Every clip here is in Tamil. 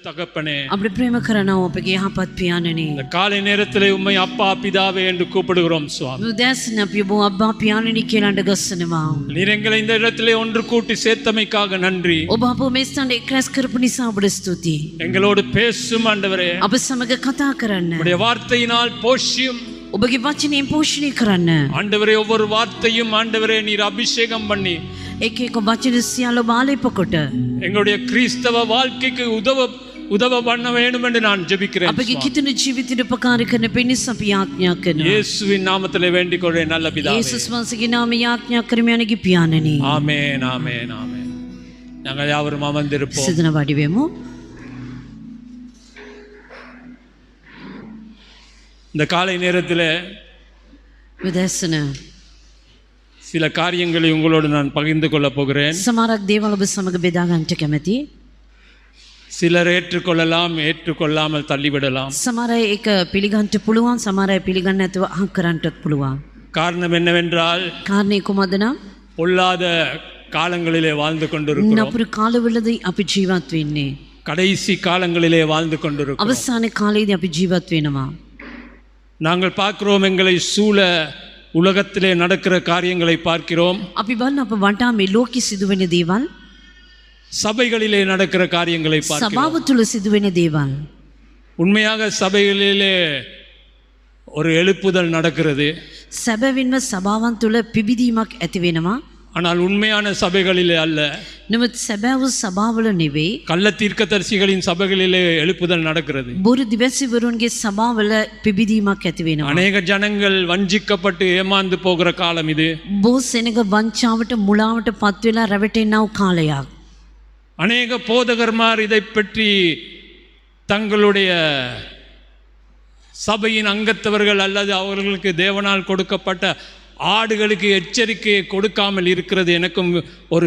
தகப்பனே, අපිට ප්‍රේම කරනවා අපගේ යහපත් පියාණනි. இந்த காலை நேரத்திலே உம்மை அப்பா பிதாவே என்று கூப்பிடுகிறோம் சுவாமி. උදෑසන අපි ඔබ අබ්බා පියාණනි කියලා අඬ ගස්සනවා. நீர் எங்களை இந்த இடத்திலே ஒன்று கூட்டி சேர்த்தமைக்காக நன்றி. ඔබ අපව මේ ස්ථානයේ එක්රැස් කරපු නිසා ඔබට ස්තුතියි. எங்களோடு பேசும் ஆண்டவரே, අප සමග කතා කරන්න. உம்முடைய வார்த்தையினால் போஷியும் ඔබගේ වචනයෙන් පෝෂණය කරන්න. ஆண்டவரே, ஒவ்வொரு வார்த்தையும் ஆண்டவரே நீர் அபிஷேகம் பண்ணி එක එක වචන සියල්ල බාලේප කොට எங்களுடைய கிறிஸ்தவ வாழ்க்கைக்கு உதவ பண்ண வேண்டும் என்று நான் ஜெபிக்கிறேன். අපගේ කිතුණු ජීවිතයට උපකාර කරන පිණිස අපි යාඥා කරනවා. இயேசுவின் நாமத்திலே வேண்டிக் கொள்கிறேன் நல்ல பிதாவே. යේසුස් වහන්සේගේ නාමයෙන් යාඥා කරමු යනගේ පියාණනි. ஆமென் ஆமென் ஆமென். நாங்கள் யாவரும் அமர்ந்திருப்போம். සිතන වඩි වෙමු. இந்த காலை நேரத்திலே උදෑසන சில காரியங்களை உங்களோடு நான் பகிர்ந்து கொள்ள போகிறேன். සමහරක් දේවල් ඔබ සමග බෙදා ගන්නට කැමැති. சிலர் ஏற்றுக்கொள்ளலாம், ஏற்றுக்கொள்ளாமல் தள்ளிவிடலாம். සමහර අය ඒක පිළිගන්නට පුළුවන්, සමහර අය පිළිගන්න නැතුව අහක් කරන්නටත් පුළුවන්. காரணம் என்னவென்றால், කාරණේ කොහොමද නම් பொல்லாத காலங்களிலே வாழ்ந்து கொண்டிருக்கிறோம். නපුරු කාලවලදී අපි ජීවත් වෙන්නේ. கடைசி காலங்களிலே வாழ்ந்து கொண்டிருக்கிறோம். අවසාන කාලයේදී අපි ජීවත් වෙනවා. நாங்கள் பார்க்கிறோம், எங்களை சூழ உலகத்திலே நடக்கிற காரியங்களை பார்க்கிறோம். අපි බලන අප වටා මේ ලෝකෙ සිදුවෙන දේවල්, சபைகளிலே நடக்கிற காரியங்களை பார்க்கிறோம். සභාව තුළ සිදුවෙන දේවල්. உண்மையாக சபைகளிலே ஒரு எழுப்புதல் நடக்கிறது. සැබවින්ම සභාවන් තුළ පිබිදීමක් ඇති වෙනවා. ஆனால் உண்மையான சபைகளிலே அல்ல. නමුත් සැබෑව සභාවල නෙවෙයි, கள்ள தீர்க்கதரிசிகளின் சபைகளிலே எழுப்புதல் நடக்கிறது. බොරු දිවැසිවරුන්ගේ සභාවල පිබිදීමක් ඇති වෙනවා. அநேக ஜனங்கள் வஞ்சிக்கப்பட்டு ஏமாந்து போகிற காலம் இது. බොහෝ සෙනග වංචාවට මුලාවට පත් වෙලා රැවටෙනා වූ කාලයක්. அநேக போதகர்மார் இதை பற்றி தங்களுடைய சபையின் அங்கத்தவர்கள் அல்லது அவர்களுக்கு தேவனால் கொடுக்கப்பட்ட ஆடுகளுக்கு எச்சரிக்கையை கொடுக்காமல் இருக்கிறது எனக்கும் ஒரு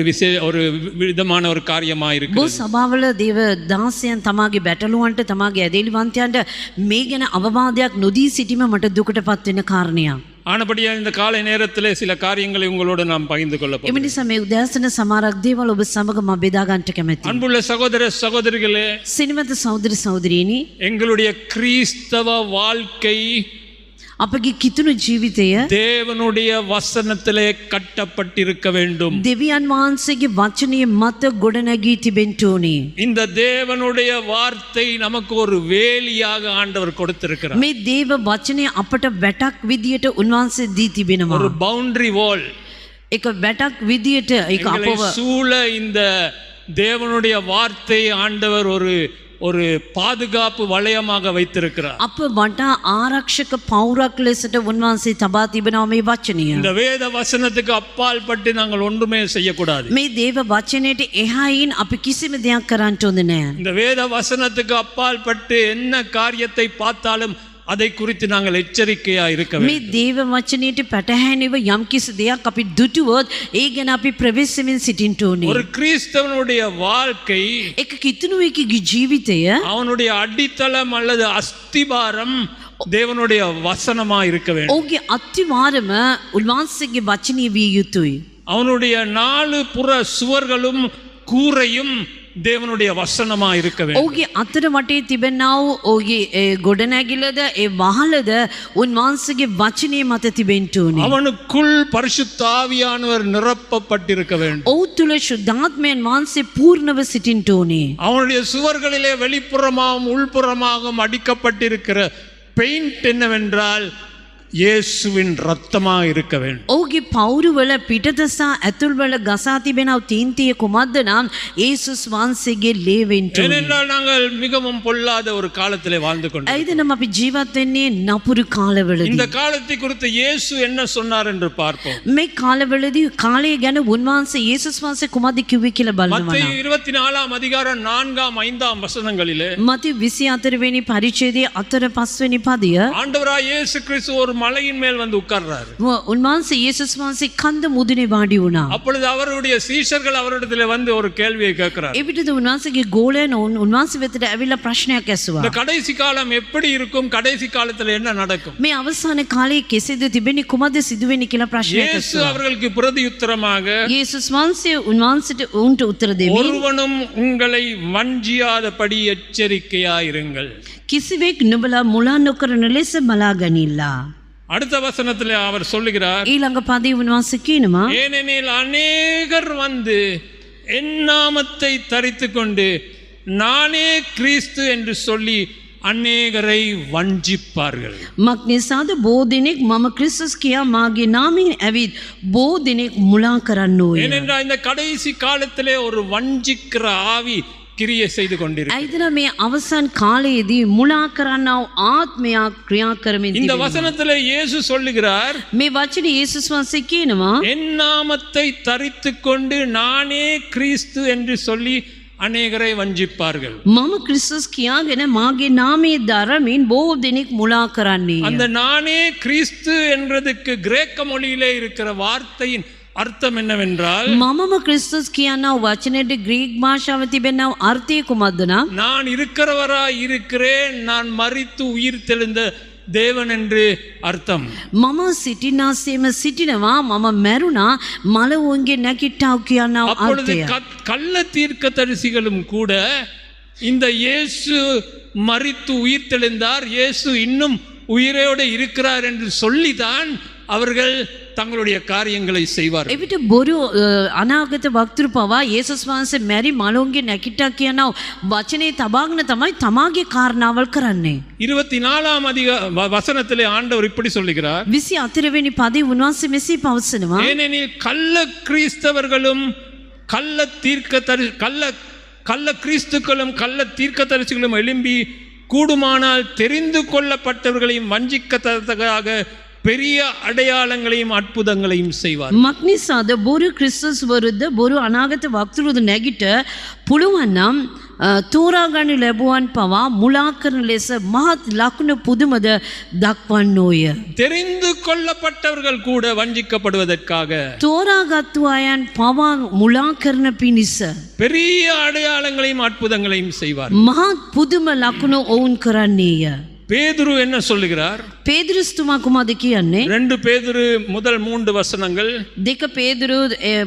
விதமான ஒரு காரியமாக இருக்கு. බොහෝ සභාවල දේව දාසයන් තමාගේ බැටළුවන්ට, තමාගේ ඇදෙලිවන්තයන්ට මේ ගැන අවවාදයක් නොදී සිටීම මට දුකට පත් වෙන කාරණයක්. ஆனபடியா இந்த காலை நேரத்திலே சில காரியங்களை உங்களோடு நாம் பகிர்ந்து கொள்ள එම නිසා මේ උදෑසන සමහරක් දේවල් ඔබ සමග මම බෙදා ගන්නට කැමැතියි. அன்புள்ள சகோதர சகோதரிகளே, සිනමත සහෝදර සහෝදරියනි, எங்களுடைய கிறிஸ்தவ வாழ்க்கை අපගේ කිතුණු ජීවිතය தேவனுடைய வசனத்திலே கட்டப்பட்டிருக்க வேண்டும். දෙවියන් වහන්සේගේ වචනය මත ගොඩනැගී තිබෙන්න ඕනේ. இந்த தேவனுடைய வார்த்தை நமக்கு ஒரு வேலியாக ஆண்டவர் கொடுத்திருக்கிறார். මේ දේව වචනය අපට වැටක් විදියට උන්වහන්සේ දී තිබෙනවා. ஒரு பவுண்டரி வால். ඒක වැටක් විදියට ඒක எங்களை අපව சூழ இந்த தேவனுடைய வார்த்தை ஆண்டவர் ஒரு பாதுகாப்பு வளையமாக வைத்திருக்கிறார். අප වටා ආරක්ෂක පවුරක් ලෙසට උන්වහන්සේ තබා තිබෙනවා මේ වචනය. இந்த வேத வசனத்துக்கு அப்பால் பட்டு நாங்கள் ஒன்றுமே செய்யக்கூடாது. මේ දේව වචනයට එහායින් අපි කිසිම දෙයක් කරන්න ඕනේ නැහැ. இந்த வேத வசனத்துக்கு அப்பால் பட்டு என்ன காரியத்தை பார்த்தாலும் அதை குறித்து நாங்கள் எச்சரிக்கையா இருக்க මේ வேண்டும். දේව වචනයට පැටහැනිව යම් කිසි දෙයක් අපි දුටුවොත් ඒ ගැන අපි ප්‍රවේශමින් සිටින්න ඕනේ. ஒரு கிறிஸ்தவனுடைய வாழ்க்கை එක කිතුණුවෙකුගේ ජීවිතය அவனுடைய அடித்தளம் அல்லது அஸ்திபாரம் தேவனுடைய வசனமா இருக்க வேண்டும். ඔහුගේ අත්තිවාරම උන්වහන්සේගේ වචනය විය යුතුයි. அவனுடைய 4 புற சுவர்களும் கூரையும் தேவனுடைய வசனமா இருக்க வேண்டும். ඔහුගේ අතර වටේ තිබෙනා වූ ඔහුගේ ගොඩනැගිල්ලද ඒ වහලද උන්වහන්සේගේ වචනය මත තිබෙන්න ඕනේ. அவனுக்குள் பரிசுத்த ஆவியானவர் நிரப்பப்பட்டிருக்க வேண்டும். ඔහු තුළ ශුද්ධාත්මයන් වහන්සේ පූර්ණව සිටින්න ඕනේ. அவனுடைய சுவர்களிலே வெளிப்புறமாகவும் உள்புறமாகவும் அடிக்கப்பட்டிருக்கிற பெயிண்ட் என்னவென்றால் இயேசுவின் இரத்தமாக இருக்க வேண்டும். ඔහුගේ පවුරුවල පිටත සහ ඇතුල්වල ගසා තිබෙනා තීන්තිය කුමක්ද නම් යේසුස් වහන්සේගේ ලේ වෙන්න ඕනේ. ஏனென்றால் நாங்கள் மிகவும் பொல்லாத ஒரு காலத்திலே வாழ்ந்து கொண்டிருக்கிறோம். ඇයිද නම් අපි ජීවත් වෙන්නේ නපුරු කාලවලදී. இந்த காலத்தை குறித்து இயேசு என்ன சொன்னார் என்று பார்ப்போம். මේ කාලවලදී කාලය ගැන උන්වහන්සේ යේසුස් වහන්සේ කුමක්ද කිව්වේ කියලා බලනවා. மத்தேயு 24 அதிகாரம் 4-5 வசனங்களிலே මතෙව් 24 වෙනි පරිච්ඡේදයේ 4-5 වෙනි පදය ஆண்டவராய் இயேசு கிறிஸ்து ஒரு மலையின் மேல் வந்து உட்கார்றாரு. උන්වහන්සේ යේසුස් වහන්සේ කන්ද මුදුනේ වාඩි වුණා. அப்பொழுது அவருடைய சீஷர்கள் அவரிடத்துல வந்து ஒரு கேள்வியை கேட்கிறார். එවිටද උන්වහන්සේගේ ගෝලයන් උන්වහන්සේ වෙතට ඇවිල්ලා ප්‍රශ්නයක් ඇසුවා. இந்த கடைசி காலம் எப்படி இருக்கும், கடைசி காலத்துல என்ன நடக்கும்? මේ අවසාන කාලයේ කෙසේද තිබෙන්නේ, කුමක්ද සිදුවෙන්නේ කියලා ප්‍රශ්නයක් இயேசு ඇසුවා. அவர்களுக்கு பிரதியுத்தரமாக, යේසුස් වහන්සේ උන්වහන්සේට උන්ට උත්තර දෙමින් ஒருவனும் உங்களை வஞ்சியாதபடி எச்சரிக்கையாயிருங்கள். කිසිවෙක් නුඹලා මුලා නොකරන ලෙස බලා ගනිල්ලා. அடுத்த வசனத்துல அவர் சொல்லுகிறார், ඊළඟ පදේ උන්වහන්සේ කියනවා, ஏனெனில் அநேகர் வந்து என் நாமத்தை தரித்து கொண்டு நானே கிறிஸ்து என்று சொல்லி அநேகரை வஞ்சிப்பார்கள். මක් නිසාද බොහෝ දෙනෙක් මම ක්‍රිස්තුස් කියා මාගේ නාමයෙන් ඇවිත් බොහෝ දෙනෙක් මුලා කරන්නෝය. ஏனென்றால் இந்த கடைசி காலத்திலே ஒரு வஞ்சிக்கிற ஆவி கிரியை செய்து கொண்டிருக்கு. ඇයිදර මේ අවසන් කාලයේදී මුලා කරන්නව ආත්මයක් ක්‍රියා කරමින් இந்த තිබෙනවා. வசனத்திலே இயேசு சொல்லுகிறார், මේ වචනේ යේසුස් වහන්සේ කියනවා, என் நாமத்தை தரித்து கொண்டு நானே கிறிஸ்து என்று சொல்லி அநேகரை வஞ்சிப்பார்கள். මම ක්‍රිස්තුස් කියාගෙන මාගේ නාමයේ දරමින් බොහෝ දෙනෙක් මුලා කරන්නේ. அந்த நானே கிறிஸ்து என்றதுக்கு கிரேக்க மொழியிலே இருக்கிற வார்த்தையின் அர்த்தம் என்னவென்றால், මමම ක්‍රිස්තුස් කියනව වචනයේ ග්‍රීක භාෂාව තිබෙනව අර්ථය කුමක්ද නම්, நான் இருக்கிறவராய் இருக்கிறேன், நான் மரித்து உயிர் தெழுந்த தேவன் என்று அர்த்தம். මම සිටිනාසේම සිටිනවා, මම මැරුණා මලවුන්ගේ නැගිට්ටව කියනව அப்பொழுது අර්ථය. கள்ள தீர்க்கதரிசிகளும் கூட இந்த இயேசு மரித்து உயிர் தெழுந்தார், இயேசு இன்னும் உயிரோடு இருக்கிறார் என்று சொல்லிதான் அவர்கள் தங்களுடைய காரியங்களை செய்வார்கள். එවිට බොරු අනාගත වක්තෘ පවා යේසුස් වහන්සේ මැරි මලවුන්ගේ නැගිට්ටා කියනව වචනේ තබාගෙන තමයි තමාගේ කාරණාවල් කරන්නේ. 24 வசனத்திலே ஆண்டவர் இப்படி சொல்லுகிறார், 24 වෙනි පදේ උන්වහන්සේ මෙසේ පවසනවා, ஏனெனில் கள்ள கிறிஸ்தவர்களும் கள்ள கிறிஸ்துக்களும் கள்ள தீர்க்கதரிசிகளும் எழும்பி கூடுமானால் தெரிந்து கொள்ளப்பட்டவர்களையும் வஞ்சிக்கத்தக்கதாக பெரிய அடையாளங்களையும் அற்புதங்களையும் செய்வார். මක් නිසාද බොරු ක්‍රිස්තුස් වරුද්ද බොරු අනාගත වක්තෘද නැගිට පුළුවන් නම් තෝරාගනු ලැබුවන් පවා මුලා කරන ලෙස මහත් ලකුණු පුදුමද දක්වන්නෝය. தெரிந்து கொள்ளப்பட்டவர்கள் கூட வஞ்சிக்கப்படுவதற்காக තෝරාගත්තු අයන් පවා මුලා කරන පිණිස பெரிய அடையாளங்களையும் அற்புதங்களையும் செய்வார். මහත් පුදුම ලකුණු ඔවුන් කරන්නේය. பேதுரு என்ன சொல்லுகிறார்? පේදුරුස්තුමා කුමද කියන්නේ? 2 பேதுரு முதல் 3 வசனங்கள், 2 පේදුරු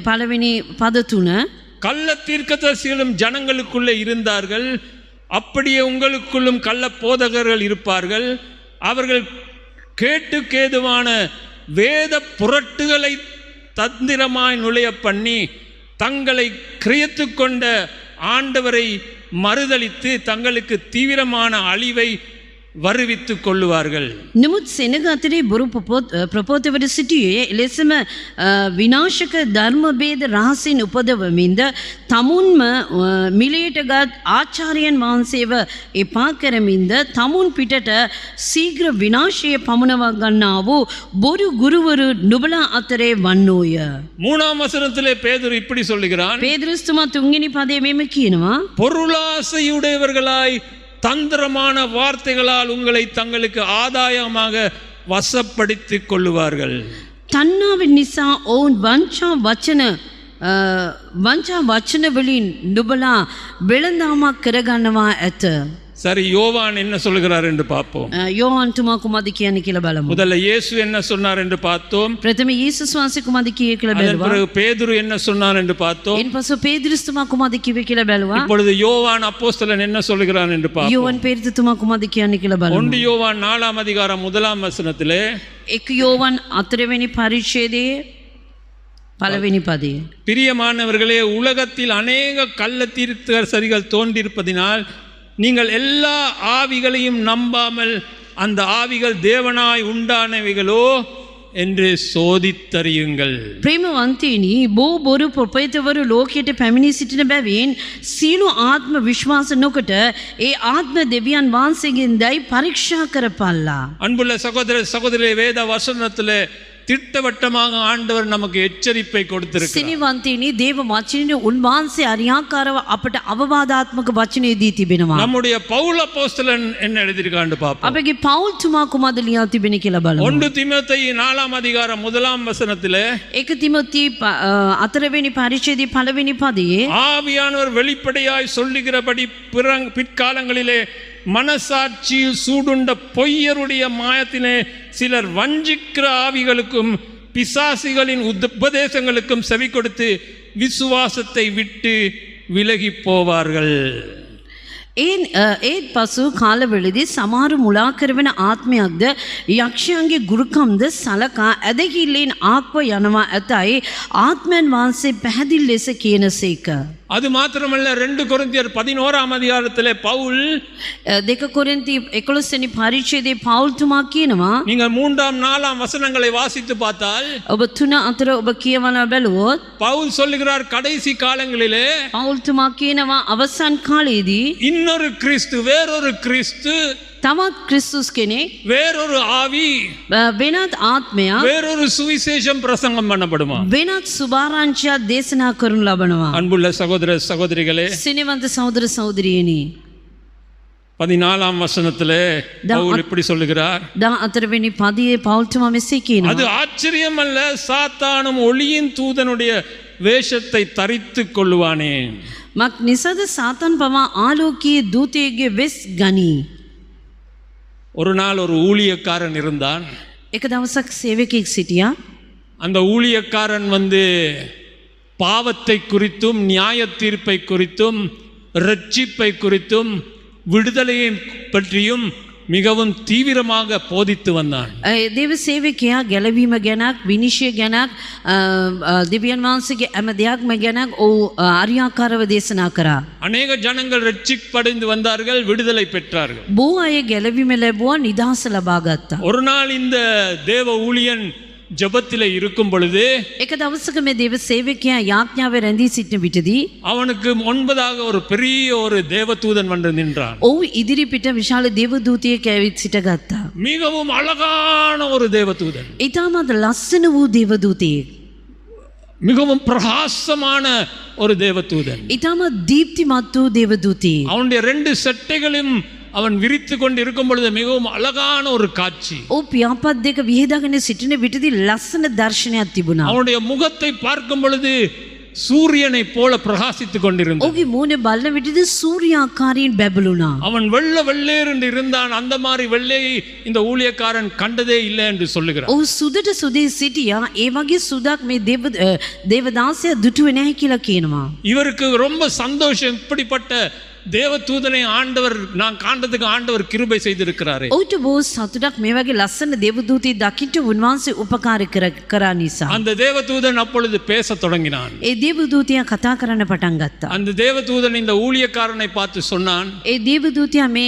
පළවෙනි පද 3, கள்ள தீர்க்கதரிசிகளும் ஜனங்களுக்குள்ளே இருந்தார்கள், அப்படியே உங்களுக்குள்ளும் கள்ள போதகர்கள் இருப்பார்கள், அவர்கள் கேட்டுக்கேதுவான வேத புரட்டுகளை தந்திரமாய் நுழைய பண்ணி தங்களை கிரியத்து கொண்ட ஆண்டவரை மறுதலித்து தங்களுக்கு தீவிரமான அழிவை வருவித்துக் கொள்ளுவார்கள். නමුත් සෙනග අතරේ බොරු ප්‍රපෝතවල සිටියේ එලෙසම විනාශක ධර්ම ભેද රහසින් උපදවමින්ද තමුන්ම මිලයටගත් ආචාර්යයන් වහන්සේව එපා කරමින්ද තමුන් පිටට ශීඝ්‍ර විනාශය පමුණවා ගන්නා වූ බොරු ගුරුවරු නුඹලා අතරේ වන්නෝය. 3ஆம் வசனத்திலே பேதுரு இப்படி சொல்லுகிறான், පේදුරුස්තුමා 3 වෙනි පදයේ මෙම කියනවා, பொருளாசையுடையவர்களாய் தந்திரமான வார்த்தைகளால் உங்களை தங்களுக்கு ஆதாயமாக வசப்படுத்திக் கொள்ளுவார்கள். තණ්හාවෙන් නිසා ඔවුන් වංචා වචන වලින් නුඹලා වෙළඳාමක් කරගන්නවා ඇත. சரி, யோவான் என்ன சொல்லுகிறார் என்று பார்ப்போம். යෝහන් තුමා කුමද කියන්නේ කියලා බලමු. முதல்ல இயேசு என்ன சொன்னார் என்று பார்த்தோம். ප්‍රථම යේසුස් වහන්සේ කුමද කියේ කියලා அதன் බැලුවා. பிறகு பேதுரு என்ன சொன்னார் என்று பார்த்தோம். ඉන්පසු පේදුරුස් තුමා කුමද කිව්වේ කියලා බැලුවා. இப்பொழுது யோவான் அப்போஸ்தலன் என்ன சொல்லுகிறான் என்று பார்ப்போம். යෝහන් පේරිත තුමා කුමද කියන්නේ කියලා 1 බලමු. யோவான் 4ஆம் அதிகாரம் 1ஆம் வசனத்திலே 1 යෝහන් 4 වෙනි පරිච්ඡේදයේ පළවෙනි පදය. பிரியமானவர்களே, உலகத்தில் அநேக கள்ள தீர்க்கதரிசிகள் தோன்றியிருப்பதினால் நீங்கள் எல்லா ஆவிகளையும் நம்பாமல் அந்த ஆவிகள் தேவனாய் உண்டானவைகளோ என்று சோதித்தறியுங்கள். ප්‍රේමවන්තයනි, බොරු ප්‍රොපේතවරු ලෝකයට පැමිණි සිටින බැවින් සියලු ආත්ම විශ්වාස නොකොට ඒ ආත්ම දෙවියන් වහන්සේගෙන් දැයි පරීක්ෂා කරපල්ලා. அன்புள்ள சகோதர சகோதரி, வேத வசனத்திலே திட்டவட்டமாக ஆண்டவர் நமக்கு எச்சரிப்பை கொடுத்திருக்கிறார். සිනිවන්තයනි දේව වචනේ උන්වහන්සේ අරියාකාරව අපට අවවාදාත්මක වචනේ දී තිබෙනවා. நம்முடைய பவுல் அப்போஸ்தலன் என்ன எழுதியிருக்கான்னு பார்ப்போம். අපගේ පවුල් තුමා කුමද ලියා තිබෙන කියලා බලමු. 1 தீமோத்தேயு 4ஆம் அதிகாரம் 1ஆம் வசனத்திலே 1 තිමොති 4වෙනි පරිච්ඡේදයේ 1වෙනි පදයේ ஆவியானவர் வெளிப்படையாய் சொல்லுகிறபடி பிற்காலங்களிலே மனசாட்சியில் சூடுண்ட பொய்யருடைய மாயத்திலே சிலர் வஞ்சிக்கிற ஆவிகளுக்கும் பிசாசிகளின் உபதேசங்களுக்கும் செவி கொடுத்து விசுவாசத்தை விட்டு விலகி போவார்கள். ඒත් පසු කාලවලදී සමහරු මුලා කරවන ආත්මයක්ද යක්ෂයන්ගේ ගුරුකම්ද සලකා ඇදහිල්ලෙන් ආක්ව යනවා ඇතයි ආත්මයන් වහන්සේ පැහැදිලි ලෙස කියනසේක. அது மாத்திரமல்ல 2 கொரிந்தியர் 11ஆம் அதிகாரத்திலே பவுல் 2 கொரிந்தி 11 වෙනි පරිච්ඡේදයේ පවුල් තුමා කියනවා நீங்கள் 3ஆம் 4ஆம் வசனங்களை வாசித்து பார்த்தால் ඔබ 3 අතර ඔබ කියවන බැලුවොත් பவுல் சொல்லுகிறார் கடைசி காலங்களிலே පවුල් තුමා කියනවා අවසන් කාලයේදී இன்னொரு கிறிஸ்து வேறொரு கிறிஸ்து තවත් ක්‍රිස්තුස් කෙනෙක් வேறொரு ஆவி වෙනත් ආත්මයක් வேறொரு சுவிசேஷம் பிரசங்கம் பண்ணப்படுமா. වෙනත් සුභාරංචියක් දේශනා කරනු ලබනවා. அன்புள்ள சகோதர சகோதரிகளே, සිනවන්ත සහෝදර සහෝදරියනි 14ஆம் வசனத்திலே பவுல் இப்படி சொல்லுகிறார். 14 වෙනි පදයේ පවුල් තුමා මෙසේ කියනවා. அது ஆச்சரியம் அல்ல, சாத்தானும் ஒளியின் தூதனுடைய வேஷத்தை தரித்துக் கொள்ளுவானே. මක් නිසාද සාතන් පවා ආලෝකයේ දූතයෙක්ගේ වෙස් ගනී. ஒரு நாள் ஒரு ஊழியக்காரன் இருந்தான். එක දවසක් සේවකයෙක් සිටියා. அந்த ஊழியக்காரன் பாவத்தை குறித்தும் நியாய தீர்ப்பை குறித்தும் இரட்சிப்பை குறித்தும் விடுதலையை பற்றியும் மிகவும் தீவிரமாக போதித்து வந்தான். දේව සේවකයා ගැලවීම ගැනක් විනිශ්චය ගැනක් දිව්‍යන් වහන්සේගේ හැම දෙයක්ම ගැනක් ආර්යාකාරව දේශනා කරා. அநேக ஜனங்கள் ரட்சிப்படைந்து வந்தார்கள், விடுதலை பெற்றார்கள். බොහෝ අය ගැලවීම ලැබුවා, නිදහස ලබා ගත්තා. ஒரு நாள் இந்த தேவ ஊழியன் ஜெபத்திலே இருக்கும் பொழுது එක දවසක මේ දේව සේවකයා යාඥාවේ රැඳී සිටින විටදී அவனுக்கு முன்பதாக ஒரு பெரிய ஒரு தேவதூதன் வந்து நின்றான். ඔහු ඉදිරි පිට විශාල දේවදූතයෙක් ඇවිත් සිටගත්තා. மிகவும் அழகான ஒரு தேவதூதன், ඊටමත් ලස්සන වූ දේවදූතයෙක්, மிகவும் பிரகாசமான ஒரு தேவதூதன். ඊටමත් දීප්තිමත් වූ දේවදූතයෙක්. அவனுடைய 2 சட்டைகளும் அவன் விரித்து கொண்டு இருக்கும் பொழுது மிகவும் அழகான ஒரு காட்சி. ඔහු පියාපත් දෙක විහිදාගෙන සිටින විටදී ලස්සන දර්ශනයක් තිබුණා. அவனுடைய முகத்தை பார்க்கும் பொழுது சூரியனை போல பிரகாசித்துக் கொண்டிருந்தான். ඔහුගේ මූණ බලන විටදී සූර්යාකාරයෙන් බැබළුණා. அவன் வெள்ளை வெள்ளேர் என்று இருந்தான். அந்த மாதிரி வெள்ளையை இந்த ஊழியக்காரன் கண்டதே இல்லை என்று சொல்லுகிறான். ඔහු සුදට සුදේ සිටියා. ඒ වගේ සුදක් මේ දේවදාසයා දුටුවේ නැහැ කියලා කියනවා. இவருக்கு ரொம்ப சந்தோஷம், இப்படிப்பட்ட தேவதூதனை ஆண்டவர் நான் காண்றதுக்கு ஆண்டவர் கிருபை செய்திருக்கிறாரே. ඔහුට බොහෝ සතුටක් මේ වගේ ලස්සන දේවදූතයෙක් දකින්න උන්වහන්සේ උපකාර කරා නිසා. அந்த தேவதூதன் அப்பொழுது பேசத் தொடங்கினான். ඒ දේවදූතයා කතා කරන්න පටන් ගත්තා. அந்த தேவதூதன் இந்த ஊழியக்காரனை பார்த்து சொன்னான், ඒ දේවදූතයා මේ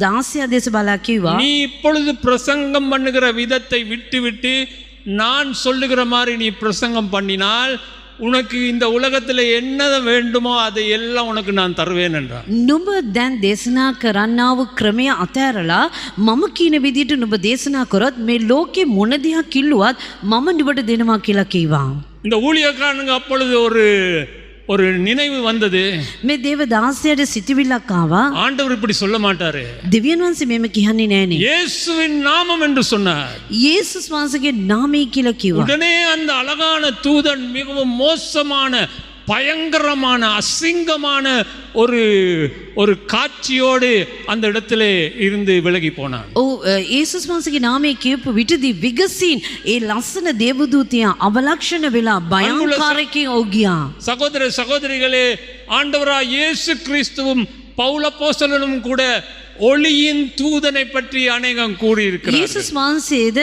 දාසයා දෙස බලා කිව්වා, நீ இப்பொழுது பிரசங்கம் பண்ணுகிற விதத்தை விட்டு நான் சொல்லுகிற மாதிரி நீ பிரசங்கம் பண்ணினால் உனக்கு இந்த உலகத்தில் என்ன வேண்டுமோ அதை எல்லாம் உனக்கு நான் தருவேன் என்றார். නුඹ දැන් දේශනා කරන්නා වූ ක්‍රමය අතහැරලා මම කියන විදිහට නුඹ දේශනා කරොත් මේ ලෝකේ මොන දෙයක් කිල්ලුවත් මම නුඹට දෙනවා කියලා කිව්වා. இந்த ஊழியக்காரனுக்கு அப்பொழுது ஒரு நினைவு வந்தது. මේ දේවදාසයාට සිතවිල්ලක් ආවා. ஆண்டவர் இப்படி சொல்ல மாட்டாரு, දෙවියන් වහන්සේ මෙහෙම කියන්නේ නෑනේ. இயேசுவின் நாமம் என்று சொன்னார். යේසුස් වහන්සේගේ නාමය කියලා කිව්වා. உடனே அந்த அழகான தூதன் மிகவும் மோசமான பயங்கரமான அசிங்கமான ஒரு காட்சியோடு அந்த இடத்திலே இருந்து விலகி போனான். යේසුස් වහන්සේගේ නාමය කියපු විටදී විගසින් ඒ ලස්සන දේවදූතයා අවලක්ෂණ වෙලා භයංකාරකෙන් ඔගියා. சகோதர சகோதரிகளே, ஆண்டவராய் இயேசு கிறிஸ்துவும் பவுல் அப்போஸ்தலனும் கூட ஒளியின் தூதனை பற்றி அநேகம் கூறியிருக்கிறார்கள். යේසුස් වහන්සේද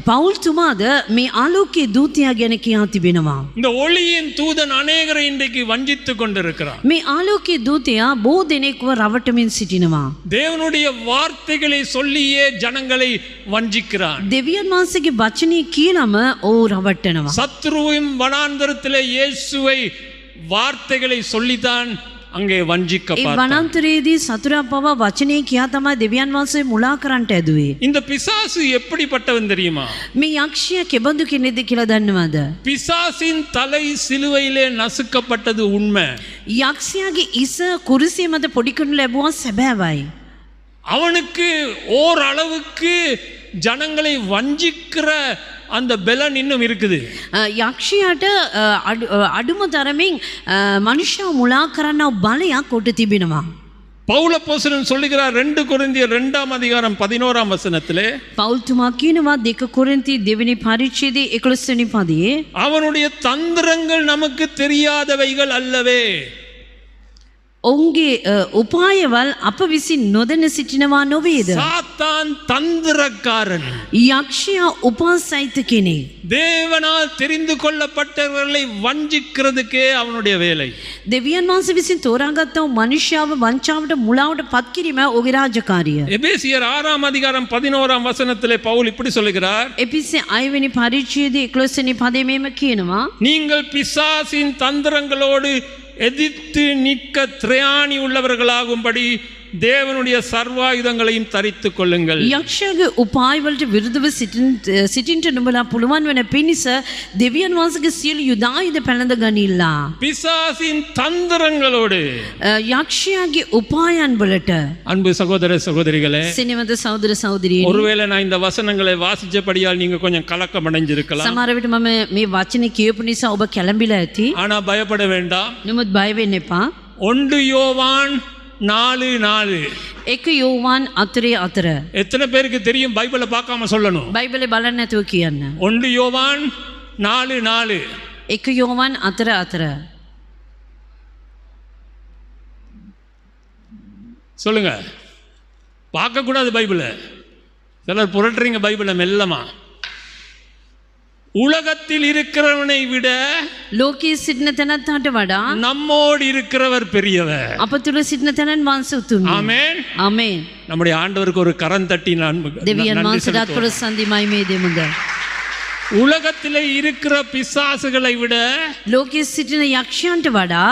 පවුල් තුමාද මේ ආලෝකයේ දූතයා ගැන කියා තිබෙනවා. இந்த ஒளியின் தூதன் அநேகரை இன்றைக்கு வஞ்சித்துக் கொண்டிருக்கிறார். මේ ආලෝකයේ දූතයා බොහෝ දෙනෙක්ව රවටමින් සිටිනවා. தேவனுடைய வார்த்தைகளை சொல்லியே ஜனங்களை வஞ்சிக்கிறான். දෙවියන් වහන්සේගේ වචනේ කියලාම ඔව් රවටනවා. சத்ருவின் வனாந்தரத்திலே இயேசுவை வார்த்தைகளை சொல்லித்தான் அங்கே வஞ்சிக்க ඒ பார்த்தான். වනාන්තරයේදී සතුරා පවා වචනේ කියා තමයි දෙවියන් වහන්සේ මුලා කරන්නට ඇදුවේ. இந்த பிசாசு எப்படிப்பட்டவன் தெரியுமா? මේ යක්ෂයා කෙබඳු කෙනෙක්ද කියලා දන්නවද? பிசாசின் தலை சிலுவையிலே நசுக்கப்பட்டது உண்மை. යක්ෂයාගේ ඉස කුරුසිය මත පොඩි කරනු ලැබුවා සැබෑවයි. அவனுக்கு ஓரளவுக்கு ஜனங்களை வஞ்சிக்கிற அந்த பலன் இன்னும் இருக்குது. යක්ෂයාට අඩුම තරමින් මනුෂ්‍යව මුලා කරන්නව බලයක් කොට තිබෙනවා. பவுல் அப்போஸ்தலன் சொல்லுகிறார் 2 கொரிந்தியர் 2:11 පෞල්තුමා කියනවා 2 කොරින්ති 2 පරිච්ඡේදයේ 11 පදයේ அவனுடைய தந்திரங்கள் நமக்கு தெரியாதவைகள் அல்லவே. ඔවුන්ගේ උපායවල් අප විසින් නොදැන සිටිනවා නොවේද? சாத்தான் தந்திரக்காரன். යක්ෂයා උපාසයිත කෙනෙක්. தேவனால் தெரிந்து கொள்ளப்பட்டவர்களை வஞ்சிக்கிறதுக்கே அவனுடைய வேலை. දෙවියන් වහන්සේ විසින් තෝරාගත්තා වූ මනුෂ්‍යව වංචාවට මුලාවට පත් කිරීම ඔහුගේ රාජකාරිය. எபேசியர் 6:11 பவுல் இப்படி சொல்லுகிறார். එපිසේ 6 වෙනි පරිච්ඡේදයේ 11 වෙනි පදයේ මෙහෙම කියනවා. நீங்கள் பிசாசின் தந்திரங்களோடு எதிர்த்து நிற்க திராணி உள்ளவர்களாகும்படி தேவனுடைய சர்வாயுதங்களையும் தரித்து கொள்ளுங்கள். යක්ෂයාගේ උපායවලට විරුද්ධව සිටින්ට නුඹලා පුළුවන් වෙන පිණිස දෙවියන් වහන්සේගේ සියලු යුදායුධ පැළඳ ගනිල්ලා. பிசாசின் தந்திரங்களோடு. යක්ෂයාගේ උපායන් වලට அன்பு சகோதர சகோதரிகளே, සිනවද සහෝදර සහෝදරියනි, ஒருவேளை நான் இந்த வசனங்களை வாசிச்சபடியால் நீங்க கொஞ்சம் கலக்கம் அடைஞ்சிருக்கலாம். සමහර විට මම මේ වචනේ කියපු නිසා ඔබ කැළඹිලා ඇති. ஆனா பயப்பட வேண்டாம். නමුත් බය වෙන්න එපා. 1 யோவான் 4:4 1 යෝවාන් 4:4 எத்தனை பேருக்கு தெரியும்? பைபிளை பார்க்காம சொல்லணும். බයිබලේ බලන්න නැතුව කියන්න. 1 யோவான் 4:4 1 යෝවාන් 4:4 சொல்லுங்க. பார்க்கக்கூடாது பைபிளை. சிலர் புரட்டுறீங்க பைபிளை மெல்லமா. உலகத்தில் இருக்கிறவனை விட ලෝකයේ සිටින තැනට වඩා நம்மோடு இருக்கிறவர் பெரியவர். අප තුල සිටින තැනන් වහන්සේ උතුම්ය. ஆமென். ආමේන්. நம்முடைய ஆண்டவருக்கு ஒரு கரம் தட்டி දෙවියන් වහන්සේට ප්‍රසන්දිමයි මේ දෙමුද. உலகத்திலே இருக்கிற பிசாசுகளை விட ලෝකයේ සිටින යක්ෂයන්ට වඩා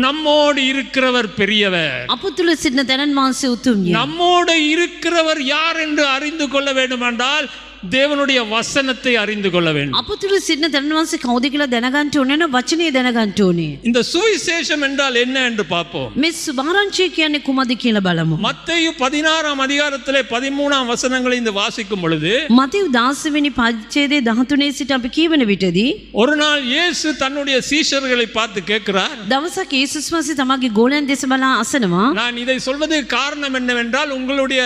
நம்மோடு இருக்கிறவர் பெரியவர். අප තුල සිටින තැනන් වහන්සේ උතුම්ය. நம்மோடு இருக்கிறவர் யார் என்று அறிந்து கொள்ள வேண்டுமென்றால் தேவனுடைய வசனத்தை அறிந்து கொள்ள வேண்டும். අප තුල සිටින තැනන් වහන්සේ කවුද කියලා දැනගන්න ඕනේ නම් වචනේ දැනගන්න ඕනේ. இந்த சுவிசேஷம் என்றால் என்ன என்று பார்ப்போம். මේ සුභාරංචිය කියන්නේ කුමක්ද කියලා බලමු. மத்தேயு 16:13 இந்த வாசிக்கும் பொழுது මතෙව් 10 වෙනි පරිච්ඡේදයේ 13 සිට අපි කියවන විටදී ஒரு நாள் இயேசு தன்னுடைய சீஷர்களை பார்த்து கேட்கிறார். දවසක් යේසුස් වහන්සේ තමගේ ගෝලයන් දෙස බලා අසනවා. நான் இதை சொல்வதற்கு காரணம் என்னவென்றால் உங்களுடைய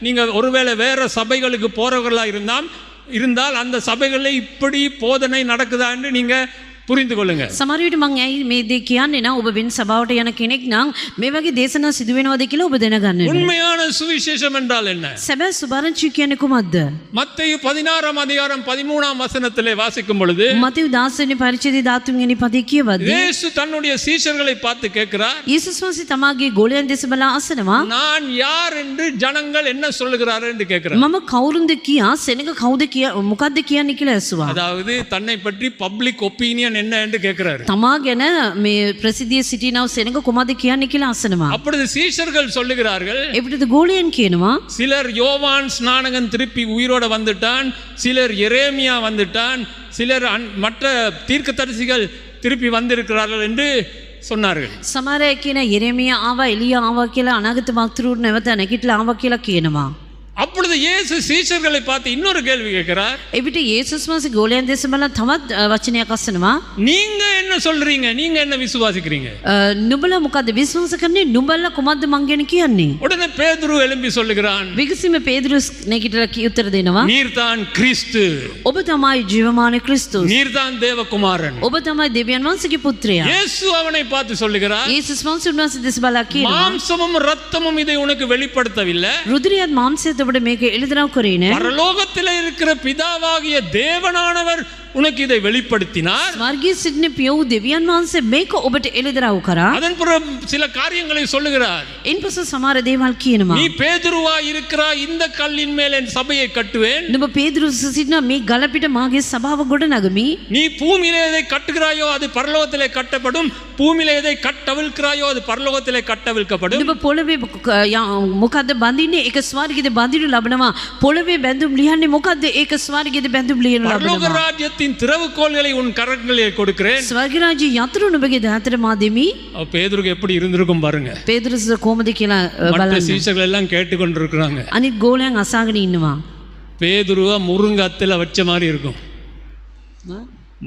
நீங்கள் ஒருவேளை வேற சபைகளுக்கு போறவர்களா இருந்தால் அந்த சபைகளில் இப்படி போதனை நடக்குதா என்று நீங்க புரிந்து கொள்ளுங்க. සමහර විට මම ඇයි මේ දේ කියන්නේ නම් ඔබ වෙන සභාවට යන කෙනෙක් නම් මේ වගේ දේශනා සිදු වෙනවද කියලා ඔබ දැනගන්න ඕනේ. உண்மையான சுவிசேஷம் என்றால் என்ன? සැබෑ සුභාරංචිය කියන්නේ කුමක්ද? மத்தேயு 16:13 வாசிக்கும் பொழுது මතෙව් 10 වෙනි පරිච්ඡේදයේ 13 වෙනි පදයේ කියවද්දී இயேசு தன்னுடைய சீஷர்களை பார்த்து கேட்கிறார். යේසුස් වහන්සේ තමාගේ ගෝලයන් දෙස බලා අසනවා. நான் யார் என்று ஜனங்கள் என்ன சொல்லுகிறார்கள் என்று கேட்கிறார். මම කවුරුන්ද කියා සෙනඟ කවුද කියා මොකද්ද කියන්නේ කියලා ඇසුවා. அதாவது தன்னை பற்றி பப்ளிக் ஒப்பீனியன் என்ன என்று கேட்கிறார். තමා ගැන මේ ප්‍රසිද්ධිය සිටිනව සෙනඟ කොහොමද කියන්නේ කියලා අසනවා. அப்பொழுது சீஷர்கள் சொல்லுகிறார்கள். එවිට ගෝලයන් කියනවා சிலர் யோவான் ஸ்நானகன் திருப்பி உயிரோட வந்துட்டான், சிலர் எரேமியா வந்துட்டான், சிலர் மற்ற தீர்க்கதரிசிகள் திருப்பி வந்திருக்கிறார்கள் என்று சொன்னார்கள். සමහර අය කියන යෙරෙමියා ආවා, එලියා ආවා කියලා, අනාගත වක්තරුන් නැවත නැගිටලා ආවා කියලා කියනවා. அப்பொழுது இயேசு சீஷர்களை பார்த்து இன்னொரு கேள்வி கேட்கிறார். එවිට යේසුස් වහන්සේ ගෝලයන් දෙස බලලා තවත් වචනයක් අසනවා. நீங்க என்ன சொல்றீங்க? நீங்க என்ன விசுவாசிக்கிறீங்க? නුඹලා මොකද්ද විශ්වාස කරන්නේ? නුඹලා කොහොමද මං ගැන කියන්නේ? உடனே பேதுரு எழும்பி சொல்லுகிறான். විගසිම පේදුරුස් නැගිටලා උත්තර දෙනවා. நீர்தான் கிறிஸ்து. ඔබ තමයි ජීවමාන ක්‍රිස්තුස්. நீர்தான் தேவகுமாரன். ඔබ තමයි දෙවියන් වහන්සේගේ පුත්‍රයා. இயேசு அவனை பார்த்து சொல்லுகிறார். යේසුස් වහන්සේ උන්වහන්සේ දෙස බලා කියනවා. மாம்சமும் இரத்தமும் இதை உனக்கு வெளிப்படுத்தவில்லை. රුධිරයත් මාංශයත් ඔබට මේක එළිදරව් කරේ නෑ. பரலோகத்தில் இருக்கிற பிதாவாகிய தேவனானவர் உனக்கு இதை வெளிப்படுத்தினார். ස්වර්ගයේ සිටින පිය වූ දෙවියන් වහන්සේ මේක ඔබට එළිදරව් කරා. அதன் பிறகு சில காரியங்களை சொல்லுகிறார். ඉන්පසු සමහර දේවල් කියනවා. நீ பேதுருவா இருக்கிறாய், இந்த கல்லின் மேல் என் சபையை கட்டுவேன். නුඹ පේදුරුස සිටින මේ ගල පිට මාගේ සභාව ගොඩනගමි. நீ பூமியிலே எதை கட்டுகிறாயோ அது பரலோகத்திலே கட்டப்படும், பூமியிலே எதை கட்டவிழ்க்கிறாயோ அது பரலோகத்திலே கட்டவிழ்க்கப்படும். නුඹ පොළවේ මොකද්ද බඳින්නේ? ඒක ස්වර්ගයේද බඳිනු ලබනවා. පොළවේ බැඳුම් ලියන්නේ මොකද්ද? ඒක ස්වර්ගයේද බැඳුම් ලියනු பரலோக ලබනවා. ராஜ்யத்தின் திறவுகோல்களை உன் கரங்களிலே கொடுக்கிறேன். ස්වර්ග රාජ්‍ය යතුරු නුඹගේ දහතට මා දෙමි. பேதுருக்கு எப்படி இருந்திருக்கும் பாருங்க. පේදුරුස කොහොමද කියලා மற்ற බලන්න. சீஷர்கள் எல்லாம் கேட்டுக்கொண்டிருக்கிறாங்க. අනිත් ගෝලයන් අසාගෙන ඉන්නවා. பேதுருவ முருங்கத்துல வச்ச மாதிரி இருக்கும்.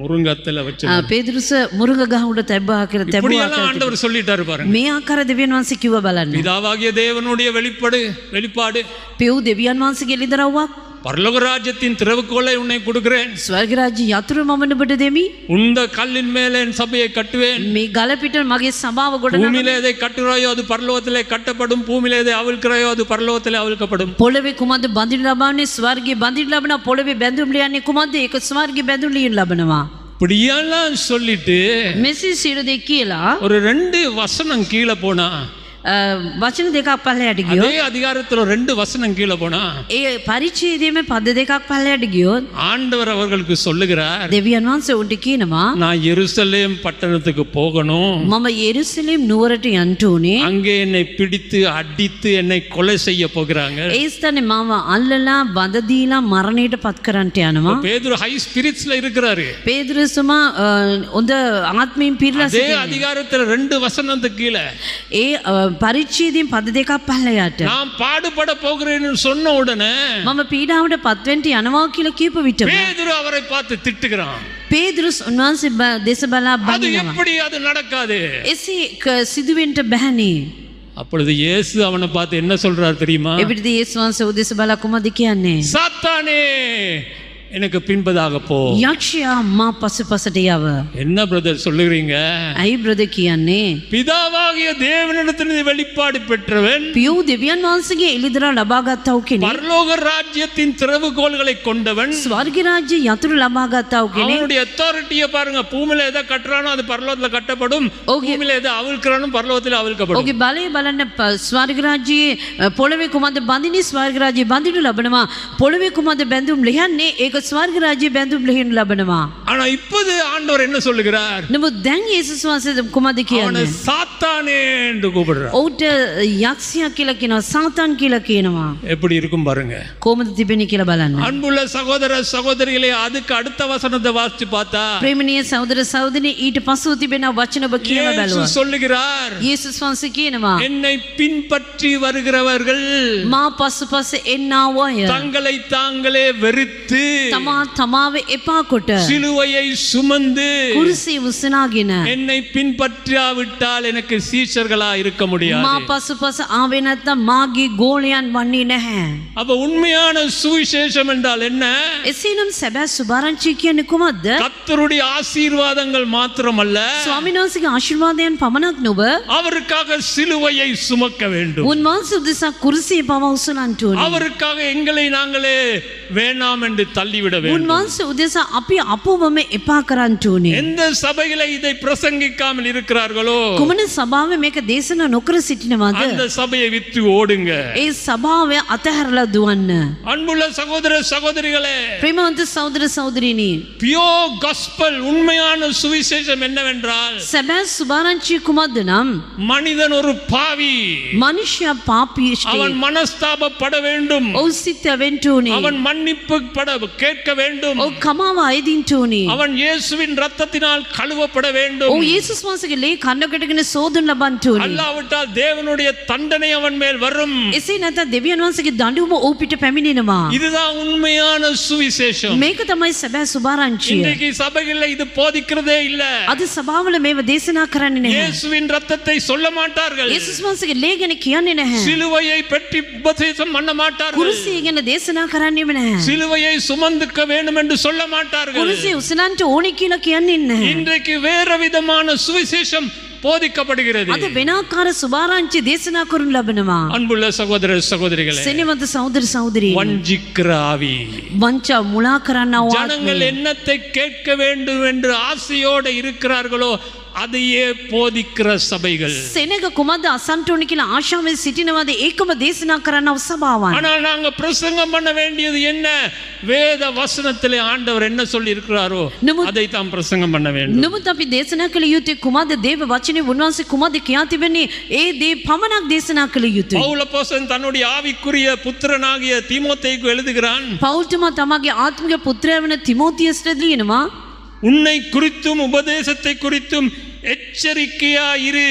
முருங்கத்துல வச்ச පේදුරුස මුරුග ගහ උඩ තැබ්බා කියලා இப்படி තැබුවා. எல்லாம் ஆண்டவர் சொல்லிட்டாரு பாருங்க. මේ ආකාර දෙවියන් වහන්සේ කිව්ව බලන්න. பிதாவாகிய தேவனுடைய வெளிப்பாடு පියු දෙවියන් වහන්සේගේ එළිදරව්වක්. பரலோக ராஜ்யத்தின் திறவுகோலை உன்னை கொடுக்கிறேன். ස්වර්ග රාජ්‍ය යතුරු මම නුඹට දෙමි. உந்த கல்லின் மேலே என் சபையை கட்டுவேன். මේ ගල පිට මගේ සභාව ගොඩනගමි. பூமியிலே எதை கட்டுகிறாயோ அது பரலோகத்திலே கட்டப்படும், பூமியிலே எதை அவிழ்க்கிறாயோ அது பரலோகத்திலே அவிழ்க்கப்படும். පොළවේ කුමද්ද බඳිනු ලබන්නේ? ස්වර්ගයේ බඳිනු ලබනවා. පොළවේ බැඳුම් ලියන්නේ කුමද්ද? ඒක ස්වර්ගයේ බැඳුම් ලියනු ලබනවා. இப்படியெல்லாம் சொல்லிட்டு මෙසේ සියලු දේ කියලා ஒரு 2 வசனம் கீழே போனா, වචන දෙකක් පල්ලයට ගියොත්, அதே அதிகாரத்துல 2 வசனம் கீழே போனா ඒ පරිච්ඡේදයේම පද දෙකක් පල්ලයට ගියොත් ஆண்டவர் அவர்களுக்கு சொல்லுகிறார், දෙවියන් වහන්සේ උන්ට කියනවා நான் எருசலேம் பட்டணத்துக்கு போகணும், මම යෙරුසලෙම් නුවරට යන්න ඕනේ. அங்கே என்னை பிடித்து அடித்து என்னை கொலை செய்ய போகிறாங்க. ඒ ස්ථානේ මම අල්ලලා බඳ දීලා මරණයට පත් කරන්නට යනවා. பேதுரு ஹை ஸ்பிரிட்ஸ்ல இருக்கிறாரு. පේදුරුස්තුමා හොඳ ආත්මයෙන් පිරලා அதே සිටිනවා. அதிகாரத்துல 2 வசனத்துக்கு கீழே ඒ පරිච්ඡේදයෙන් පද දෙකක් පල්ලයට நான் பாடுபட போகிறேன்னு சொன்ன உடனே මම පීඩාවට පත්වෙන්ට යනවා කියලා කියපු විටම பேதுரு அவரை பார்த்து திட்டுகிறான். පේදුරුස් උන්වහන්සේ දෙස බලා அது බනිනවා. எப்படி அது நடக்காது? එසේ සිදුවෙන්ට බැහැනේ. அப்பொழுது இயேசு அவனை பார்த்து என்ன சொல்றார் தெரியுமா? එවිටදී යේසුස් වහන්සේ උදෙස බලා කුමද කියන්නේ? சாத்தானே எனக்கு பின்பதாக போ. යක්ෂයා මා පසුපසට යව. என்ன பிரதர் சொல்லுகிறீங்க? ඇයි බ්‍රදර් කියන්නේ? பிதாவாகிய தேவனிடத்திலிருந்து வெளிப்பாடு பெற்றவன், පියු දෙවියන් වහන්සේගේ එළිදරව් ලබා ගත්තව කෙනෙක්, பரலோக ராஜ்யத்தின் திறவுகோல்களை கொண்டவன், ස්වර්ග රාජ්‍ය යතුරු ලබා ගත්තව කෙනෙක්. அவனுடைய அத்தாரிட்டியை பாருங்க. பூமியில எதை கட்டுறானோ அது பரலோகத்துல கட்டப்படும், பூமியில எதை அவிழ்க்கிறானோ பரலோகத்துல அவிழ்க்கப்படும். ඔහුගේ බලය බලන්න ස්වර්ග රාජ්‍යයේ පොළවේ කුමද්ද බඳින්නේ? ස්වර්ග රාජ්‍යය බඳිනු ලබනවා. පොළවේ කුමද්ද බැඳුම් ලියන්නේ? ඒක ස්වර්ග රාජ්‍යය බැඳුම් ලියනු ලබනවා. ஆனா இப்போது ஆண்டவர் என்ன சொல்லுகிறார்? නමුත් දැන් යේසුස් වහන්සේ කුමද அவனை කියන්නේ? சாத்தானே என்று கூப்பிடுறார். ඔහුට යක්ෂයා කියලා කියනවා, සාතන් කියලා කියනවා. எப்படி இருக்கும் பாருங்க. කොහොමද තිබෙන්නේ කියලා බලන්න. அன்புள்ள சகோதர சகோதரிகளே, அதுக்கு அடுத்த வசனத்தை வாசிச்சு பார்த்தா ප්‍රේමණීය සහෝදර සහෝදරනි, ඊට පසුව තිබෙන වචන ඔබ කියව இயேசு බැලුවා. சொல்லுகிறார், යේසුස් වහන්සේ කියනවා, என்னை பின்பற்றி வருகிறவர்கள் මා පසුපස එන්නව අය தங்களை தாங்களே வெறுத்து තමාව එපා කොට சிலுவையை சுமந்து කුරුසිය උසනාගෙන என்னை பின்பற்றாவிட்டால் எனக்கு சீஷர்களா இருக்க முடியாது. මා පසුපස ආවේ නැත්නම් මාගේ ගෝලයන් වන්නේ නැහැ. அப்ப உண்மையான சுவிசேஷம் என்றால் என்ன? එසේනම් සැබෑ සුභාරංචිය කියන්නේ කුමක්ද? கர்த்தருடைய ஆசீர்வாதங்கள் மாத்திரமல்ல, ස්වාමීන් වහන්සේගේ ආශිර්වාදයන් පමණක් නොව அவருக்காக சிலுவையை சுமக்க வேண்டும். උන්වහන්සේ උදෙසා කුරුසිය පවා උසලන්ට ඕනේ. அவருக்காக எங்களை நாங்களே வேண்டாம் என்று தள்ளிவிட வேண்டும். උන්වහන්සේ උදෙසා අපි අපවම එපා කරන්නට ඕනේ. எந்த சபைகளை இதை பிரசங்கிக்காமல் இருக்கிறார்களோ කුමන සභාවේ මේක දේශනා නොකර සිටිනවද? அந்த சபையை விட்டு ஓடுங்க. ඒ සභාව අතහැරලා දුවන්න. அன்புள்ள சகோதர சகோதரிகளே, ප්‍රේමවන්ත සහෝදර සහෝදරිනි, பியோர் காஸ்பல் உண்மையான சுவிசேஷம் என்னவென்றால், සැබෑ සුභාරංචිය කුමක්ද නම් மனிதன் ஒரு பாவி, මනුෂ්‍යයා පාපීෂ්ටි, அவன் மனஸ்தாபப்பட வேண்டும், ඔහු සිත වෙන්ට ඕනේ, அவன் மன்னிப்பு கேட்க வேண்டும், ඔහු කමාව අයදින්ට ඕනේ, அவன் இயேசுவின் ரத்தத்தினால் கழுவப்பட வேண்டும். ඔහු යේසුස් වහන්සේගේ ලේ කන්නකටගෙන සෝදුන් ලබන්නට ඕනේ. அல்லாவிட்டால் தேவனுடைய தண்டனை அவன் மேல் வரும். එසේ නැත්නම් දෙවියන් වහන්සේගේ දඬුවම ඔහු පිට පැමිණෙනවා. இதுதான் உண்மையான சுவிசேஷம். මේක තමයි සැබෑ සුභාරංචිය. இன்றைக்கு சபைகளில் இது போதிக்கிறதே இல்ல. අද සභාවල මේව දේශනා කරන්නේ නැහැ. இயேசுவின் ரத்தத்தை சொல்ல மாட்டார்கள், යේසුස් වහන්සේගේ ලේ ගැන කියන්නේ නැහැ. சிலுவையை பற்றி உபதேசம் பண்ண மாட்டார்கள், කුරුසිය ගැන දේශනා කරන්නේම නැහැ. சிலுவையை சுமந்துக்க வேண்டும் என்று சொல்ல மாட்டார்கள். කුරුසිය උසලන්ට ඕනේ කියලා කියන්නේ නැහැ. இன்றைக்கு வேற விதமான சுவிசேஷம் போதிக்கப்படுகிறது. අද වෙනාකාර සුභාරංචි දේශනා කරනු ලබනවා. அன்புள்ள சகோதர சகோதரிகளே, සෙනෙවන්ත සහෝදර සහෝදරියනි, வஞ்சிக்கிற ஆவி, වංචා මුලා කරන්නා වූ ஜனங்கள் என்னத்தை கேட்க வேண்டும் என்று ஆசையோடு இருக்கிறார்களோ அதையே போதிக்கிற சபைகள். සෙනග කුමද්ද අසන්ට ඕනි කියලා ආශාවෙන් සිටිනවාද ඒකම දේශනා කරන්නව සභාවන්. ஆனால் நாங்க பிரசங்கம் பண்ண வேண்டியது என்ன? வேத வசனத்திலே ஆண்டவர் என்ன சொல்லி இருக்கிறாரோ அதை தான் பிரசங்கம் பண்ண வேண்டும். නමුත් අපි දේශනා කළ යුත්තේ කුමද්ද? දේව වචනේ උන්වහන්සේ කුමද්ද කියා තිබෙන්නේ? ඒ දේ පමණක් දේශනා කළ යුතුයි. பவுல் அப்போஸ்தலன் தன்னுடைய ஆவிக்குரிய புத்திரனாகிய தீமோத்தேயுக்கு எழுதுகிறான், පෞල්තුමා තමගේ ආත්මික පුත්‍රයා වන තිමෝතියස්ට ලියනවා, உன்னை குறித்தும் உபதேசத்தை குறித்தும் எச்சரிக்கையா இரு.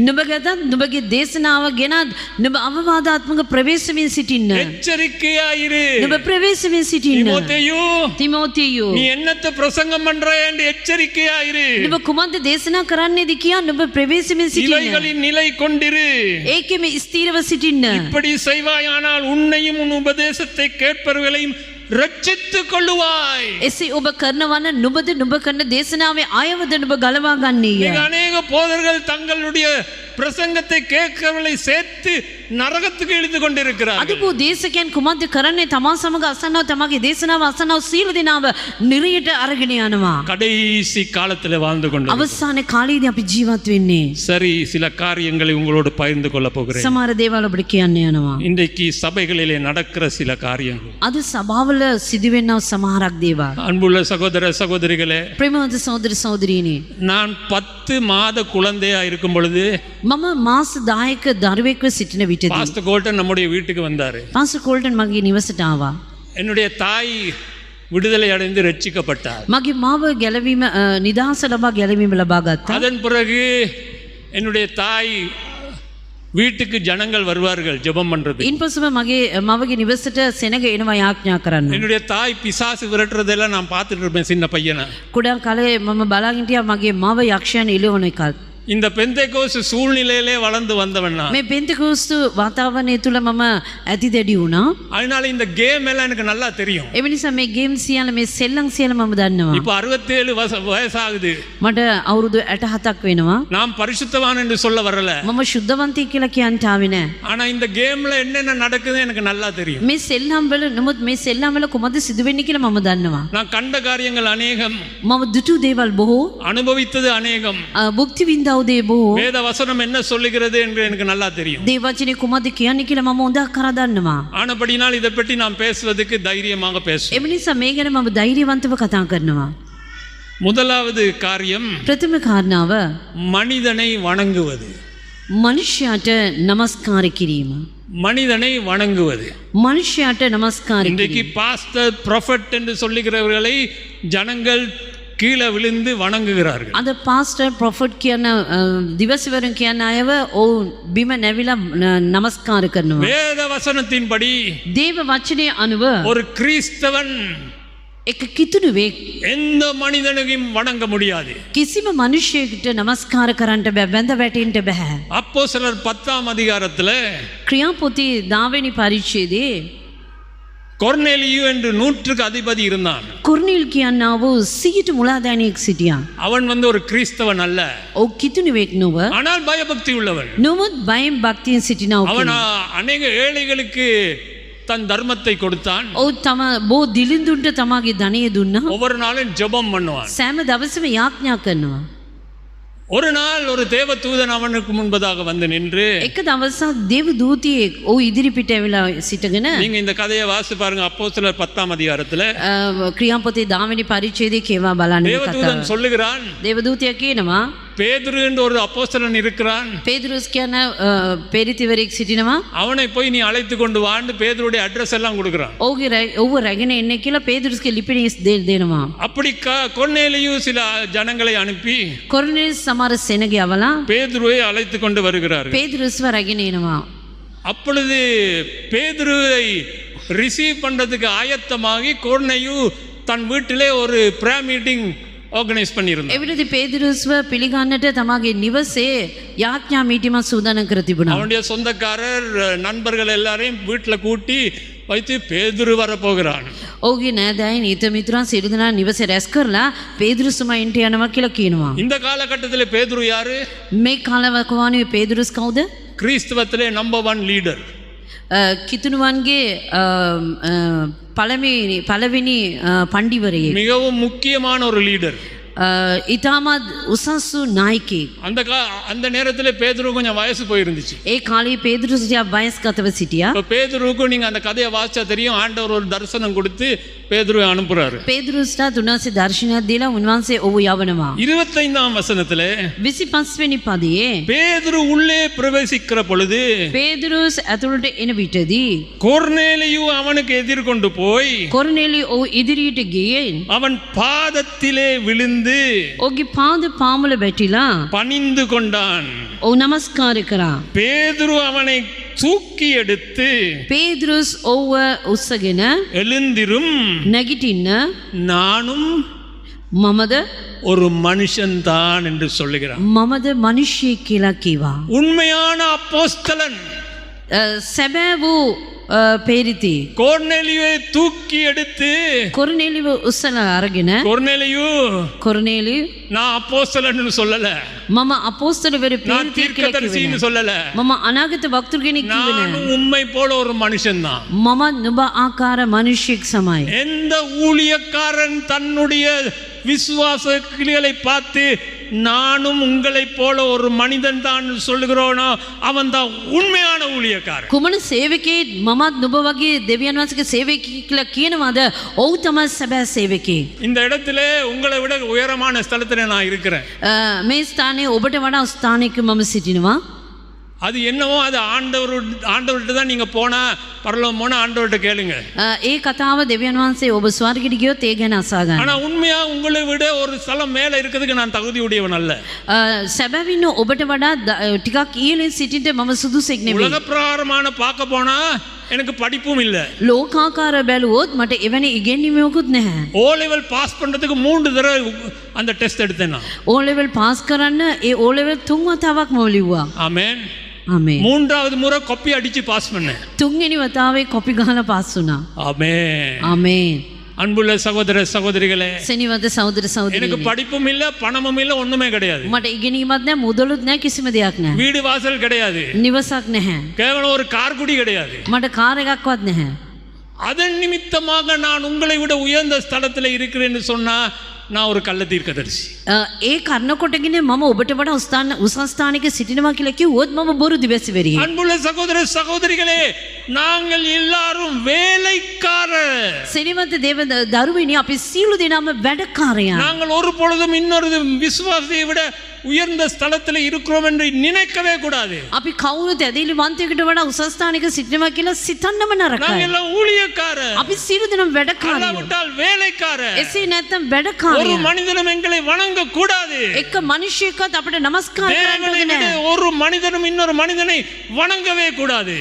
නුඹ ගතත් නුඹගේ දේශනාව ගෙනත් නුඹ අවවාදාත්මක ප්‍රවේශමෙන් සිටින්න. எச்சரிக்கையா இரு. නුඹ ප්‍රවේශමෙන් සිටින්න. தீமோத்தேயு, තිමෝතියෝ, நீ என்னத்தை பிரசங்கம் பண்ற என்று எச்சரிக்கையா இரு. නුඹ කුමද්ද දේශනා කරන්නේද කියා නුඹ ප්‍රවේශමෙන් සිටින්න. இவைகளின் நிலை கொண்டிரு. ඒකෙම ස්ථීරව සිටින්න. இப்படி செய்வாயானால் உன்னையும் உன் உபதேசத்தை கேட்பவர்களையும் ரட்சித்துக் கொள்ளுவாய். එසේ ඔබ කරනවා නම් නුඹද නුඹ කරන දේශනාවේ ආයවද නුඹ ගලවා ගන්නීය. மிக அநேக போதர்கள் தங்களுடைய பிரசங்கத்தை கேட்கிறவர்களை சேர்த்து நரகத்துக்கு இழுத்து අද கொண்டிருக்கிறார்கள். වූ දේශකයන් කුමද්ද කරන්නේ? තමා සමග අසන්නව තමගේ දේශනාව අසන්නව සීල දිනාව නිරයට අරගෙන යනවා. கடைசி காலத்தில் வாழ்ந்து கொண்டு අවසානයේ කාලයේදී අපි ජීවත් වෙන්නේ. சரி, சில காரியங்களை உங்களோடு பகிர்ந்து கொள்ள போகிறேன். සමහර දේවල් ඔබට කියන්න යනවා. இன்றைக்கு சபைகளிலே நடக்கிற சில காரியங்கள். අද සභාවල සිදුවෙනා සමහරක් දේවල්. அன்புள்ள சகோதர சகோதரிகளே, ප්‍රේමවන්ත සහෝදර සහෝදරියනි, நான் 10 மாத குழந்தையா இருக்கும் பொழுது මම මාස 10ක දරුවෙක්ව සිටින විටදී பாஸ்டர் கோல்டன் நம்முடைய வீட்டுக்கு வந்தாரு. පාස්ටර් කෝල්ටන් මගේ නිවසට ආවා. என்னுடைய தாய் விடுதலை அடைந்து ரட்சிக்கப்பட்டார். මගේ මාව ගැලවීම නිදහස ලබා ගැලවීම ලබා ගත්තා. அதன் பிறகு என்னுடைய தாய் வீட்டுக்கு ஜனங்கள் வருவார்கள் ஜெபம் பண்றது. ඉන්පසුව මගේ මවගේ නිවසට සෙනග එනවා යාඥා කරන්න. என்னுடைய தாய் பிசாசு விரட்டுறதெல்லாம் நான் பார்த்துட்டு இருப்பேன் சின்ன பையனை. කුඩා කාලේ මම බලාගෙන හිටියා මගේ මව යක්ෂයන් එළවන එකත්. இந்த பெந்தைகோஸ் சூழ்நிலையிலே வளர்ந்து வந்தவன் நான். මේ පෙන්තෙකෝස්තු වාතාවරණය තුල මම ඇති දැඩි වුණා. அதனால இந்த கேம் எல்லாம் எனக்கு நல்லா தெரியும். ඒ නිසා මේ ගේම් සියල්ල මේ සෙල්ලම් සියල්ල මම දන්නවා. இப்போ 67 வயசாகுது. මට අවුරුදු 67ක් වෙනවා. நான் பரிசுத்தவான் என்று சொல்ல வரல. මම ශුද්ධවන්තයෙක් කියලා කියන්න ආවේ නෑ. ஆனா இந்த கேம்ல என்னென்ன நடக்குதுன்னு எனக்கு நல்லா தெரியும். මේ සෙල්ලම් වල නමුත් මේ සෙල්ලම් වල කොහොමද සිදුවෙන්නේ කියලා මම දන්නවා. நான் கண்ட காரியங்கள் அநேகம், මම දුටු දේවල් බොහෝ, அனுபவித்தது அநேகம். භුක්ති විඳව දේ බොහෝ. வேத வசனம் என்ன சொல்லுகிறது என்று எனக்கு நல்லா தெரியும். දේ වචනේ කොහොමද කියන්නේ කියලා මම හොඳට කරා දන්නවා. ஆனபடினால் இதை பற்றி நாம் பேசுவதற்கு தைரியமாக பேசுவோம். ඒ නිසා මේ ගැන මම ධෛර්යවන්තව කතා කරනවා. முதலாவது காரியம், ප්‍රථම කාරණාව மனிதனை வணங்குவது. මනුෂ්‍යයාට নমස්කාර කිරීම. மனிதனை வணங்குவது. මනුෂ්‍යයාට নমස්කාර இன்றைக்கு කිරීම. பாஸ்டர் ப்ரொஃபட் என்று சொல்லுகிறவர்களை ஜனங்கள் கீழே விழுந்து வணங்குகிறார்கள். අද පාස්ටර් ප්‍රොෆට් කියන දිවසිවරුන් කියන අයව ඔවුන් බිම නැවිලා নমස්කාර කරනවා. வேத வசனத்தின்படி දේව වචනේ අනුව ஒரு கிறிஸ்தவன் එක කිතුණුවෙක් எந்த மனிதனையும் வணங்க முடியாது. කිසිම මනුෂ්‍යයෙකුට নমස්කාර කරන්නට බෑ, වැඳ වැටෙන්න බෑ. அப்போஸ்தலர் 10ஆம் அதிகாரத்துல ක්‍රියාපොතේ 10 වෙනි පරිච්ඡේදයේ கொர்நேலியு என்று 100க்கு அதிபதி இருந்தான். කුර්නිල් කියනා වූ 100ට මුලාදෑනියෙක් සිටියා. அவன் ஒரு கிறிஸ்தவன் அல்ல, ඔව් කිතුණුවෙක් නොව, ஆனால் பயபக்தி உள்ளவன். නමුත් බයෙන් භක්තියෙන් සිටිනා වූ அவன் කෙනෙක්. அநேக ஏழைகளுக்கு தன் தர்மத்தை கொடுத்தான். ඔව් තම බෝ දිලිඳුන්ට තමාගේ ධනය දුන්නා. ஒவ்வொரு நாளும் ஜெபம் பண்ணுவான். සෑම දවසම යාඥා කරනවා. ஒரு நாள் ஒரு தேவதூதன் அவனுக்கு முன்பதாக வந்து நின்று, එක දවසක් දේව දූතියෙක් ඔව් ඉදිරිපිට ඇවිලා සිටගෙන நீங்க இந்த கதையை வாசி பாருங்க, அப்போஸ்தலர் 10ஆம் அதிகாரத்துல ක්‍රියාපොතේ 10 වෙනි පරිච්ඡේදයේ කියවා බලන්න මේ කතාව. தேவதூதன் சொல்லுகிறான், දේව දූතයා කියනවා பேதுரு என்று ஒரு அப்போஸ்தலன் இருக்கிறான், පේදුරුස් කියන පෙරිතිවරයෙක් සිටිනවා. அவனை போய் நீ அழைத்து கொண்டு வான்னு பேதுருடைய அட்ரஸ் எல்லாம் கொடுக்குறான். ඔව්ව රැගෙන එන්නේ කියලා පේදුරුස්ගේ ලිපිණිය දෙනවා. அப்படி கொர்நேலியு சில ஜனங்களை அனுப்பி කොර්නෙලියස් සමහර සෙනග යවලා பேதுருவை அழைத்து கொண்டு வருகிறார்கள். පේදුරුස්ව රැගෙන එනවා. அப்பொழுது பேதுருவை ரிசீவ் பண்றதுக்கு ஆயத்தமாகி கொர்நேலியு தன் வீட்டிலே ஒரு பிரேயர் மீட்டிங் ஆர்கனைஸ் பண்ணியிருந்தான். එවිටදී පේදුරුස්ව පිළිගන්නට තමාගේ නිවසේ යාඥා මීටිමක් සූදානම් කර තිබුණා. அவனுடைய சொந்தக்காரர் நண்பர்கள் எல்லாரையும் வீட்டில் கூட்டி வைத்து பேதுரு வரப்போகிறான். ඔහුගේ නෑදෑයින් ඊත මිතුරන් සියලු දෙනා නිවසේ රැස් කරලා පේදුරුස්තුමා එන්ට යනවා කියලා කියනවා. இந்த காலகட்டத்தில் பேதுரு யாரு? මේ කාලවකවානුවේ පේදුරුස් කවුද? கிறிஸ்தவத்திலே நம்பர் 1 லீடர். කිතුණුවන්ගේ පළවෙනි පණ්ඩිවරයෙක්. மிகவும் முக்கியமான ஒரு லீடர். ඉතාමත් උසස්සු නායකයෙක්. அந்த நேரத்தில் பேதுரு கொஞ்சம் வயசு போயிருந்துச்சு. ඒ කාලේ පේදුරුස් සිටියා වයස්ගතව සිටියා. இப்போ பேதுருக்கு நீங்க அந்த கதையை வாசிச்சா தெரியும். ஆண்டவர் ஒரு தரிசனம் கொடுத்து பேதுருவை அனுப்புறாரு. පේදුරුස්ට උන්වහන්සේ දර්ශනයක් දීලා උන්වහන්සේ ඔහු යවනවා. 25ஆம் வசனத்திலே 25 වෙනි පදයේ பேதுரு உள்ளே பிரவேசிக்கிற பொழுது පේදුරුස් ඇතුළට එන විටදී கொர்நேலியு அவனுக்கு எதிர்கொண்டு போய் කොර්නෙලියු ඔහු ඉදිරියට ගියේ. அவன் பாதத்திலே விழுந்து ඔහුගේ පාද පාමුල වැටිලා பணிந்து கொண்டான். ඔහු නමස්කාර කරා. பேதுரு அவனை தூக்கி எடுத்து පේදුරුස් ඔහුව උස්සගෙන எழுந்திரும், නැගිටින්න நானும் මමද ஒரு மனுஷன்தான் என்று சொல்லுகிறான். මමද මිනිහෙක් කියලා කිව්වා. உண்மையான அப்போஸ்தலன் සැබෑ වූ පේරිති கொர்நேலியுவை தூக்கி எடுத்து කොර්නෙලියව උස්සලා අරගෙන කොර්නෙලියු நான் அப்போஸ்தலன்னு சொல்லல, මම අපෝස්තලවරු நான் පේරිති කියලා தீர்க்கதரிசின்னு சொல்லல, මම අනාගත වක්තෘ කෙනෙක් කිව්වේ நான் නෑ. உம்மை போல ஒரு மனுஷன் தான். මම නුඹ ආකාර මිනිහෙක් සමයි. எந்த ஊழியக்காரன் தன்னுடைய விசுவாச கிளிகளை பார்த்து நானும் உங்களை போல ஒரு மனிதன் தான் சொல்லுகிறோனோ அவன் தான் உண்மையான ஊழியக்காரன். කුමන සේවකයෙක් මමත් නුඹ වගේ දෙවියන් වහන්සේගේ සේවකයෙක් කියලා කියනවාද? ඔව් තමයි සැබෑ සේවකයෙක්. இந்த இடத்துல உங்களை விட உயரமான ஸ்தலத்துல நான் இருக்கிறேன். මේ ස්ථානයේ ඔබට වඩා ස්ථානයක මම සිටිනවා. அது என்னவோ அது ஆண்டவர்கிட்ட தான் நீங்க போனா பரலோகம் போனா ஆண்டவர்கிட்ட கேளுங்க. ඒ කතාව දෙවියන් වහන්සේ ඔබ ස්වර්ගයට ගියොත් ඒ ගැන අසා ගන්න. ஆனா உண்மையா உங்களை விட ஒரு ஸ்தலம் மேல இருக்கிறதுக்கு நான் தகுதி உடையவன் அல்ல. සැබවින්ම ඔබට වඩා ටිකක් ඉහළින් සිටින්න මම සුදුසෙක් නෙමෙයි. உலக பிரகாரமான பார்க்க போனா எனக்கு படிப்பும் இல்ல. ලෝකාකාර බැලුවොත් මට එවැනි ඉගෙනීමකුත් නැහැ. ஓ லெவல் பாஸ் பண்றதுக்கு 3 தடவை அந்த டெஸ்ட் எடுத்தேன் நான். O level பாஸ் කරන්න ඒ O level 3 වතාවක් මම ලිව්වා. ஆமென். ආමේන්. மூன்றாவது முறை காப்பி அடிச்சு பாஸ் பண்ணேன். තුන්වෙනි වතාවේ කොපි ගහලා පාස් වුණා. ஆமென். ආමේන්. அன்புள்ள சகோதர சகோதரிகளே, සෙනෙහවන්ත සහෝදර සහෝදරියනි. எனக்கு படிப்பும் இல்ல பணமும் இல்ல ஒண்ணுமே கிடையாது. මට ඉගෙනීමක් නැහැ, මුදලුත් නැහැ, කිසිම දෙයක් නැහැ. வீடு வாசல் கிடையாது. නිවසක් නැහැ. கேவலம் ஒரு கார் குடி கிடையாது. මට කාර් එකක්වත් නැහැ. அதன் நிமித்தமாக நான் உங்களை விட உயர்ந்த ஸ்தலத்தில் இருக்கிறேன்னு சொன்னா நான் ஒரு கள்ள தீர்க்கதரிசி. ඒ කර්ණ කොටගෙන මම ඔබට වඩා උසස් ස්ථානයක සිටිනවා කියලා කිව්වොත් මම බොරු දිවැසිවරියෙක්. அன்புள்ள சகோதர சகோதரிகளே, நாங்கள் எல்லாரும் வேலைக்காரர். සෙනෙහවන්ත දේව දරුවනි, අපි සියලු දෙනාම වැඩකාරයන්. நாங்கள் ஒரு பொழுதும் இன்னொரு விசுவாசியை விட உயர்ந்த ஸ்தலத்தில் இருக்கிறோம் என்று நினைக்கவே கூடாது. අපි කවුරුත් ඇදහිලි වන්තයෙකුට වඩා උසස් ස්ථානයක සිටිනවා කියලා සිතන්නම நாங்கள் නරකයි. எல்லாம் ஊழியக்காரர். අපි සියලු දෙනාම වැඩකාරයෝ. அல்லாவிட்டால் வேலைக்காரர். එසේ නැත්නම් ஒரு වැඩකාරයෝ. மனிதனும் எங்களை வணங்க கூடாது. එක මිනිහෙක්වත් අපිට නමස්කාර කරන්න தேவனை ඕනේ விட නැහැ. ஒரு மனிதனும் இன்னொரு மனிதனை வணங்கவே கூடாது.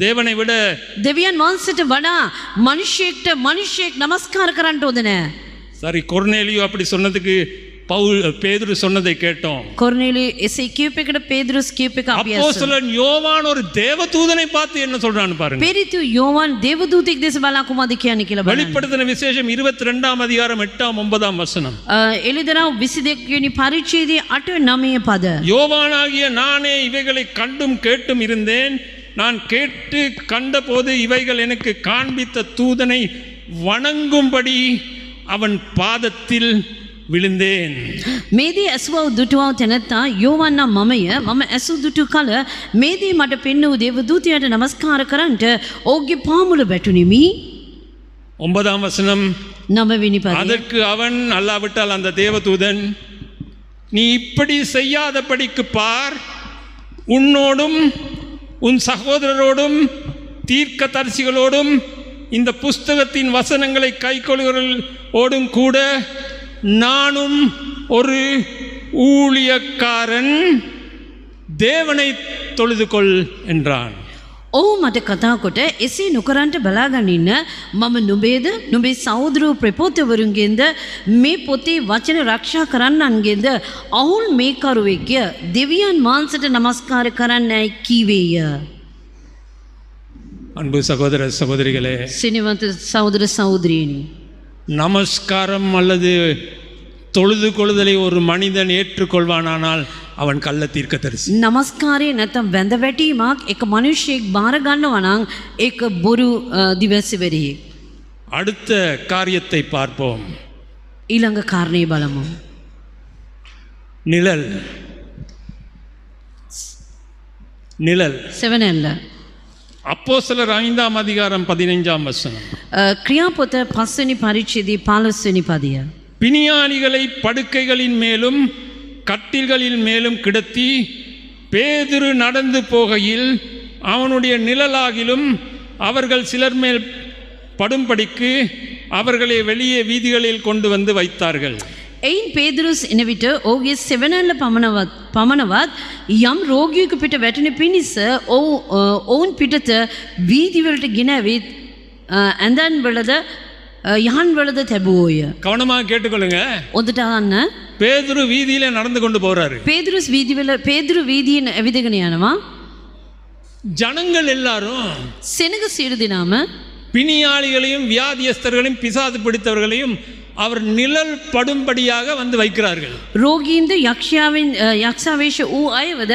தேவனை விட දෙවියන් වහන්සේට වඩා මිනිහෙක්ට මිනිහෙක් නමස්කාර කරන්න ඕනේ නැහැ. சரி, கொர்நேலியு அப்படி சொன்னதுக்கு பேதுரு சொன்னதை கேட்டோம். කොර්නෙලියු එසේ කියප එකට පේදුරුස් කියප එක අපි අසුනා. அப்போஸ்தலன் யோவான் ஒரு தேவதூதனை பார்த்து என்ன சொல்றான்னு பாருங்க. පෙරිතු යෝවාන් දේවදූතෙක් දෙස බලා කුමක්ද කියන්නේ කියලා බලන්න. வெளிப்படுத்தின விசேஷம் 22ஆம் அதிகாரம் 8ஆம் 9ஆம் வசனம். එළිදරව් 22 වෙනි පරිච්ඡේදයේ 8 9 පද. யோவானாகிய நானே இவைகளை கண்டும் கேட்டும் இருந்தேன். நான் கேட்டு கண்டபோது இவைகள் எனக்கு காண்பித்த தூதனை வணங்கும்படி அவன் பாதத்தில் விழுந்தேன். මේදී ඇසුවව දුටුවව තැනැත්තා යෝවාන් නම් මමය. මම ඇසු දුටු කල මේදී මට පෙන්වූ දේවදූතයාට නමස්කාර කරන්නට ඔහුගේ පාමුල වැටුනිමි. 9ஆம் வசனம். 9 වෙනි පදය. அதற்கு அவன், அல்லாவிட்டால் அந்த தேவதூதன், நீ இப்படி செய்யாதபடிக்கு பார், உன்னோடும் உன் சகோதரரோடும் தீர்க்கதரிசிகளோடும் இந்த புஸ்தகத்தின் வசனங்களை கைக்கொள்கிறவர்களோடும் கூட நானும் ஒரு ஊழியக்காரன், தேவனை தொழுதுகொள் என்றான். ඔහු මට කතා කොට එසේ නොකරන්ට බලාගන්න ඉන්න. මම නුඹේද නුඹේ සහෝදරෝ ප්‍රපෝතවරුන්ගෙන්ද මේ පොතේ වචන රක්ෂා කරන්නන්ගෙන්ද අහුල් මේකරුවෙක්ය. දෙවියන් වහන්සේට නමස්කාර කරන්නයි කීවේය. அன்பு சகோதர சகோதரிகளே, සිනවන්ත සහෝදර සහෝදරියනි, நமஸ்காரம் அல்லது தொழுது கொள்ளுதலை ஒரு மனிதன் ஏற்றுக்கொள்வானானால் அவன் கள்ள தீர்க்கதரிசி. නමස්කාරය නැත්නම් වැඳ වැටීමක් එක මිනිහෙක් බාර ගන්නවා නම් ඒක බොරු දිවැසිවරියෙක්. அடுத்த காரியத்தை பார்ப்போம். ඊළඟ කාරණේ බලමු. நிழல். நிழல். සෙවණැල්ල. அப்போஸ்தலர் 5ஆம் அதிகாரம் 15ஆம் வசனம். ක්‍රියාපොත 5 වෙනි පරිච්ඡේදයේ 15 වෙනි පදය. பிணியாளிகளை படுக்கைகளின் மேலும் கட்டில்களின் மேலும் கிடத்தி பேதுரு நடந்து போகையில் அவனுடைய நிழலாகிலும் அவர்கள் சிலர் மேல் படும்படிக்கு அவர்களை வெளியே வீதிகளில் கொண்டு வந்து வைத்தார்கள். එයින් පේදුරුස් එන විට ඔහුගේ සෙවණැල්ල පමණවත් යම් රෝගියෙකු පිට වැටෙන පිණිස ඔවුන් පිටත වීදිවලට ගෙන ඇවිත් ඇඳන් වලද යහන් වලද තැබුවෝය. கவனமாக கேட்டுக்கொள்ளுங்க. හොඳට අහන්න. பேதுரு வீதியில நடந்து கொண்டு போறாரு. පේදුරු වීදියෙන් ඇවිදගෙන යනවා. ஜனங்கள் எல்லாரும் සෙනග සියලු දෙනාම பிணியாளிகளையும் வியாதியஸ்தர்களையும் பிசாசு பிடித்தவர்களையும் அவர் நிழல் படும்படியாக வந்து வைக்கிறார்கள். රෝගීන්ද යක්ෂාවේශ වූ අයවද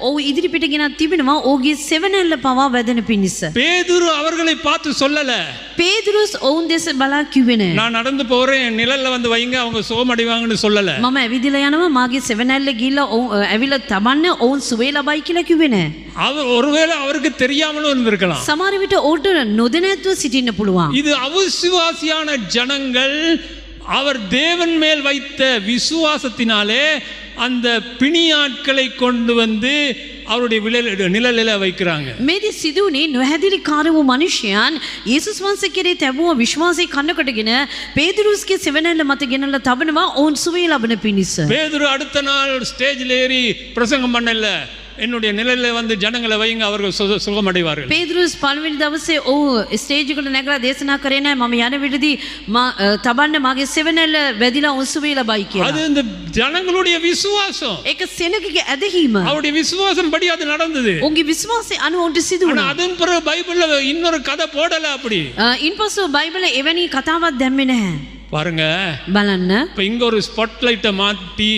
ඔහු ඉදිරිපිට ගෙනත් තිබෙනවා ඔහුගේ සෙවණැල්ල පවා වැදෙන පිණිස. பேதுரு அவர்களை பார்த்து சொல்லல. පේදුරුස් ඔවුන් දෙස බලා කිව්වේ නෑ. நான் நடந்து போறேன், என் நிழல்ல வந்து வைங்க, அவங்க சோமடைவாங்கன்னு சொல்லல. මම ඇවිදලා යනවා මාගේ සෙවණැල්ල ගිහිල්ලා ඇවිල්ලා තබන්න ඔවුන් සුවේ ලබයි කියලා කිව්වේ නෑ. அவர் ஒருவேளை அவருக்கு தெரியாமலும் இருந்திருக்கலாம். සමහර විට ඔහුට නොදැනැත්ව සිටින්න පුළුවන්. இது அவிசுவாசியான ஜனங்கள் அவர் தேவன் மேல் வைத்த விசுவாசத்தினாலே அந்த பிணியாட்களை கொண்டு வந்து அவருடைய நிழலில் வைக்கிறாங்க. මේදී සිදුවුනේ නොහැදිලි කාර්ය වූ මනුෂ්‍යයන් යේසුස් වහන්සේ කෙරේ තැබුව විශ්වාසය කන්නකොටගෙන පේදුරුස්ගේ සෙවණැල්ල මත ගෙනල්ලා තබනවා ඔවුන් සුවේ ලබන පිණිස. பேதுரு அடுத்த நாள் ஸ்டேஜில் ஏறி பிரசங்கம் பண்ணல, என்னுடைய நிழலில் வந்து ஜனங்களை வைங்க, அவர்கள் சுகமடைவார்கள். පේදුරුස් පළවෙනි දවසේ ඔහු ස්ටේජ් එකට නැගලා දේශනා කරේ නැහැ මම යන විටදී තබන්න මාගේ සෙවණැල්ල වැදිලා ඔවුන් සුවේ ලබයි කියලා. அது இந்த ஜனங்களுடைய விசுவாசம். ඒක සෙනගගේ ඇදහිීම. அவருடைய விசுவாசம் படி அது நடந்தது. ඔවුන්ගේ විශ්වාසය අනුව ඔවුන්ට සිදු ஆனா වුණා. அதன் பிறகு பைபிள்ல இன்னொரு கதை போடல அப்படி. ඉන්පසු බයිබලයේ එවැනි කතාවක් දැම්මේ නැහැ. பாருங்க, බලන්න. இப்ப இங்க ஒரு ஸ்பாட்லைட்டை மாட்டி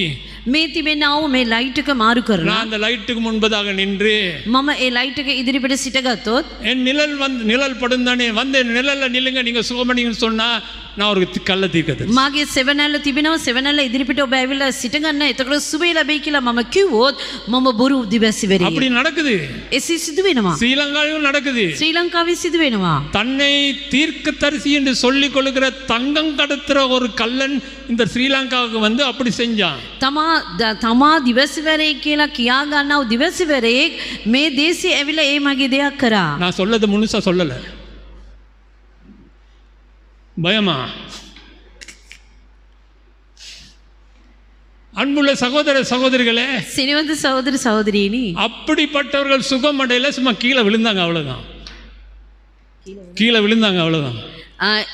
මේ තිබෙනාව මේ ලයිට් එක මාරු කරලා நான் அந்த லைட்டுக்கு முன்பதாக நின்று මම ඒ ලයිට් එක ඉදිරිපිට සිටගත්තොත් என் நிழல் படுந்தானே வந்து நிழல்ல நில்லுங்க நீங்க சுகமடைங்கன்னு சொன்னா நான் ஒரு கள்ள தீர்க்கதரிசி. මාගේ සෙවණැල්ල තිබෙනවා සෙවණැල්ල ඉදිරිපිට ඔබ ඇවිල්ලා සිටගන්න එතකොට සුවේ ලැබෙයි කියලා මම කිව්වොත් මම බොරු දිවැසිවරියෙක්. அப்படி நடக்குது. එසේ සිදු වෙනවා. ஸ்ரீலங்காவிலும் நடக்குது. ශ්‍රී ලංකාවේ සිදු වෙනවා. தன்னை தீர்க்கதரிசி என்று சொல்லிக் கொள்ளுகிற தங்கம் கடத்துற ஒரு கள்ளன் இந்த ஸ்ரீலங்காவுக்கு வந்து அப்படி செஞ்சான். තමා දිවැසිවරයෙක් කියලා කියා ගන්නව දිවැසිවරයෙක් මේ දේශේ ඇවිල්ලා ඒ මගේ දෙයක් කරා. நான் சொல்லது முழுசா சொல்லல. பயமா? அன்புள்ள சகோதர சகோதரிகளே, සිනවන්ත සහෝදර සහෝදරියනි, அப்படிப்பட்டவர்கள் சுகமடையில சும்மா கீழே விழுந்தாங்க, அவ்வளவுதான். கீழே விழுந்தாங்க, அவ்வளவுதான்.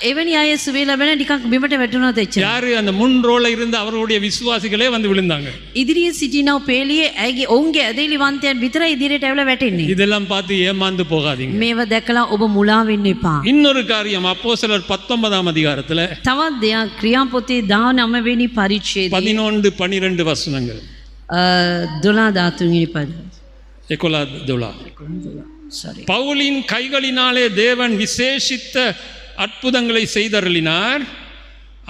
එවැනි අය සුවේ ලැබෙන ටිකක් බිමට වැටුණාද එච්චර. யாரு அந்த முன் ரோல இருந்து அவர்களுடைய விசுவாசிகளே வந்து விழுந்தாங்க. ඉදිරියේ සිටිනව පේලියේ ඇගේ ඔවුන්ගේ ඇදහිලිවන්තයන් විතරයි ඉදිරියට ඇවිල්ලා වැටෙන්නේ. இதெல்லாம் பார்த்து ஏமாந்து போகாதீங்க. මේව දැකලා ඔබ මුලා වෙන්න එපා. இன்னொரு காரியம், அப்போஸ்தலர் 19ஆம் அதிகாரத்துல තවත් දෙයක් ක්‍රියාපොතේ 19 වෙනි පරිච්ඡේදයේ 11-12 வசனங்கள். 12-13 වෙනි පද. 11-12. பவுலின் கைகளினாலே தேவன் விசேஷித்த அற்புதங்களை செய்தருளினார்.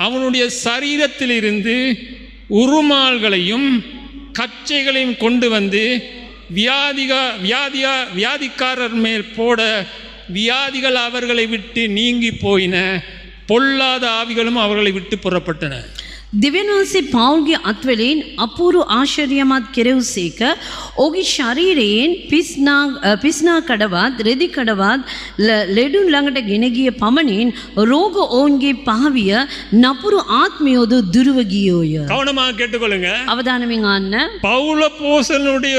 அவனுடைய சரீரத்திலிருந்து உருமால்களையும் கச்சைகளையும் கொண்டு வந்து வியாதிக்காரர் மேல் போட வியாதிகள் அவர்களை விட்டு நீங்கி போயின, பொல்லாத ஆவிகளும் அவர்களை விட்டு புறப்பட்டன. දෙවියන් වහන්සේ පවුල්ගේ අත්වලින් අපූර්ව ආශ්චර්යමත් කෙරෙව්සේක ඔහුගේ ශරීරයෙන් පිස්නා කඩවත් රෙදි කඩවත් ලෙඩුන් ළඟට ගෙන ගිය පමණින් රෝග ඔවුන්ගේ පහවිය නපුරු ආත්මයෝද දුරව ගියෝය. கவனமாக கேட்டுக்கொள்ளுங்க. අවධානයෙන් අහන්න. பவுல போசனுடைய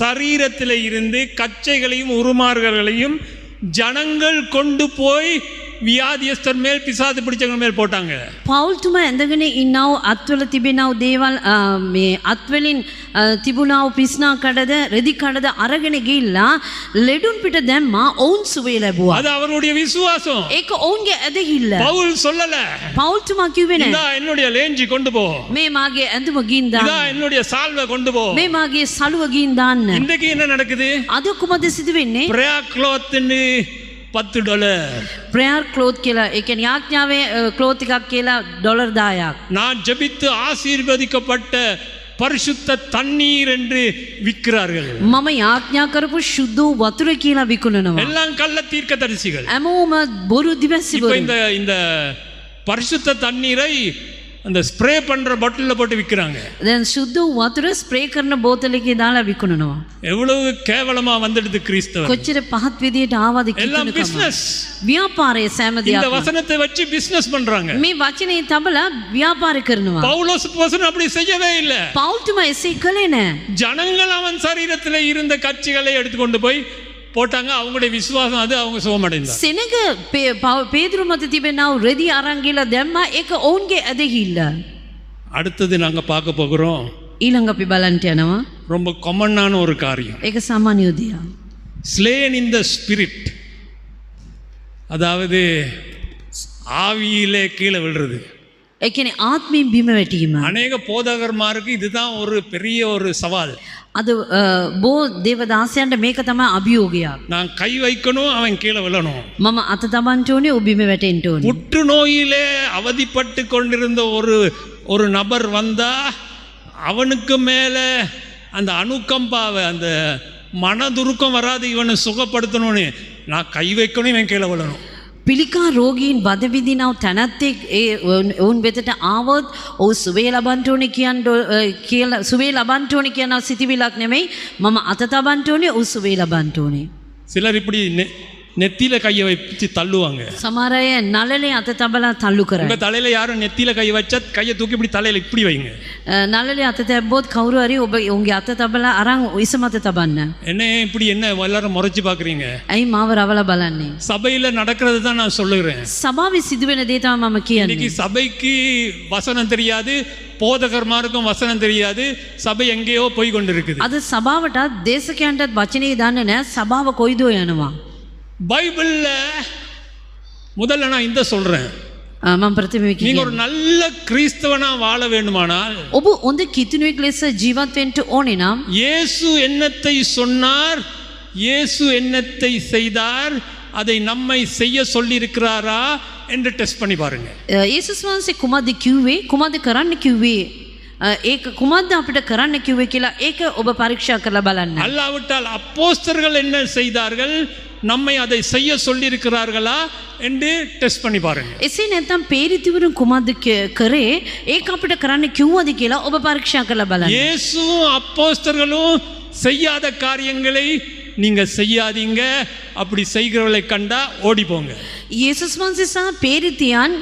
சரீரத்தில் இருந்து கச்சைகளையும் உருமார்களையும் ஜனங்கள் கொண்டு போய் வியாதியஸ்தர் மேல் பிசாசு பிடிச்சவங்க மேல் போட்டாங்க. පවුල්තුම ඇඳගෙන ඉන්නව අත්වල තිබෙනව දේවල් මේ අත්වලින් තිබුණව පිස්නා කඩද රෙදි කඩද අරගෙන ගිහිල්ලා ලෙඩුන් පිට දැම්මා ඔවුන් සුවය ලැබුවා. அது அவருடைய விசுவாசம். ඒක ඔවුන්ගේ ඇදහිල්ල. பவுல் சொல்லல, පවුල්තුමා කිව්වේ නෑ. இதா என்னுடைய லேஞ்சி கொண்டு போ, මේ මාගේ ඇඳුම ගින් දාන්න. இதா என்னுடைய சால்வை கொண்டு போ. මේ මාගේ සලුව ගින් දාන්න. இன்றைக்கு என்ன நடக்குது? අද කුමද සිදු වෙන්නේ? பிரேயர் க்ளாத்னு $10. ප්‍රෙයර් ක්ලෝත් කියලා ඒ කියන්නේ යාඥාවේ ක්ලෝත් එකක් කියලා ඩොලර් 10ක්. நான் ஜெபித்து ஆசீர்வதிக்கப்பட்ட பரிசுத்த தண்ணீர் என்று விற்கிறார்கள். මම යාඥා කරපු සුද්ධ වතුර කියලා විකුණනවා. எல்லாம் கள்ள தீர்க்கதரிசிகள். හැමෝම බොරු இப்போ දිවසිවරු. இந்த பரிசுத்த தண்ணீரை அந்த ஸ்ப்ரே பண்ற பாட்டில்ல போட்டு விற்கிறாங்க. දැන් සුද්ධ වතුර ස්ප්‍රේ කරන බෝතලයකින් දාලා විකුණනවා. எவ்வளவு கேவலமா வந்துடுது கிறிஸ்தவம். කොච්චර පහත් විදියට ආවද எல்லாம் කිතුනකම. பிசினஸ். ව්‍යාපාරයේ සෑම இந்த දෙයක්ම. வசனத்தை வச்சு பிசினஸ் பண்றாங்க. මේ වචනේ තබලා ව්‍යාපාර කරනවා. பவுலோஸ் வசனம் அப்படி செய்யவே இல்லை. පෞල්තුමා එසේ කළේ නෑ. ஜனங்கள் அவன் சரீரத்தில் இருந்த கட்சிகளை எடுத்துக்கொண்டு போய் போட்டாங்க. அவங்களுடைய விசுவாசம் அது அவங்க சுகமடைந்தார். සෙනග පේදුරු මත තිබෙනව රෙදි අරන් ගිහලා දැම්මා ඒක ඔවුන්ගේ ඇදහිල්ල. அடுத்தது நாங்க பார்க்க போகிறோம். ඊළඟ අපි බලන්ට යනවා. ரொம்ப காமனான ஒரு காரியம். ඒක සාමාන්‍ය දෙයක්. ஸ்லேன் இன் த ஸ்பிரிட், அதாவது ஆவியிலே கீழே விழுறது. ඒ කියන්නේ ආත්මයෙන් බිම වැටීම. அநேக போதகர்மாருக்கு இதுதான் ஒரு பெரிய ஒரு சவால். අද බෝ දේවදාසයන්ට මේක තමයි අභියෝගයක්. நான் கை வைக்கணும், அவன் கீழே விழணும். මම අත තබන්න ඕනේ, ඔබ බිම වැටෙන්න ඕනේ. புற்றுநோயிலே அவதிப்பட்டு கொண்டிருந்த ஒரு நபர் வந்தா அவனுக்கு மேல அந்த அணுக்கம்பாவை, அந்த மனதுருக்கம் வராது, இவனை சுகப்படுத்தணும்னு நான் கை வைக்கணும், இவன் கீழே விழணும். පිළිකා රෝගීන් බද විඳිනව තැනැත්තෙක් ඔවුන් වෙතට ආවොත් ඔහු සුවේ ලබන්න ඕනේ කියලා සුවේ ලබන්න ඕනේ කියන සිතිවිලක් නෙමෙයි, මම අත තබන්න ඕනේ, ඔහු සුවේ ලබන්න ඕනේ. சிலர் இப்படி நெத்தியில கையை வச்சு தள்ளுவாங்க. සමහර අය නළලේ අත තබලා තල්ලු කරයි. உங்க தலையில யாரும் நெத்தியில கை வச்சா கையை தூக்கி இப்படி தலையில இப்படி வைங்க. නළලේ අත තැබ්බොත් කවුරු හරි ඔබ උන්ගේ අත තබලා අරන් ඉස මත තබන්න. என்ன இப்படி என்ன எல்லாரும் முறைச்சு பாக்குறீங்க? ඇයි මාව රවලා බලන්නේ? சபையில நடக்கிறது தான் நான் சொல்லுகிறேன். සභාවේ සිදුවෙන දේ තමයි මම කියන්නේ. இன்னைக்கு சபைக்கு வசனம் தெரியாது, போதகர்மாருக்கும் வசனம் தெரியாது, சபை எங்கேயோ போய் கொண்டிருக்குது. අද සභාවටත් දේශකයන්ටත් වචනේ දන්නේ නැහැ, සභාව කොයිදෝ යනවා. பைபிள்ல முதல்ல நான் இந்த சொல்றேன், මම ප්‍රථමයෙන් நீங்க කියන්නේ ஒரு நல்ல கிறிஸ்தவனா வாழ வேண்டுமானால் ඔබ හොඳ කිතුණුවෙක් ලෙස ජීවත් වෙන්න ඕනේ නම් இயேசு என்னத்தை சொன்னார், இயேசு என்னத்தை செய்தார், அதை நம்மை செய்ய சொல்லி இருக்கிறாரா என்று டெஸ்ட் பண்ணி பாருங்க. යේසුස් වහන්සේ කුමක්ද කිව්වේ, කුමක්ද කරන්න කිව්වේ, ඒක කුමක්ද අපිට කරන්න කිව්වේ කියලා ඒක ඔබ පරීක්ෂා කරලා බලන්න. அல்லாவிட்டால் அப்போஸ்தலர்கள் என்ன செய்தார்கள், நம்மை அதை செய்ய சொல்லி இருக்கிறார்களா என்று டெஸ்ட் பண்ணி பாருங்க. එසේ නැත්නම් පේරිතිවරුන් කුමක්ද කරේ, ඒක අපිට කරන්න කිව්වද කියලා ඔබ පරීක්ෂා කරලා බලන්න. இயேசுவும் அப்போஸ்தலர்களும் செய்யாத காரியங்களை நீங்க செய்யாதீங்க. அப்படி செய்கிறவர்களை கண்டா ஓடி போங்க. යේසුස් වහන්සේ සහ පේරිතියන්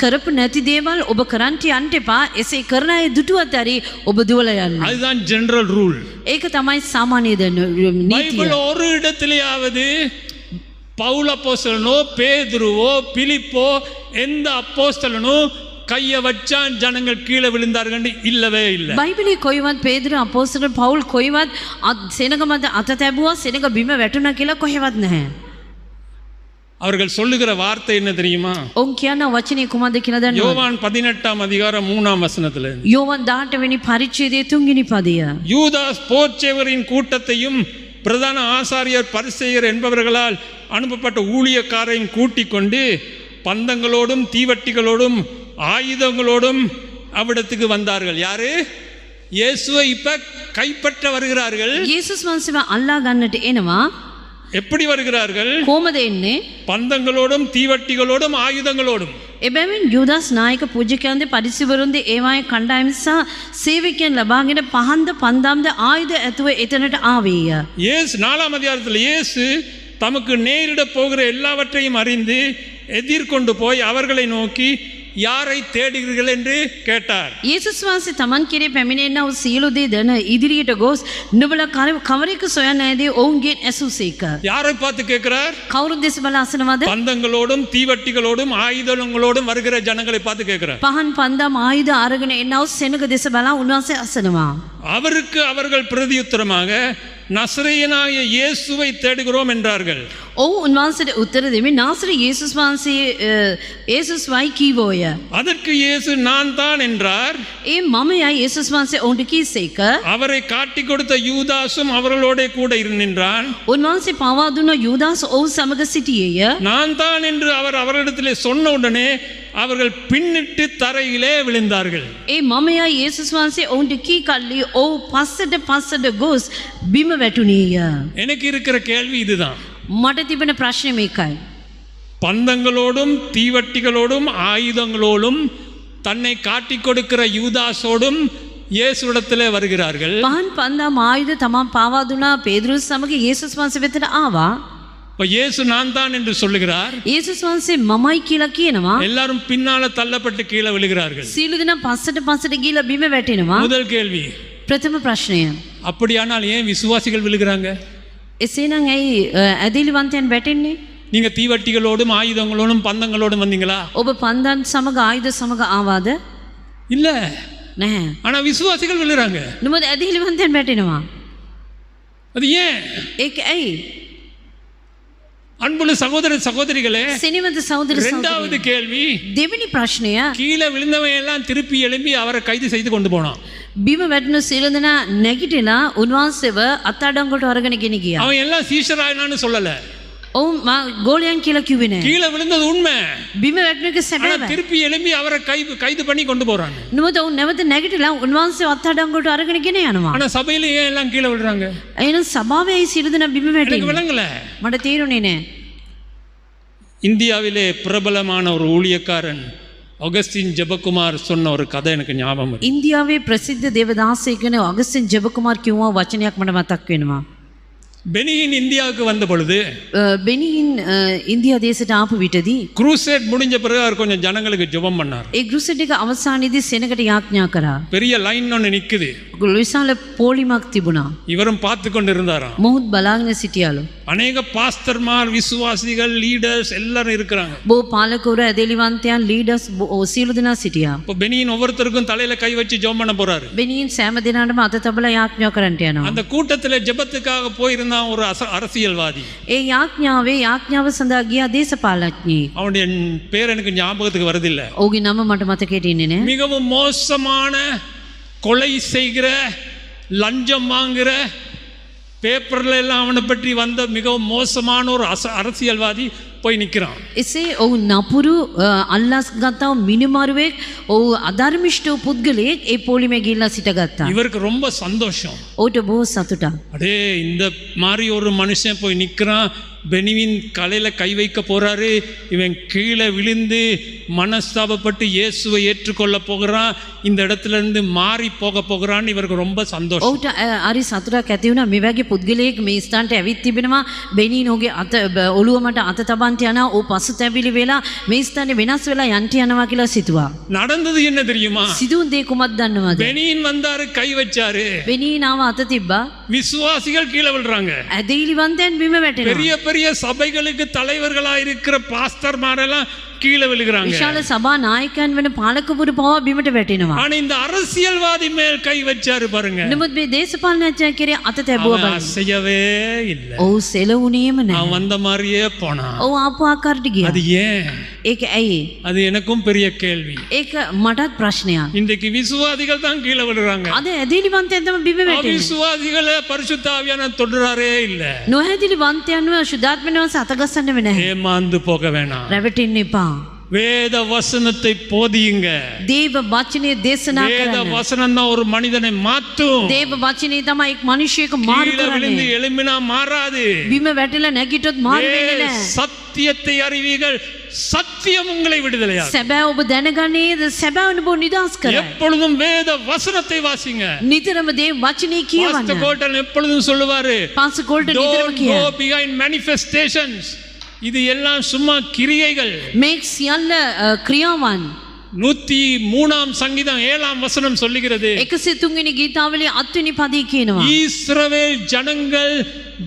කරපු නැති දේවල් ඔබ කරන්ට යන්න එපා. එසේ කරන අය දුටුවත් හරි ඔබ දුවලා යන්න. அதுதான் ஜெனரல் ரூல். ඒක තමයි සාමාන්‍ය නීතිය. பைபிள் ஒரு இடத்திலேயாவது பவுல் அப்போஸ்தலனோ பேதுருவோ பிலிப்போ எந்த அப்போஸ்தலனோ கையை வச்சான் ஜனங்கள் கீழே விழுந்தார்கள் இல்லவே இல்லை. බයිබලයේ කොයිවත් පේදුරු අපෝස්තලන් පවුල් කොයිවත් සෙනග මත අත තැබුවා, සෙනග බිම වැටුණා කියලා කොහෙවත් නැහැ. அவர்கள் சொல்லுகிற வார்த்தை என்ன தெரியுமா? ඔවුන් කියන වචනේ කුමක්ද කියලා දන්නවද? யோவான் 18 அதிகாரம் 3 வசனத்துல යෝවන් 18 වෙනි පරිච්ඡේදයේ 3 වෙනි පදය. யூதாஸ் போர்ச்சேவரின் கூட்டத்தையும் பிரதான ஆசாரியர் பரிசேயர் என்பவர்களால் அனுப்பப்பட்ட ஊழியக்காரையும் கூட்டிக் கொண்டு பந்தங்களோடும் தீவட்டிகளோடும் ஆயுதங்களோடும் அவ்விடத்துக்கு வந்தார்கள். யாரு? இயேசுவை இப்ப கைப்பற்ற வருகிறார்கள். යේසුස් වහන්සේව අල්ලා ගන්නට එනවා. எப்படி வருகிறார்கள்? කොහමද එන්නේ? பந்தங்களோடும் தீவட்டிகளோடும் ஆயுதங்களோடும். එබැවින් යුදාස් නායක පූජකයන්ද පරිසිවරුන්ද ඒවායේ කණ්ඩායම සහ සේවකයන් ලබාගෙන පහන්ද පන්දාම්ද ආයුධ ඇතුව එතනට ආවේය. இயேசு 4 அதிகாரத்தில் இயேசு தமக்கு நேரிட போகிற எல்லாவற்றையும் அறிந்து எதிர்கொண்டு போய் அவர்களை நோக்கி யாரை தேடுகிறீர்கள் என்று கேட்டார். යේසුස් වහන්සේ තමන් කෙරේ පැමිණෙන්නා වූ සියලු දේ දැන ඉදිරියට ගොස් නුඹලා කවරෙකු සොයන්න ඇදී ඔවුන්ගෙන් ඇසූසේක. யாரை பார்த்து கேட்கிறார்? කවුරුන් දෙස බලා අසනවද? பந்தங்களோடும் தீவட்டிகளோடும் ஆயுதங்களோடும் வருகிற ஜனங்களை பார்த்து கேட்கிறார். පහන් පන්දම් ආයුධ අරගෙන එන්නව සෙනග දෙස බලා උන්වහන්සේ අසනවා. அவருக்கு அவர்கள் பிரதியுத்தரமாக நசரேயனாகிய இயேசுவை தேடுகிறோம் என்றார்கள். ඔව් උන්වහන්සේට උත්තර දෙමින් නාසරේ යේසුස් වහන්සේ යේසුස් වයි කීවෝය. அதற்கு இயேசு நான் தான் என்றார். ඒ මමයි යේසුස් වහන්සේ ඔවුන්ට කීසේක. அவரை காட்டி கொடுத்த யூதாசும் அவர்களோட கூட நின்றான். උන්වහන්සේ පවා දුන්න යූදාස් ඔවුන් සමග සිටියේය. நான் தான் என்று அவர் அவரிடத்திலே சொன்ன உடனே அவர்கள் பின்னிட்டு தரையிலே விழுந்தார்கள். ඒ මමයි යේසුස් වහන්සේ ඔවුන්ට කී කල්ලි ඔව් පස්සට ගොස් බිම වැටුණේය. எனக்கு இருக்கிற கேள்வி இதுதான். මට තිබෙන ප්‍රශ්නේ මේකයි. பந்தங்களோடும் தீவட்டிகளோடும் ஆயுதங்களோடும் தன்னை காட்டி கொடுக்கிற யூதாசோடும் இயேசுவிடத்திலே வருகிறார்கள். පහන් පන්දම් ආයුධ තමන් පාවා දුනා පේදුරුස් සමග යේසුස් වහන්සේ වෙතට ආවා. இப்ப இயேசு நான் தான் என்று சொல்லுகிறார். යේසුස් වහන්සේ මමයි කියලා කියනවා. எல்லாரும் பின்னால தள்ளப்பட்டு கீழே விழுகிறார்கள். සීල දෙනා පස්සට ගිහලා බිම වැටෙනවා. முதல் கேள்வி, ප්‍රථම ප්‍රශ්නය. அப்படியானால் ஏன் விசுவாசிகள் விழுகிறாங்க? එසේනම් ඇයි ඇදහිලිවන්තයන් වැටෙන්නේ? நீங்க தீவட்டிகளோடும் ஆயுதங்களோடும் பந்தங்களோடும் வந்தீங்களா? ඔබ පන්දම් සමග ආයුධ සමග ආවාද? இல்ல. නැහැ. ஆனா விசுவாசிகள் விழுறாங்க. නුඹද ඇදහිලිවන්තයන් වැටෙනවා. அது ஏன்? ඒක ඇයි? அன்புள்ள சகோதர சகோதரிகளே, සිනිවන්ත සහෝදර இரண்டாவது கேள்வி, දෙවෙනි ප්‍රශ්නය. கீழே விழுந்தவன் எல்லாம் திருப்பி எழும்பி அவரை கைது செய்து கொண்டு போனான். බිම වැටුණු සියලු දෙනා නැගිටලා උන්වහන්සේව අත්අඩංගුවට අරගෙන ගෙන ගියා. அவன் எல்லாம் சீஷராயினான்னு சொல்லல. ඔවුන් ගෝලයන් කියලා කිව්වේ නැහැ. கீழே விழுந்தது உண்மை. බිම වැටුණ එක ஆனா සැබෑව. திருப்பி எழும்பி அவரை கைது பண்ணி கொண்டு போறாங்க. නුඹද ඔවුන් නැවත නැගිටලා උන්වහන්සේව අත්අඩංගුවට අරගෙන ගෙන යනවා. ஆனா சபையில ஏன் எல்லாம் கீழே விழுறாங்க? එහෙනම් සභාවේ සියලු දෙනා බිම எனக்கு වැටෙන්නේ. விளங்கல. මට තේරුනේ නැහැ. இந்தியாவிலே பிரபலமான ஒரு ஊழியக்காரன் அகஸ்டின் ஜெபகுமார் சொன்ன ஒரு கதை எனக்கு ஞாபகம் வருது. ඉන්දියාවේ ප්‍රසිද්ධ දේවදාසයෙක් වෙන අගස්ටින් ජෙබකුමාර් කිව්වා වචනයක් මට මතක් වෙනවා. பெனியின் இந்தியாவுக்கு வந்த பொழுது බෙනිහින් ඉන්දියා දේශයට ආපු විටදී குரூசேட் முடிஞ்ச பிறகு அவர் கொஞ்சம் ஜனங்களுக்கு ஜெபம் பண்ணார். ඒ ගෘසෙට් එක අවසානයේදී සෙනගට යාඥා කරා. பெரிய லைன் ஒன்று நிக்குது. විශාල පොලිමක් තිබුණා. இவரும் பார்த்து கொண்டு இருந்தாராம். මොහොත් බලාගෙන සිටියාලු. அநேக பாஸ்டர்மார் விசுவாசிகள் லீடர்ஸ் எல்லாரும் இருக்கிறாங்க. බෝ පාලකවරු ඇදහිලිවන්තයන් ලීඩර්ස් සියලු දෙනා සිටියා. இப்போ பெனியின் ஒவ்வொருத்தருக்கும் தலையில கை வச்சு ஜெபம் பண்ண போறாரு. බෙනිහින් සෑම දිනකටම අත තබලා යාඥා කරන්නට යනවා. அந்த கூட்டத்தில் ஜெபத்துக்காக போயிருந்தான் ஒரு அரசியல்வாதி. ඒ යාඥාවේ යාඥාව සඳහා ගියා දේශපාලඥයෙක්. அவனுடைய பேர் எனக்கு ஞாபகத்துக்கு வருதில்லை. ඔහුගේ නම මට මතකයට එන්නේ නැහැ. மிகவும் மோசமான கொலை செய்கிற லஞ்சம் வாங்குகிற பேப்பர்ல எல்லாம் அவனை பற்றி வந்த மிகவும் மோசமான ஒரு அரசியல்வாதி போய் நிற்கிறான். එසේ ඔහු නපුරු අල්ලස් ගත්තා මිනිමරුවෙක් ඔහු අධර්මිෂ්ඨ පුද්ගලයෙක් ඒ පොලිමේ ගිහිල්ලා සිටගත්තා. இவருக்கு ரொம்ப சந்தோஷம். ඔහුට බොහෝ සතුටක්. அடே இந்த மாதிரி ஒரு மனுஷன் போய் நிற்கிறான், பெனிவின் கலையில கை வைக்க போறாரு, இவன் கீழே விழுந்து மனஸ்தாபப்பட்டு இயேசுவை ஏற்றுக்கொள்ள போகிறான், இந்த இடத்துல இருந்து மாறி போகிறான்னு இவருக்கு ரொம்ப சந்தோஷம். ඔහුට හරි සතුටක් ඇති වුණා. මේ වගේ පුද්ගලයෙක් මේ ස්ථානට ඇවිත් තිබෙනවා. බෙනින් ඔහුගේ අත ඔළුව මට අත තබන්ට යනවා. ඔහු පසුතැවිලි වෙලා මේ ස්ථානේ වෙනස් වෙලා යන්ට යනවා කියලා සිතුවා. நடந்தது என்ன தெரியுமா? සිදුවුන් දේ කුමක්ද දන්නවද? பெனியின் வந்தாரு, கை வச்சாரு, බෙනින් ආව අත තිබ්බා. விசுவாசிகள் கீழே விழுறாங்க. ඇදහිලිවන්තයන් බිම වැටෙනවා. பெரிய பெரிய சபைகளுக்கு தலைவர்களா இருக்கிற பாஸ்டர்மாரெல்லாம் கீழே விழுகிறாங்க. විශාල සභා නායකයන් වෙන පාලකවරු පවා බිමට වැටෙනවා. ஆனா இந்த அரசியல்வாதி மேல் கை வச்சாரு பாருங்க. නමුත් මේ දේශපාලනඥයා කෙරේ අත තැබුවා அவன் බලන්න. அசையவே இல்லை. ඔහු සෙලවුණේම නැහැ. அவன் வந்த மாதிரியே போனான். ඔහු ආපු ආකාරයට ගියා. அது ஏன்? ඒක ඇයි? அது எனக்கும் பெரிய கேள்வி. ඒක මටත් ප්‍රශ්නයක්. இன்றைக்கு விசுவாசிகள் தான் கீழே விழுறாங்க. අද ඇදහිලිවන්තයන් තමයි බිම වැටෙන්නේ. அவிசுவாசிகளை பரிசுத்த ஆவியானவர் தொடுறாரே இல்ல. නොහැදිලිවන්තයන්ව සුදාත්මනව සතගස්සන්න වෙන්නේ නැහැ. ஏமாந்து போக வேணாம். රැවටෙන්න එපා. வேத வசனத்தை போதியுங்க. දේව වචනේ දේශනා வேத කරන්න. வசனம் தான் ஒரு மனிதனை மாற்றும். දේව වචනේ තමයි එක් මිනිහෙක් මාරු கீழே விழுந்து කරන්නේ. எழும்பினா மாறாது. බිම වැටිලා නැගිටොත් මාරු වෙන්නේ නැහැ. சத்தியத்தை அறிவீர்கள், சத்தியம் உங்களை விடுதலையாக்கும். සැබෑ ඔබ දැනගන්නේද? සැබෑ ඔබ නිදහස් කරයි. எப்பொழுதும் வேத வசனத்தை வாசிங்க. නිතරම දේව වචනේ பாஸ்டர் කියවන්න. கோல்டன் எப்பொழுதும் சொல்லுவாரு, පාස්ටර් ගෝල්ඩන් නිතරම don't කියයි. go behind manifestations. இது எல்லாம் சும்மா கிரியைகள். මේ සියල්ල ක්‍රියාවන්. 103 சங்கீதம் 7 வசனம் சொல்லுகிறது, 103 වෙනි ගීතාවලිය 8 වෙනි පදයේ කියනවා, இஸ்ரவேல் ஜனங்கள்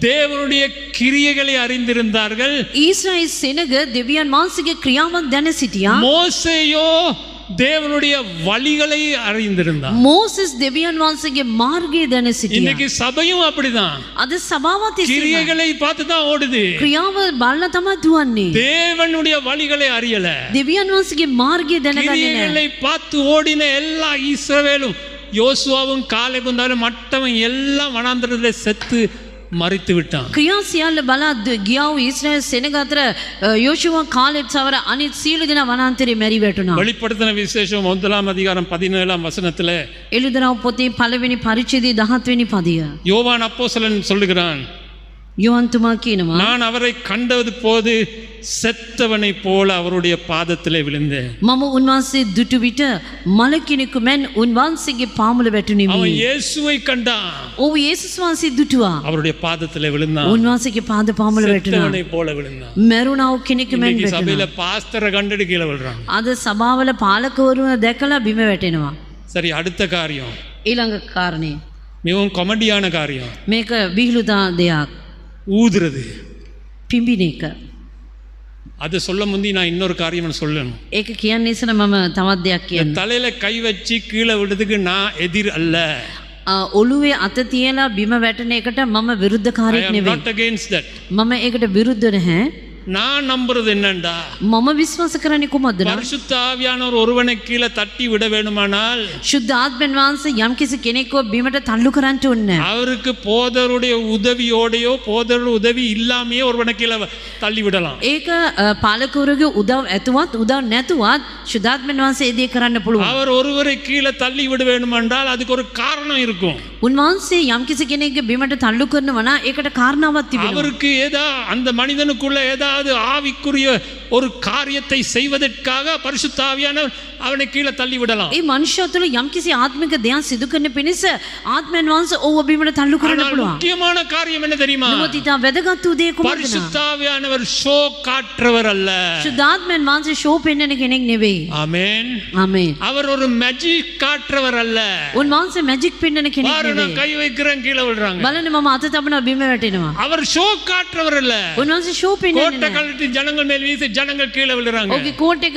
தேவனுடைய கிரியைகளை அறிந்திருந்தார்கள், ඊශ්‍රායෙල් සෙනග දෙවියන් වහන්සේගේ ක්‍රියාවන් දැන සිටියා, மோசேயோ தேவனுடைய வழிகளை அறிந்திருந்தார். මෝසස් දෙවියන් වහන්සේගේ මාර්ගය දැන සිටියා. இன்னைக்கு சபையும் அப்படிதான், අද සභාවත් ඉස්සෙල්ලා கிரியைகளை பார்த்து தான் ஓடுது, ක්‍රියාව බලලා තමයි දුවන්නේ. தேவனுடைய வழிகளை அறியல. දෙවියන් වහන්සේගේ මාර්ගය දැනගන්නේ නැහැ. கிரியைகளை பார்த்து ஓடின எல்லா இஸ்ரவேலும், யோசுவாவும் காலேபும் தவிர மற்றவன் எல்லாம் வனாந்தரத்திலே செத்து மரித்து விட்டான். ක්‍රියා සියල්ල බලා ගියා වූ ඊශ්‍රායෙල් සෙනග අතර යෝෂුවා කාලෙබ් සවර අනිත් සියලු දෙනා වනාන්තරේ මැරි වැටුණා. வெளிப்படுத்தின விசேஷம் 1 அதிகாரம் 17 வசனத்துல එළිදරව් පොතේ 1 වෙනි පරිච්ඡේදයේ 17 වෙනි පදය. யோவான் அப்போஸ்தலன் சொல்லுகிறான், යෝහන් තුමා කියනවා, நான் அவரை கண்டது போது செத்தவனைப் போல அவருடைய பாதத்திலே விழுந்தேன். මම උන්වහන්සේ දුටු විට මල කෙනෙකු මෙන් උන්වහන්සේගේ පාමුල වැටුණෙමි. அவன் இயேசுவை கண்டான், ඔව් යේසුස් වහන්සේ දුටුවා. அவருடைய பாதத்திலே விழுந்தான், උන්වහන්සේගේ පාද පාමුල වැටුණා. செத்தவனைப் போல விழுந்தான். මරුණා වූ කෙනෙකු මෙන් இன்னைக்கு වැටුණා. சபையில பாஸ்டரை கண்டுட்டு கீழே விழுறாங்க. අද සභාවල පාලකවරුන් දැකලා බිම වැටෙනවා. சரி, அடுத்த காரியம் ඊළඟ කාරණේ, மிகவும் காமெடியான காரியம், මේක විහිළුදා දෙයක්, ஊதுறது. පිඹින එක. அது சொல்ல முந்தி நான் இன்னொரு காரியம் சொல்லணும். ඒක කියන්නේ ඉස්සර මම තවත් දෙයක් කියන්න. தலையில கை வச்சு கீழே விடுறதுக்கு நான் எதிர் அல்ல. ඔළුවේ අත තියලා බිම වැටෙන එකට මම I විරුද්ධකාරයෙක් am නෙවෙයි. not against that. මම ඒකට විරුද්ධ නැහැ. நான் நம்புறது என்னண்டா, මම විශ්වාස කරන්නේ කොහොමද නම්, பரிசுத்த ஆவியானவர் ஒருவனை கீழே தட்டி விட வேணுமானால் ශුද්ධ ආත්මෙන් වහන්සේ යම්කිසි කෙනෙක්ව බිමට තල්ලු කරන්න ඕනේ නැහැ. அவருக்கு போதருடைய உதவியோடையோ போதருடைய உதவி இல்லாமையே ஒருவனை கீழே தள்ளி விடலாம். ඒක පාලකවරුගේ උදව් ඇතුවත් උදව් නැතුවත් ශුද්ධාත්මෙන් වහන්සේ ඒ දේ කරන්න පුළුවන්. அவர் ஒருவரை கீழே தள்ளி விட வேண்டுமென்றால் அதுக்கு ஒரு காரணம் இருக்கும். උන්වහන්සේ යම්කිසි කෙනෙක්ගේ බිමට තල්ලු කරනවා නම් ඒකට කාරණාවක් තිබෙනවා. அவருக்கு அந்த மனிதனுக்குள்ள ஏதாவது ஆவிக்குரிய ஒரு காரியத்தை செய்வதற்காக பரிசுத்த ஆவியானவர் அவனை கீழே தள்ளி விடலாம். ඒ මනුෂ්‍යය තුළ යම්කිසි ආත්මික දෙයක් සිදු කරන්න පිණිස ආත්මයන් වහන්සේ ඔව්ව බිමට තල්ලු කරන්න ஆனால் පුළුවන්. முக்கியமான காரியம் என்ன தெரியுமா? නමුත් ඊට වැදගත් වූ දේ කොහොමද? பரிசுத்த ஆவியானவர் ஷோ காட்டுறவர் அல்ல. ශුද්ධාත්මයන් වහන්සේ ෂෝ පෙන්වන කෙනෙක් නෙවෙයි. ஆமென். ආමේන්. அவர் ஒரு மேஜிக் காட்டுறவர் அல்ல. උන්වහන්සේ මැජික් පෙන්වන කෙනෙක් பாரு, நான் නෙවෙයි. கை வைக்கிறேன் கீழே விழுறாங்க. බලන්න මම අත තබනවා බිම වැටෙනවා. அவர் ஷோ காட்டுறவர் அல்ல. උන්වහන්සේ ෂෝ පෙන්වන්නේ கோட்டை නැහැ. கழட்டி ஜனங்கள் மேல் வீசி ஜனங்கள் கீழே விழுறாங்க. ඔහුගේ කෝට් එක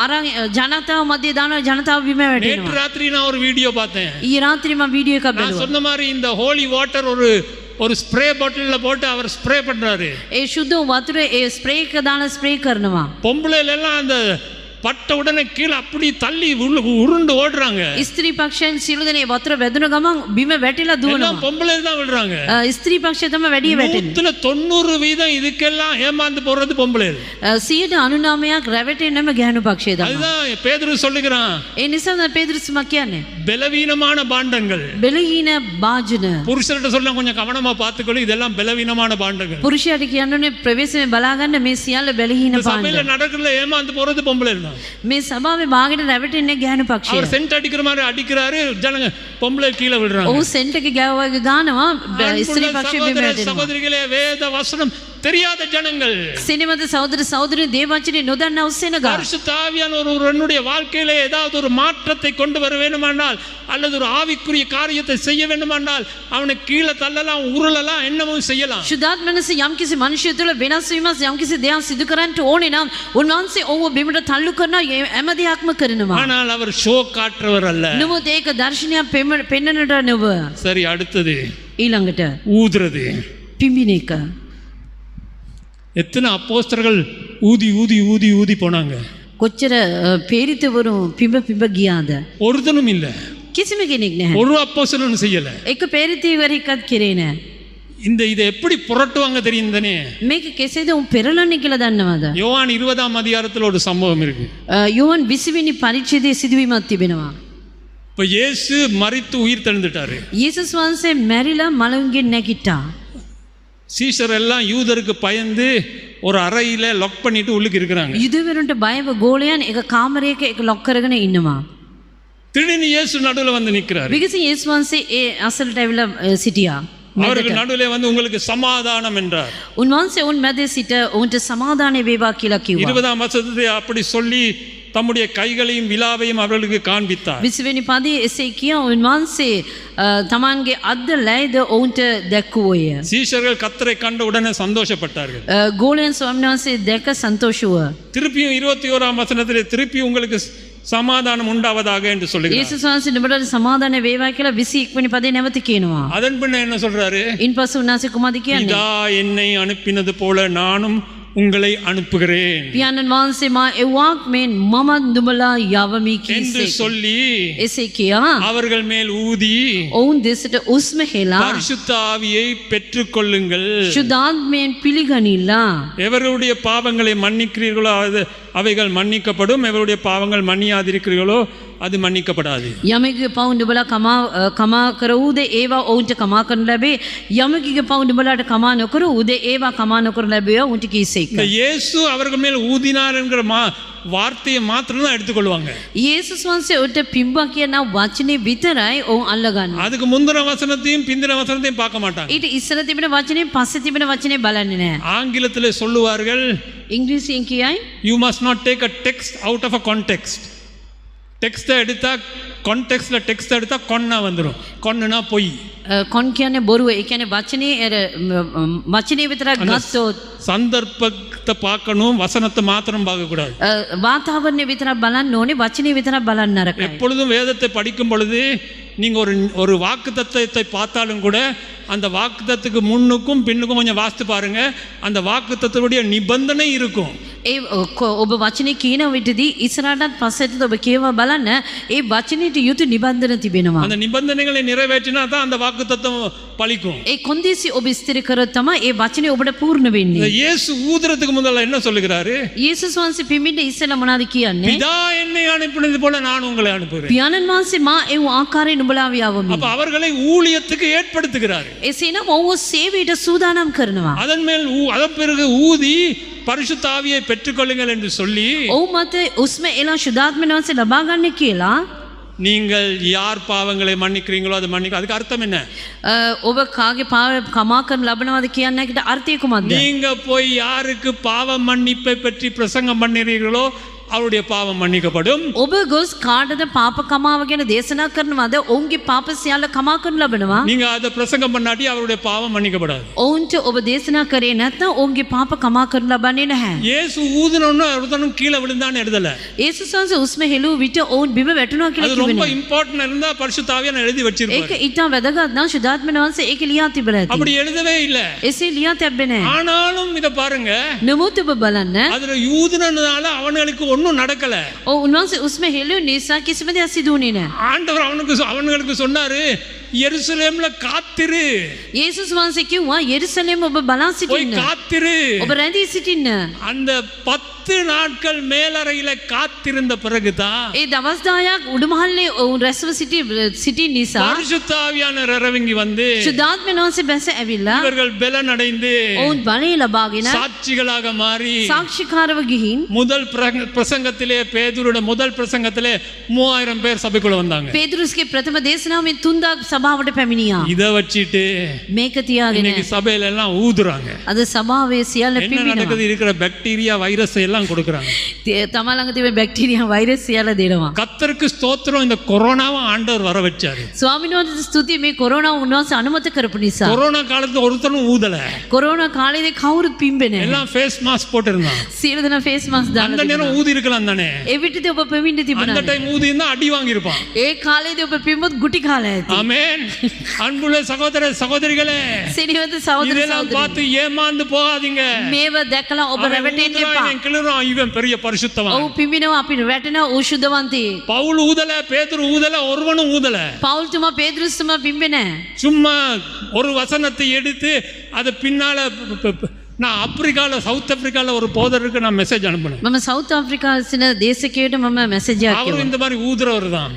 අරන් ජනතාව මැදේ දානවා, ජනතාව බිම நேற்று වැටෙනවා. ராத்திரி நான் ஒரு வீடியோ பார்த்தேன். ඊයේ රාත්‍රියේ මම වීඩියෝ එකක් நான் බැලුවා. சொன்ன மாதிரி இந்த ஹோலி வாட்டர் ஒரு ஸ்ப்ரே பாட்டில்ல போட்டு அவர் ஸ்ப்ரே பண்றாரு. ඒ ශුද්ධ වතුර ඒ ස්ප්‍රේ එක දාලා ස්ප්‍රේ කරනවා. பொம்பளைல எல்லாம் அந்த பட்ட உடனே கீழே அப்படி தள்ளி உருண்டு ஓடுறாங்க. ස්ත්‍රී පක්ෂයන් සියලු දෙනා වතුර වැදුන ගමන් බිම වැටිලා எல்லாம் දුවනවා. பொம்பளை தான் விழுறாங்க. ස්ත්‍රී පක්ෂය තමයි වැඩි වැටෙන්නේ. 90% இதுக்கெல்லாம் ஏமாந்து போறது பொம்பளை. 99%ක් රැවටෙන්නම ගැහණු පක්ෂය තමයි. அதுதான் பேதுரு சொல்லுகிறான், ඒ නිසා තමයි පේදුරුස්මා කියන්නේ பலவீனமான பாண்டங்கள். බෙලහීන භාජන. புருஷர்கிட்ட சொல்ல கொஞ்சம் கவனமா பார்த்துக்கொள்ளு, இதெல்லாம் பலவீனமான பாண்டங்கள். පුරුෂයාට කියන්නනේ ප්‍රවේශයෙන් බලාගන්න මේ සියල්ල බෙලහීන சபையில පාණ්ඩ. நடக்கிறதுல ஏமாந்து போறது பொம்பளை தான். මේ සභාවේ භාගයට රැවටෙන්නේ ගැහණු පක්ෂය. அவர் சென்ட் அடிக்கிற மாதிரி அடிக்கிறாரு, ஜனங்க பொம்பளை கீழே விழுறாங்க. ඔහු සෙන්ට් එක ගෑවගේ ගානවා, ස්ත්‍රී அன்புள்ள පක්ෂය බිම சகோதர වැටෙනවා. சகோதரிகளே, வேத வசனம் தெரியாத ஜனங்கள், සිනමද සහෝදර සහෝදරයෝ දේවචනේ නොදන්නා උසෙනගා. பரிசுத்த ஆவியானவர் ஒருவனுடைய வாழ்க்கையில ஏதாவது ஒரு மாற்றத்தை கொண்டு வர வேண்டுமானால் அல்லது ஒரு ஆவிக்குரிய காரியத்தை செய்ய வேண்டுமானால் அவனை கீழே தள்ளலாம், உருளலாம், என்னமும் செய்யலாம். ශුද්ධාත්මනස යම්කිසි මනුෂ්‍යය තුළ වෙනස් වීමක් යම්කිසි දෙයක් සිදු කරන්නට ඕනේ නම් උන්වහන්සේ ඔහුව බිමට තල්ලු කරනවා, හැම දෙයක්ම කරනවා. ஆனால் அவர் ஷோ காட்டுறவர் அல்ல. නමුත් ඒක දර්ශනයක් පෙන්වන්නට නෙව. சரி, அடுத்தது ඊළඟට ஊதுறது. පිඹින එක. எத்தனை அப்போஸ்தலர்கள் ஊதி ஊதி ஊதி ஊதி போனாங்க? කොච්චර පේරිතවරු පිඹ පිඹ ගියාද? ஒருத்தனும் இல்ல. කිසිම කෙනෙක් නැහැ. ஒரு அப்போஸ்தலனும் செய்யல. එක පේරිතවරෙක්වත් කරේ නැහැ. இதை எப்படி புரட்டுவாங்க தெரியுதானே? මේක කෙසේද උන් පෙරලන්නේ කියලා දන්නවද? யோவான் 20 அதிகாரத்தில் ஒரு சம்பவம் இருக்கு. යෝහන් 20 වෙනි පරිච්ඡේදයේ සිදුවීමක් තිබෙනවා. இப்ப இயேசு மரித்து உயிர் தெழுந்துட்டாரு. යේසුස් වහන්සේ මැරිලා මලුන්ගෙන් නැගිට්ටා. சீஷர் எல்லாம் யூதருக்கு பயந்து ஒரு அறையில லாக் பண்ணிட்டு உள்ளுக்கு இருக்கிறாங்க. යුදවරුන්ට බයව ගෝලයන් එක කාමරයක එක ලොක් කරගෙන ඉන්නවා. திடீர்னு இயேசு நடுவுல வந்து நிக்கிறாரு. විගස යේසුස් වහන්සේ ඒ අසලට ඇවිල්ලා සිටියා. அவருக்கு நடுவுல வந்து உங்களுக்கு சமாதானம் என்றார். උන්වහන්සේ උන් මැද සිට උන්ට සමාදානය වේවා කියලා කිව්වා. 20 வசனத்தை அப்படி சொல்லி தம்முடைய கைகளையும் விலாவையும் அவர்களுக்கு காண்பித்தார். 20 වෙනි පදයේ එසේ කියා උන්වහන්සේ තමන්ගේ අද්ද ලෑද ඔවුන්ට දැක්වුවේය. சீஷர்கள் கர்த்தரை கண்ட உடனே சந்தோஷப்பட்டார்கள். ගෝලයන් ස්වාමීන් වහන්සේ දැක සන්තෝෂ වූ. திருப்பியும் 21ஆம் வசனத்திலே திருப்பி உங்களுக்கு சமாதானம் உண்டாவதாக என்று சொல்லுகிறார். යේසුස් වහන්සේ නුඹට සමාදාන වේවා කියලා 21 වෙනි පදේ නැවත කියනවා. அதன் பின்ன என்ன சொல்றாரு? ඉන්පසු උන්වහන්සේ කුමක්ද කියන්නේ? இதா என்னை அனுப்பினது போல நானும் உங்களை அனுப்புகிறேன் පියාණන් වහන්සේ මා එව්වාක් මෙන් මම නුඹලා යවමි என்று කීසේ. சொல்லி එසේ කියා அவர்கள் மேல் ஊதி ඔවුන් දෙසට උස්ම හෙලා பரிசுத்த ஆவியை பெற்றுக்கொள்ளுங்கள். ශුද්ධාත්මයෙන් පිළිගනිල්ලා. எவருடைய பாவங்களை மன்னிக்கிறீர்களோ அவைகள் மன்னிக்கப்படும், எவருடைய பாவங்கள் மன்னியாதிருக்கிறீர்களோ அது மன்னிக்கப்படாது. යමෙකුගේ පව් නුඹලා කමා කර වූද ඒවා ඔවුන්ට කමා කරනු ලැබේ. යමෙකුගේ පව් නුඹලාට කමා නොකර වූද ඒවා කමා නොකර ලැබේ උන්ට කීසේක. இந்த இயேசு அவர்கள் மேல் ஊதினார் என்கிற வார்த்தையை மாத்திரம் தான் எடுத்துக்கொள்வாங்க. යේසුස් වහන්සේ උට පිම්බා කියන වචනේ විතරයි ඔවුන් අල්ලගන්නේ. அதுக்கு முந்தின வசனத்தையும் பிந்தின வசனத்தையும் பார்க்க மாட்டாங்க. ඊට ඉස්සර තිබෙන වචනේ පස්සේ තිබෙන වචනේ බලන්නේ නැහැ. ஆங்கிலத்திலே சொல்லுவார்கள், ඉංග්‍රීසියෙන් කියයි you must not take a text out of a context. டெக்ஸ்ட்டை எடுத்தா கான்டெக்ஸ்ட்ல டெக்ஸ்ட் எடுத்தா கொன்னா வந்துடும். கொன்னுனா பொய். කොන් කියන්නේ බොරුව. ඒ කියන්නේ වචනේ වචනේ විතරක් ගත්තොත් சந்தர்ப்பத்தை பார்க்கணும், வசனத்தை மாத்திரம் பார்க்க கூடாது. වාතාවරණය විතරක් බලන්න ඕනේ, වචනේ විතරක් බලන්න නරකයි. எப்பொழுதும் வேதத்தை படிக்கும் பொழுது நீங்க ஒரு வாக்குத்தத்தத்தை பார்த்தாலும் கூட அந்த வாக்குத்தத்துக்கு முன்னுக்கும் பின்னுக்கும் கொஞ்சம் வாசித்து பாருங்க. அந்த வாக்குத்தத்தத்துடைய நிபந்தனை இருக்கும். ඒ ඔබ වචනේ කියන විටදී ඉස්සරහටත් පස්සටත් ඔබ කියව බලන්න ඒ වචනේට යුතු නිබන්ධන තිබෙනවා. அந்த நிபந்தனைகளை நிறைவேற்றினா தான் அந்த வாக்குத்தத்தம் பலிக்கும். ඒ කොන්දේසි ඔබ ස්ථිර කරොත් තමයි ඒ වචනේ ඔබට පූර්ණ වෙන්නේ. இயேசு ஊதுறதுக்கு முதல்ல என்ன சொல்லுகிறாரு? යේසුස් වහන්සේ පිමින්න ඉස්සෙල්ලා මොනවද කියන්නේ? பிதா என்னை அனுப்பினது போல நான் உங்களை அனுப்புகிறேன். පියාණන් වහන්සේ මා ඒ ආකාරයෙන් නුඹලාව යවමි. அப்ப அவர்களை ஊழியத்துக்கு ஏற்படுத்துகிறார். එසේනම් ඔවුන් සේවයට සූදානම් කරනවා. அதன் மேல் அதன் பிறகு ஊதி பரிசுத்த ஆவியை பெற்றுக்கொள்ளுங்கள் என்று சொல்லி ඔව් මත උස්ම එලා ශුද්ධාත්ම වහන්සේ ලබා ගන්න කියලා நீங்கள் யார் பாவங்களை மன்னிக்கிறீங்களோ அது மன்னிக்க. அதுக்கு அர்த்தம் என்ன? ඔබ කාගේ කමා කරන ලබනවාද කියන්න එකට අර්ථය කුමක්ද? நீங்க போய் யாருக்கு பாவ மன்னிப்பை பற்றி பிரசங்கம் பண்ணுறீர்களோ அவருடைய பாவம் மன்னிக்கப்படும். ඔබ ගොස් කාටද පාප කමාව ගැන දේශනා කරනවාද ඔවුන්ගේ පාප සියල්ල කමා කරනු ලබනවා. நீங்க அதை பிரசங்கம் பண்ணாட்டி அவருடைய பாவம் மன்னிக்கப்படாது. ඔවුන්ට ඔබ දේශනා කරේ නැත්නම් ඔවුන්ගේ පාප කමා කරනු ලබන්නේ නැහැ. இயேசு ஊதுனோன்னு ஒருத்தனும் கீழே விழுந்தான்னு எழுதல. යේසුස් වහන්සේ උස්ම හෙළුව විට ඔවුන් බිම වැටුණා කියලා அது ரொம்ப කිව්වේ. இம்பார்ட்டன்ட் இருந்தா பரிசுத்த ஆவியானவர் எழுதி வச்சிருப்பாரு. ඒක ඊටම වැදගත් නම් ශුද්ධාත්ම වහන්සේ ඒක ලියා තිබලා ඇති. அப்படி எழுதவே இல்ல. එසේ ලියා තිබෙන්නේ නැහැ. ஆனாலும் இத பாருங்க, නමුත් ඔබ බලන්න அதுல ஊதுனனால அவங்களுக்கு ஒண்ணும் நடக்கல. උන්වහන්සේ උස්ම හෙළුව නිසා කිසිම දෙයක් සිදු වුණේ නැහැ. ஆண்டவர் அவங்களுக்கு சொன்னாரு, எருசலேம்ல காத்திரு. යේසුස් වහන්සේ කිව්වා යෙරුසலேම ඔබ බලා போய் සිටින්න. காத்திரு. ඔබ රැඳී සිටින්න. அந்த 10 நாட்கள் மேலறையில காத்திருந்த பிறகுதான் ඒ දවස් 10ක් උඩුමහල්ලේ ඔවුන් රැස්ව සිටින් නිසා பரிசுத்த ஆவியானவர் இறங்கி வந்து ශුද්ධාත්ම වහන්සේ බැස ඇවිල්ලා இவர்கள் பலன் அடைந்து ඔවුන් බලය ලබාගෙන சாட்சிகளாக மாறி සාක්ෂිකාරව ගිහින් முதல் பிரசங்கத்திலே பேதுருடைய முதல் பிரசங்கத்திலே 3000 பேர் சபைக்குள்ள வந்தாங்க. පේතුරුස්ගේ ප්‍රථම දේශනාවෙන් 3000 සභාවට පැමිණියා. இத வச்சிட்டு මේක තියාගෙන இன்னைக்கு சபையில எல்லாம் ஊதுறாங்க. අද සභාවේ සියල්ල என்ன පිඹිනවා. நடக்குது? இருக்கிற பாக்டீரியா வைரஸ் எல்லாம் கொடுக்கறாங்க. තමා ළඟ තිබෙන බැක්ටීරියා වෛරස් සියල්ල දෙනවා. கர்த்தருக்கு ஸ்தோத்திரம், இந்த கொரோனாவை ஆண்டவர் வர வச்சாரு. ස්වාමීන් වහන්සේ ස්තුතියි මේ කොරෝනා උන්වහන්සේ අනුමත කරපු නිසා. கொரோனா காலத்துல ஒருத்தனும் ஊதல. කොරෝනා කාලේදී කවුරුත් පිම්බෙන්නේ නැහැ. எல்லாம் ஃபேஸ் மாஸ்க் போட்டுருந்தான். සියලු දෙනා ෆේස් මාස්ක් දාලා அந்த நேரம் ஊதி இருக்கலாம் தானே. එවිටදී ඔබ පෙමින්න அந்த තිබුණා. டைம் ஊதி இருந்தா அடி வாங்கி இருப்பான். ඒ කාලේදී ඔබ පිම්බොත් ගුටි කාලා ඇති. ஆமென். அன்புள்ள சகோதர சகோதரிகளே, සිරිවද සහෝදර இதெல்லாம் සහෝදරි. பார்த்து ஏமாந்து போகாதீங்க. මේව දැකලා ඔබ රැවටෙන්න එපා. கிளறான், இவன் பெரிய பரிசுத்தவான். ඔව් පිම්බිනවා අපි වැටෙනවා ඌ ශුද්ධවන්තයෙක්. பவுல் ஊதல, பேதுரு ஊதல, ஒருவனும் ஊதல. පවුල්තුමා පේතුරුස්තුමා පිම්බෙන්නේ නැහැ. சும்மா ஒரு வசனத்தை எடுத்து அது பின்னால நான் ஆப்பிரிக்கால சவுத் ஆப்பிரிக்கால ஒரு போதருக்கு நான் மெசேஜ் அனுப்புனேன். මම සවුත් ආෆ්‍රිකාවේ සින දේශකයට මම මැසේජ් එකක් அவரும் இந்த மாதிரி ஊதுறவர் தான்.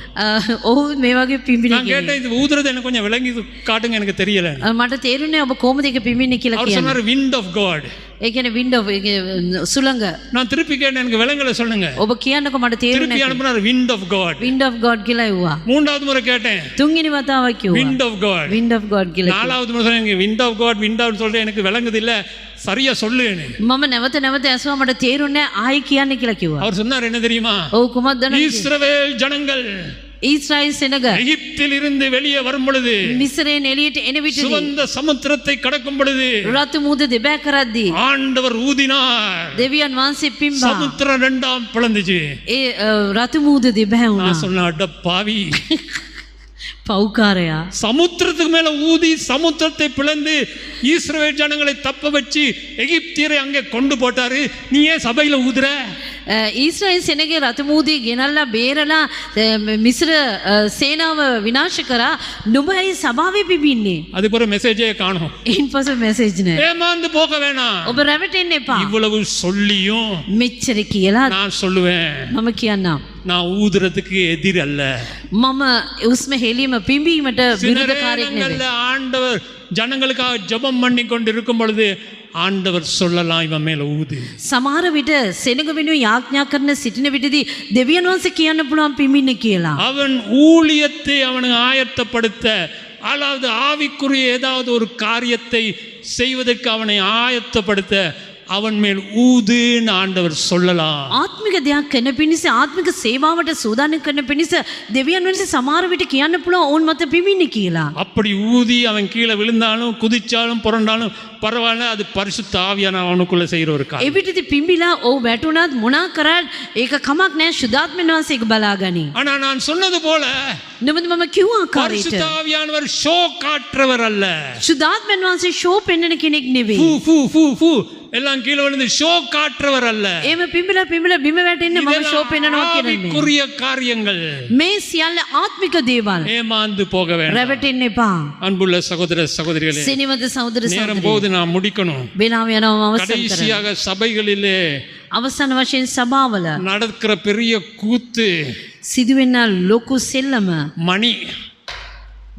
ඔහු මේ වගේ පිම්බින நான் கேட்டேன், இது ஊதுறது எனக்கு கொஞ்சம் விளங்கி காட்டுங்க, எனக்கு தெரியல. මට තේරුනේ ඔබ කොහොමද ඒක පිම්බින්නේ කියලා அவர் කියන්නේ. சொன்னார் wind of God. ඒ කියන්නේ වින්ඩෝ සුළඟ. நான் திருப்பி கேட்டேன், எனக்கு விளங்கல சொல்லுங்க. ඔබ කියන්නකො මට තේරුනේ திருப்பி නැහැ. அனுப்புனார் wind of God. wind of God කියලා එව්වා. மூன்றாவது முறை கேட்டேன், තුන්වෙනි වතාවක් කිව්වා. wind of God. wind of God කියලා. நாலாவது முறை சொன்னேன், wind of God, wind of சொல்றேன், எனக்கு விளங்குது இல்ல, சரியா சொல்லுன்னு. මම නැවත නැවත ඇසුවා මට තේරුන්නේ ආයි කියන්න කියලා කිව්වා. அவர் சொன்னார் என்ன தெரியுமா? ඔව් කුමක්ද දන්නවද? இஸ்ரவேல் ஜனங்கள் ඊශ්‍රායෙල් සෙනග எகிப்தில் இருந்து வெளியே வரும் பொழுது, මිස්රයෙන් එළියට එන විටදී சுவந்த சமுத்திரத்தை கடக்கும் பொழுது රතු මුහුද දෙබෑ කරද්දී ஆண்டவர் ஊதினார். දෙවියන් වහන්සේ පිම්බා சமுத்திரம் ரெண்டாம் பிளந்துச்சு. ඒ රතු මුහුද දෙබෑ වුණා. நான் சொன்ன அட பாவி, පෞකාරයා சமுத்திரத்துக்கு மேல ஊதி சமுத்திரத்தை பிளந்து இஸ்ரவேல் ஜனங்களை தப்ப வச்சு எகிப்தியரை அங்கே கொண்டு போட்டாரு. நீ ஏன் சபையில ஊதுற? ඊශ්‍රායෙල් සෙනගේ රතු මුහුදේ ගෙනල්ලා බේරලා මිස්ර සේනාව විනාශ කරා. නුඹ ඇයි සභාවේ පිබින්නේ? அதுக்கு ஒரு மெசேஜே காணோம். ඉන් පසු මැසේජ් නෑ. ஏமாந்து போக வேணாம். ඔබ රැවටෙන්න එපා. இவ்வளவு சொல்லியும் මෙච්චර කියලා நான் சொல்லுவேன், මම කියන්නම්. நான் ஊதுறதுக்கு எதிர் அல்ல. මම උස්ම හෙලීම පිඹීමට சில විරුද්ධකාරයෙක් නෙවෙයි. நேரங்கள்ல ஆண்டவர் ஜனங்களுக்காக ஜெபம் பண்ணி கொண்டு இருக்கும் பொழுது ஆண்டவர் சொல்லலாம், இவன் மேல ஊது. සමහර විට සෙනග වෙනුවෙන් යාඥා කරන සිටින විටදී දෙවියන් වහන්සේ කියන්න පුළුවන් පිඹින්න කියලා. அவன் ஊழியத்தை அவனுக்கு ஆயத்தப்படுத்த, அதாவது ஆவிக்குரிய ஏதாவது ஒரு காரியத்தை செய்வதற்கு அவனை ஆயத்தப்படுத்த அவன் மேல் ஊதுன்னு ஆண்டவர் சொல்லலாம். ආත්මික දෙයක් කරන පිණිස ආත්මික සේවාවට සූදානම් කරන පිණිස දෙවියන් වහන්සේ සමහර විට කියන්න පුළුවන් ඕන් මත පිඹින්න කියලා. அப்படி ஊதி அவன் கீழே விழுந்தாலும் குதிச்சாலும் புரண்டாலும் பரவாயில்ல, அது பரிசுத்த ஆவியான அவனுக்குள்ள செய்கிற ஒரு காரியம். එවිටදී පිඹිලා ඔව් වැටුණත් මොනා කරත් ඒක කමක් නැහැ. ශුද්ධාත්මයන් වහන්සේ ඒක බලාගනි. ஆனா நான் சொன்னது போல නමුත් මම කිව්ව ආකාරයට பரிசுத்த ஆவியானவர் ஷோ காட்டுறவர் அல்ல. ශුද්ධාත්මයන් වහන්සේ ෂෝ පෙන්වන කෙනෙක් නෙවෙයි. ஃபூ ஃபூ ஃபூ ஃபூ எல்லாம் கீழே விழுந்து ஷோ காட்டுறவர் அல்ல. එහෙම පිඹිලා බිම වැටෙන්න මම ෂෝ පෙන්වනවා කියන්නේ. ஆவிக்குரிய காரியங்கள். මේ සියල්ල ආත්මික දේවල්. ஏமாந்து போக வேண்டாம். රැවටෙන්න එපා. அன்புள்ள சகோதர சகோதரிகளே, සිනිවද සහෝදර நேரம் සහෝදරියනි. போது நான் முடிக்கணும். වෙලාව යනවා මම අවසන් කරන්න. கடைசியாக சபைகளிலே අවසාන වශයෙන් සභාවල நடக்கிற பெரிய கூத்து, සිදුවෙන ලොකු සෙල්ලම மணி,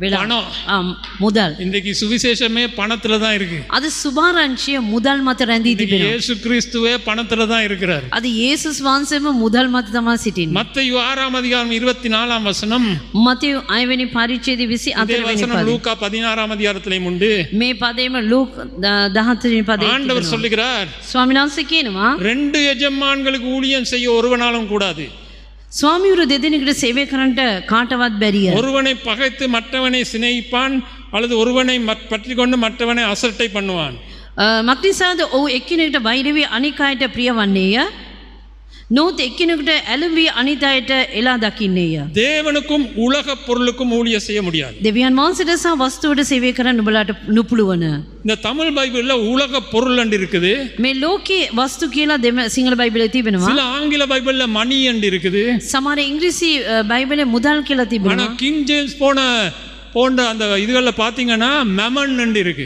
වෙලා பணம். මුදල්. இன்றைக்கு சுவிசேஷமே பணத்துல தான் இருக்கு. අද සුභාරංචිය මුදල් මත රැඳී இன்னைக்கு තිබෙනවා. இயேசு கிறிஸ்துவே பணத்துல தான் இருக்கிறார். අද යේසුස් වහන්සේම මුදල් මත තමයි සිටින්නේ. மத்தேயு 6 அதிகாரம் 24 வசனம், මතෙව් 6 වෙනි පරිච්ඡේදය இதே 24 වෙනි வசனம் පදය. லூக்கா 16 அதிகாரத்திலேயும் உண்டு. මේ පදේම ලූක් 17 වෙනි පදයේ ஆண்டவர் තිබෙනවා. சொல்லுகிறார், ස්වාමීන් වහන්සේ කියනවා ரெண்டு எஜமான்களுக்கு ஊழியம் செய்ய ஒருவனாலும் கூடாது. ස්වාමිවරු දෙදෙනෙකුට සේවය කරන්නට කාටවත් බැරිය. ஒருவனை பகைத்து மற்றவனை சிநேகிப்பான், அல்லது ஒருவனை பற்றி கொண்டு மற்றவனை அசட்டை பண்ணுவான். මක්නිසාද ඔහු එක්කෙනෙකුට වෛර වී අනික් අයට ප්‍රිය වන්නේය. නොත් එක්කෙනෙකුට ඇලුම් වී අනිත් අයට එලා දකින්නේය. தேவனுக்கும் உலக பொருளுக்கும் ஊழியம் செய்ய முடியாது. දෙවියන් වහන්සේට සහ වස්තුවට සේවය කරන්න නුඹලාට නුපුළුවන. இந்த தமிழ் பைபிள்ல உலக பொருள் என்று இருக்குது. මේ ලෝකේ වස්තු කියලා සිංහල බයිබලයේ තිබෙනවා. சில ஆங்கில பைபிள்ல மணி என்று இருக்குது. සමහර ඉංග්‍රීසි බයිබලයේ මුදල් කියලා ஆனா තිබෙනවා. கிங் ஜேம்ஸ் போன்ற அந்த இதுகளில் பார்த்தீங்கன்னா மெமன் என்று இருக்கு.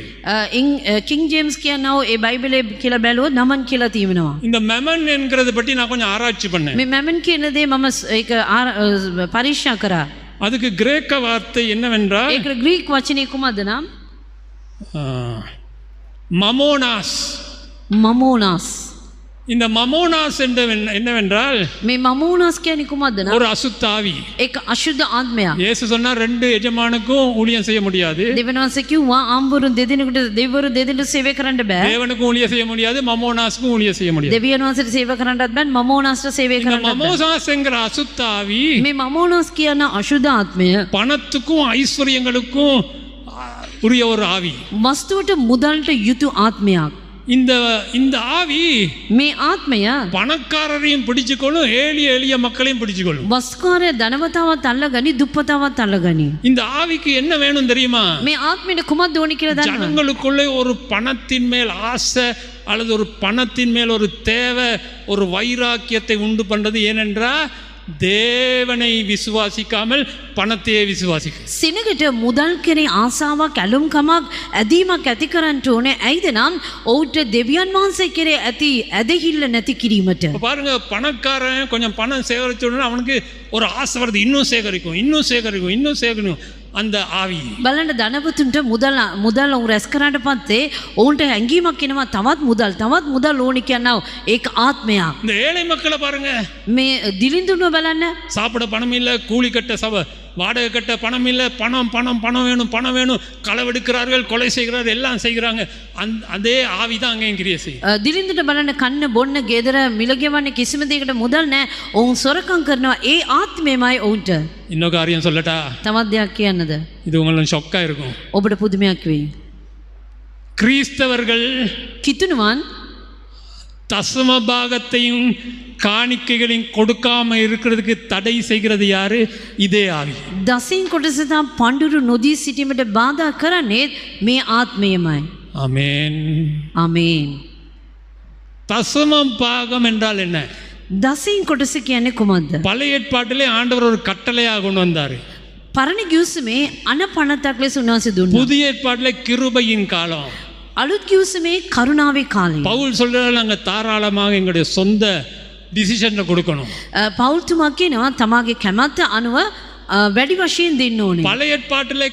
කිං ජේම්ස් කියනවා ඒ බයිබලයේ කියලා බැලුවොත් නමන් කියලා තියෙනවා. இந்த மெமன் என்கிறத பற்றி நான் கொஞ்சம் ஆராய்ச்சி பண்ணேன். මේ මැමන් කියන දේ මම ඒක පරීක්ෂා කරා. அதுக்கு கிரேக்க வார்த்தை என்னவென்றால் ඒක ග්‍රීක වචනේ කුමක්ද නම් மமோனாஸ். මමෝනස්. இந்த மமோனாஸ் என்னவென்றால் මේ මමෝනස් කියන්නේ කුමක්ද නම් ஒரு அசுத்தாவி. ඒක අශුද්ධ ආත්මයක්. இயேசு சொன்னா ரெண்டு எஜமானுக்கும் ஊழியம் செய்ய முடியாது. දෙවියන්වහන්සේ කිව්වා ආම්බුරු දෙදෙනෙකුට දෙවිවරු දෙදෙනෙකුට සේවය කරන්න බෑ. தேவனுக்கும் ஊழியம் செய்ய முடியாது, மமோனாஸ்க்கும் ஊழியம் செய்ய முடியாது. දෙවියන්වහන්සේට සේවය කරන්නත් බෑ, මමෝනස්ට සේවය இந்த කරන්නත් බෑ. மமோனாஸ் என்கிற அசுத்தாவி මේ මමෝනස් කියන අශුද්ධ ආත්මය பணத்துக்கும் ஐஸ்வர்யங்களுக்கும் உரிய ஒரு ஆவி. වස්තුවට මුදල්ට යුතු ආත්මයක්. இந்த ஆவி මේ ආත්මය பணக்காரரையும் பிடிச்சுக்கொள்ளும், எளிய மக்களையும் பிடிச்சுக்கொள்ளும். වස්කාරය ධනවතාවත් අල්ලගනි, දුප්පතාවත් අල්ලගනි. இந்த ஆவிக்கு என்ன வேணும் தெரியுமா? මේ ආත්මයට කුමක්ද ඕනි කියලා දන්නවද? ஜனங்களுக்குள்ளே ஒரு பணத்தின் மேல் ஆசை அல்லது ஒரு பணத்தின் மேல் ஒரு தேவை, ஒரு வைராக்கியத்தை உண்டு பண்றது. ஏனென்றால் தேவனை விசுவாசிக்காமல் பணத்தையே விசுவாசிக்க. සිනකට මුදල් කෙරේ ආසාවක්, ඇලුම්කමක්, ඇදීමක් ඇති කරන්න ඕනේ. ඇයිද නම් ඔහුට දෙවියන් වහන්සේ කෙරේ ඇති ඇදහිල්ල නැති කිරීමට. பாருங்க, பணக்காரன் கொஞ்சம் பணம் சேகரிச்ச உடனே அவனுக்கு ஒரு ஆசை வருது, இன்னும் சேகரிக்கும். அந்த ஆவி බලන්න ධනවතුන්ට මුදල් උන් රැස් කරාට පස්සේ ඔවුන්ට හැඟීමක් එනවා තවත් මුදල් ඕනි කියනවා. ඒක ආත්මයක්. இந்த ஏழை மக்களை பாருங்க, මේ දිලිඳුනුව බලන්න. சாப்பிட பணம் இல்லை, கூலி கட்ட வாடகை கட்ட பணம் இல்லை, பணம் வேணும், களவெடுக்கிறார்கள், கொலை செய்கிறார்கள், எல்லாம் செய்கிறாங்க. அதே ஆவி தான் அங்கேயும் கிரியை செய்யும். දිලිඳුට බලන්න කන්න බොන්න ගෙදර මිලගෙවන්නේ කිසිම දෙයකට මුදල් නැහැ. ඔවුන් සොරකම් කරනවා. ඒ ආත්මෙමයි ඔවුන්ට. இன்னொரு காரியம் சொல்லட்டா? තවත් දෙයක් කියන්නද? இது உங்களுக்கு ஷொக்காக இருக்கும். ඔබට පුදුමයක් වෙයි. கிறிஸ்தவர்கள் කිතුණුවන් தசம பாகத்தையும் காணிக்கைகளையும் கொடுக்காம இருக்கிறதுக்கு தடை செய்கிறது யாரு? இதே ஆவி. දසින් කොටස තම පඬුරු නොදී සිටීමට බාධා කරන්නේ මේ ආත්මයමයි. ஆமென். ආමේන්. தசம பாகம் என்றால் என்ன? දසින් කොටස කියන්නේ කුමක්ද? பழைய ஏற்பாட்டிலே ஆண்டவர் ஒரு கட்டளையாக கொண்டு வந்தார். පරණ ගිවිසුමේ අන පනතක් ලෙස උන්වහන්සේ දුන්නා. புதிய ஏற்பாட்டிலே கிருபையின் காலம். අලුත් ගිවිසුමේ කරුණාවේ කාලය. பவுல் சொல்றாரு, நாங்கள் தாராளமாக எங்களுடைய சொந்த டிசிஷனை கொடுக்கணும். පෞල්තුමා කියනවා තමාගේ කැමැත්ත අනුව වැඩි වශයෙන් දෙන්න ඕනේ. பழைய ஏற்பாட்டிலே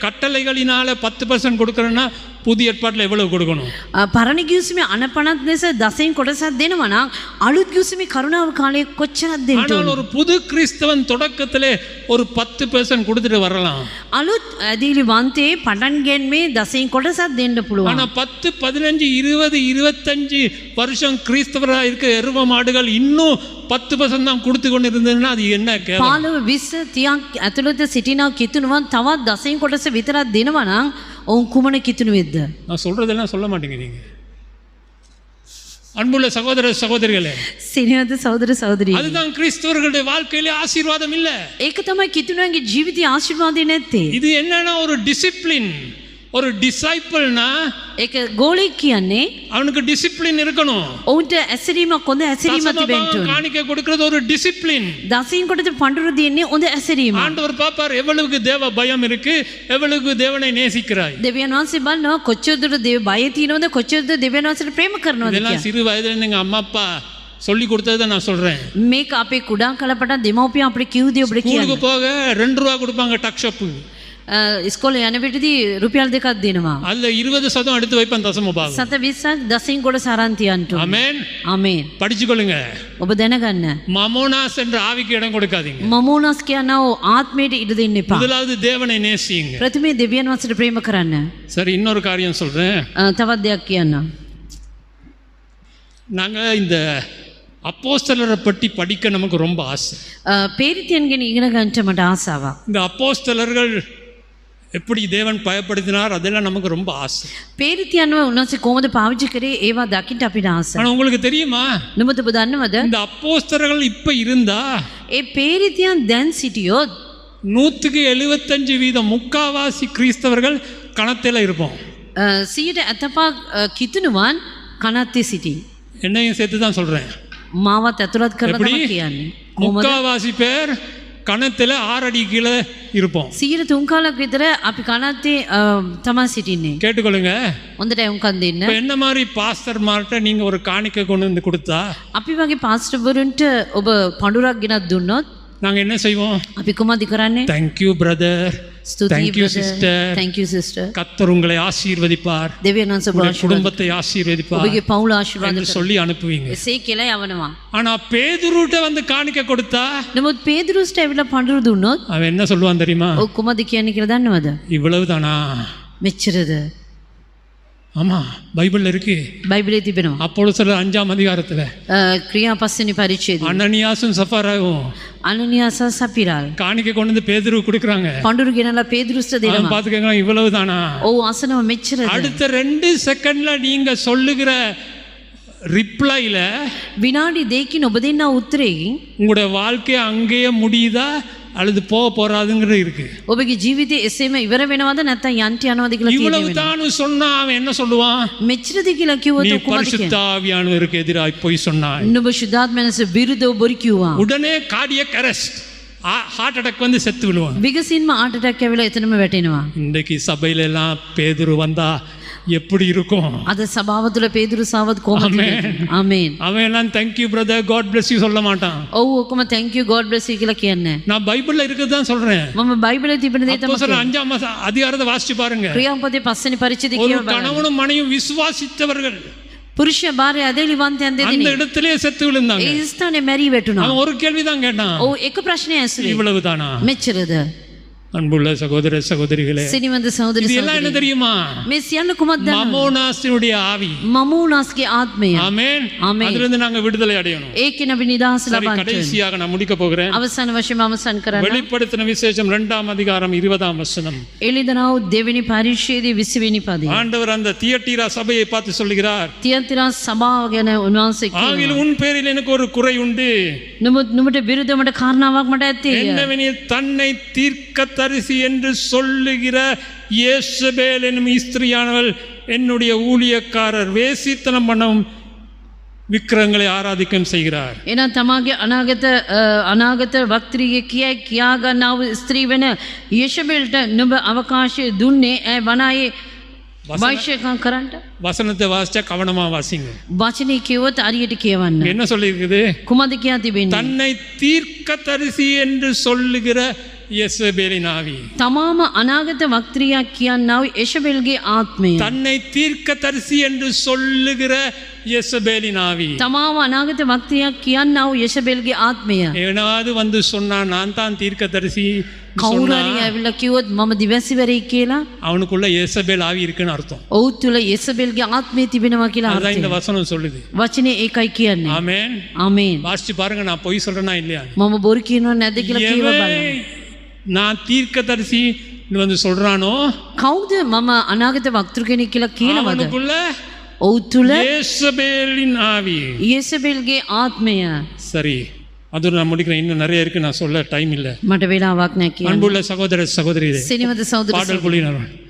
கட்டளைகளினால 10% கொடுக்கறேன்னா புதிய ஏற்பாட்டில் எவ்வளவு கொடுக்கணும்? පරණ ගිවිසුමේ අනපනත් ලෙස දසෙන් කොටසක් දෙනවා නම් අලුත් ගිවිසුමේ කරුණාව කාලයේ කොච්චරක් දෙන්න ஆனால் ඕනේ? ஒரு புது கிறிஸ்தவன் தொடக்கத்திலே ஒரு 10% கொடுத்துட்டு வரலாம். අලුත් ඇදීලි වන්තේ පටන් ගැනීමේ දසෙන් කොටසක් දෙන්න පුළුවන්. ஆனால் 10, 15, 20, 25 வருஷம் கிறிஸ்தவராக இருக்க எருவ மாடுகள் இன்னும் 10% தான் கொடுத்து கொண்டு இருந்ததுன்னா அது என்ன கேவலம்? 15 20 30ක් ඇතුළත සිටිනා කිතුණුවන් තවත් දසෙන් කොටස විතරක් දෙනවා නම් ඔවුන් කුමන කිතුණුවෙක්ද? நான் சொல்றதெல்லாம் சொல்ல மாட்டேங்கிறீங்க. அன்புள்ள சகோதர சகோதரிகளே, සිනහද සහෝදර සහෝදරියනි. அதுதான் கிறிஸ்தவர்களுடைய வாழ்க்கையிலே ஆசீர்வாதம் இல்லை. ඒක තමයි කිතුණුවන්ගේ ජීවිතයේ ආශිර්වාදය නැත්තේ. இது என்னன்னா ஒரு டிசிப்ளின். ஒரு டிசைபிள்னா ඒක ගෝලෙක් කියන්නේ அவனுக்கு டிசிப்ளின் இருக்கணும். ඔවුන්ට ඇසිරීමක් හොඳ ඇසිරීමක් තිබෙන්න ඕනේ. காணிக்கை கொடுக்கிறது ஒரு டிசிப்ளின். දසින් කොටස පඬුරු දෙන්නේ හොඳ ඇසිරීමක්. ஆண்டவர் பாப்பார் எவ்வளவுக்கு தேவ பயம் இருக்கு, எவ்வளவுக்கு தேவனை நேசிக்கிறாய். දෙවියන් වහන්සේ බලනවා කොච්චර දුර දේව බය තියෙනවද, කොච්චර දුර දෙවියන් වහන්සේට ප්‍රේම කරනවද இதெல்லாம் කියලා. சிறு வயதுல எங்க அம்மா அப்பா சொல்லி கொடுத்ததை நான் சொல்றேன். මේක අපේ කුඩා කාලපටන් දෙමව්පියන් අපිට කිව් දේ ඔබට ஸ்கூலுக்கு කියන්න. போக 2 ரூபா கொடுப்பாங்க டக் ஷாப்பு. ඉස්කෝලේ යන විටදී රුපියල් 2ක් දෙනවා. அதுல 20% எடுத்து வைப்பேன் தசம பாகம். සත 20ක් දසින් කොටස අරන් තියන්න ඕනේ. ஆமென். ආමේන්. படிச்சுக்கொள்ளுங்க. ඔබ දැනගන්න. மமோனாஸ் என்ற ஆவிக்கு இடம் கொடுக்காதீங்க. මමෝනස් කියනෝ ආත්මයට ඉඩ දෙන්න එපා. முதலாவது தேவனை நேசியுங்க. ප්‍රථමේ දෙවියන් වහන්සේට ප්‍රේම කරන්න. சரி, இன்னொரு காரியம் சொல்றேன். තවත් දෙයක් කියන්න. நாங்க இந்த அப்போஸ்தலரை பற்றி படிக்க நமக்கு ரொம்ப ஆசை. පේරිතියන් ගැන ඉගෙන ගන්නට මට ආසාවක්. இந்த அப்போஸ்தலர்கள் எப்படி தேவன் பயப்படுத்தினார் அதெல்லாம் நமக்கு ரொம்ப ஆசை. පේරිතියන්ව උන්වහන්සේ කොහොමද පාවිච්චි කරේ ඒවා දකින්න අපිට ආසයි. ஆனா உங்களுக்கு தெரியுமா, නුඹට ඔබ දන්නවද? இந்த அப்போஸ்தலர்கள் இப்ப இருந்தா ඒ පේරිතියන් දැන් සිටියොත් 175% முக்காவாசி கிறிஸ்தவர்கள் கணத்தில இருப்போம். 175 කිතුණුවන් කනත්තේ සිටි. என்னையும் சேர்த்து தான் சொல்றேன். මාවත් ඇතුළත් කරලා எப்படி? තමයි කියන්නේ. முக்காவாசி பேர் கணத்தில 6 அடி கீழே இருப்போம். 103 කාලක් විතර අපි කනත්තේ තමයි සිටින්නේ. கேட்டுக்கொள்ளுங்க. හොඳට උන්කන් දෙන්න. இப்ப என்ன மாதிரி பாஸ்டர் மார்ட்ட நீங்க ஒரு காணிக்கை கொண்டு வந்து கொடுத்தா අපි වගේ පාස්ටර්වරුන්ට ඔබ පඳුරක් ගෙනත් දුන්නොත් நாங்க என்ன செய்வோம்? අපි කොහොමද කරන්නේ? Thank you brother. ස්තුතියි Thank you brother. sister. Thank you sister. கர்த்தர் உங்களை ஆசீர்வதிப்பார், දෙවියන් වහන්සේ ඔබ உங்கள் ආශිර්වාද குடும்பத்தை ஆசீர்வதிப்பார் ඔබගේ පවුල ආශිර්වාද என்று කරනවා. சொல்லி அனுப்புவீங்க. එසේ කියලා යවනවා. ஆனா பேதுருட்ட வந்து காணிக்கை கொடுத்தா නමුත් පේදුරුස්ට ඇවිල්ලා පඳුරු දුන්නොත් அவன் என்ன சொல்லுவான் தெரியுமா? ඔව් කොහොමද කියන්නේ කියලා දන්නවද? இவ்வளவுதானா? මෙච්චරද? ஆமா, பைபிள்ல இருக்கு. බයිබලයේ තිබෙනවා. அப்போஸ்தலர் 5ஆம் அதிகாரத்துல ක්‍රියා 5 වෙනි පරිච්ඡේදයේ அனனியாசும் சஃபாராவும் අනනියාස සපිරාල් காணிக்கை கொண்டு வந்து பேதுரு கொடுக்குறாங்க. පඳුරු ගෙනලා පේදුරුස්ට அவன் දෙනවා. பார்த்துக்கங்க, இவ்வளவுதானா? ඔව් අසනව මෙච්චරද? அடுத்த 2 செகண்ட்ல நீங்க சொல்லுகிற ரிப்ளைல විනාඩි 2කින් ඔබ දෙන්නා උත්තරයකින් உங்களுடைய வாழ்க்கை அங்கேயே முடியுதா அல்லது போக போறாதுங்கிறது இருக்கு. ඔබගේ ජීවිතේ එසේම ඉවර වෙනවද නැත්නම් යන්ට යනවද කියලා තියෙනවා. இவ்வளவுதான் சொன்னா அவன் என்ன சொல்லுவான்? මෙච්චරද කියලා කිව්වොත් நீ ඔක්කොමද කියන්නේ? பரிசுத்த ஆவியானவருக்கு எதிராய் பொய் சொன்னாய். නුඹ ශුද්ධාත්මනස විරුද්ධව බොරු කිව්වා. உடனே கார்டியக் அரெஸ்ட், ஹார்ட் அட்டாக் வந்து செத்து விழுவான். විගසින්ම ආට් අටැක් ඇවිල්ලා එතනම වැටෙනවා. இன்றைக்கு சபையில எல்லாம் பேதுரு வந்தா எப்படி இருக்கும்? අද සභාව තුළ පේදුරු සාවත් කොහොමද? ආමේන්. அவன் எல்லாம் thank you brother, god bless you சொல்ல மாட்டான். ඔව් ඔක්කොම thank you god bless you කියලා කියන්නේ. நான் பைபிள்ல இருக்கிறது தான் சொல்றேன். මම බයිබලයේ තිබෙන දේ තමයි. அப்போஸ்தலர் 5ஆம் அதிகாரத்தை வாசிச்சு பாருங்க. ක්‍රියාපදේ 5 වෙනි පරිච්ඡේදයේ ஒரு කියව බලන්න. கணவனும் மனைவியும் விசுவாசித்தவர்கள். පුරුෂ භාර්ය ඇදහිලිවන්තයන් அந்த දෙදෙනෙක් இடத்திலே செத்து விழுந்தாங்க. ඒ ස්ථානේ මැරී වැටුණා. அவன் ஒரு கேள்விதான் கேட்டான், ඔව් එක ප්‍රශ්නයක් ඇසුවේ. இவ்வளவுதானா? මෙච්චරද? அன்புள்ள சகோதர சகோதரிகளே, සිනිවන්ත සහෝදර இது எல்லாம் என்ன සහෝදරියනි. தெரியுமா? මේ සියල්ල කුමක්ද? மமோனாசினுடைய ஆவி. මමෝනාස්ගේ ආත්මය. ஆமென். ஆமென். அதிலிருந்து நாங்க விடுதலை அடையணும். ඒකෙන් අපි නිදහස சரி, ලබන්න. கடைசியாக நான் முடிக்க போகிறேன். අවසාන වශයෙන් අවසන් කරන්න. வெளிப்படுத்தின விசேஷம் 2ஆம் அதிகாரம் 20ஆம் வசனம். එළිදනාව් දෙවෙනි පරිච්ඡේදයේ 20 වෙනි පදය. ஆண்டவர் அந்த தியட்டீரா சபையை பார்த்து சொல்லுகிறார், තියතිරා සභාව ගැන උන්වහන්සේ කියනවා. ஆகிலும் உன் பேரில் எனக்கு ஒரு குறை உண்டு. නුඹට විරුද්ධමට කාරණාවක් මට ඇත්තේ. என்னவெனில் தன்னை தீர்க்கதரிசி என்று சொல்லுகிற யேசபேல் என்னும் ஸ்திரியானவள் என்னுடைய ஊழியக்காரர் வேசித்தனம் பண்ணவும் விக்கிரகங்களை ஆராதிக்கவும் செய்கிறார். එනම් තමාගේ අනාගත වක්ත්‍රිය කියයි කියා ගන්නා වූ ස්ත්‍රී වෙන යෙෂබෙල්ට නුඹ අවකාශය දුන්නේ ඇය වනායේ වෛශ්‍යකම් කරන්න. வசனத்தை வாசிச்சா கவனமா வாசிங்க. වචනේ කියවොත් අරියට කියවන්න. என்ன சொல்லி இருக்குது? කුමද කියා තිබෙන්නේ? தன்னை தீர்க்கதரிசி என்று சொல்லுகிற யேசபேலின் ஆவி. තමාම අනාගත වක්ත්‍රියක් කියන්නා වූ යෙෂබෙල්ගේ ආත්මය. தன்னை தீர்க்கதரிசி என்று சொல்லுகிற யேசபேலின் ஆவி. තමාම අනාගත වක්ත්‍රියක් කියන්නා වූ යෙෂබෙල්ගේ ආත්මය. எவனாவது வந்து சொன்னா நான் தான் தீர்க்கதரிசி කවුරු හරි ඇවිල්ලා කිව්වොත් මම දිවැසිවරයෙක් කියලා அவனுக்குள்ள யேசபேல் ஆவி இருக்குன்னு அர்த்தம். ඔහු තුල යෙසබෙල්ගේ ආත්මය තිබෙනවා කියලා அதான் අර්ථය. இந்த வசனம் சொல்லுது. වචනේ ඒකයි කියන්නේ. ஆமென். ආමේන්. வாசிச்சு பாருங்க, நான் பொய் சொல்றேனா இல்லையா? මම බොරු කියනව නැද්ද කියලා කියව බලන්න. எவன் நான் தீர்க்கதரிசி வந்து சொல்றானோ කවුද මම අනාගත වක්තෘ කෙනෙක් කියලා කියනවද? அவனுக்குள்ள ඔහු තුල யேசபேலின் ஆவி. යෙසබෙල්ගේ ආත්මය. சரி, அது நான் முடிக்கிறேன். இன்னும் நிறைய இருக்கு, நான் சொல்ல டைம் இல்லை. මට වෙලාවක් නැහැ කියන්න. அன்புள்ள சகோதர சகோதரிகளே, සිනිවද සහෝදර பாடல் குழுவினர்,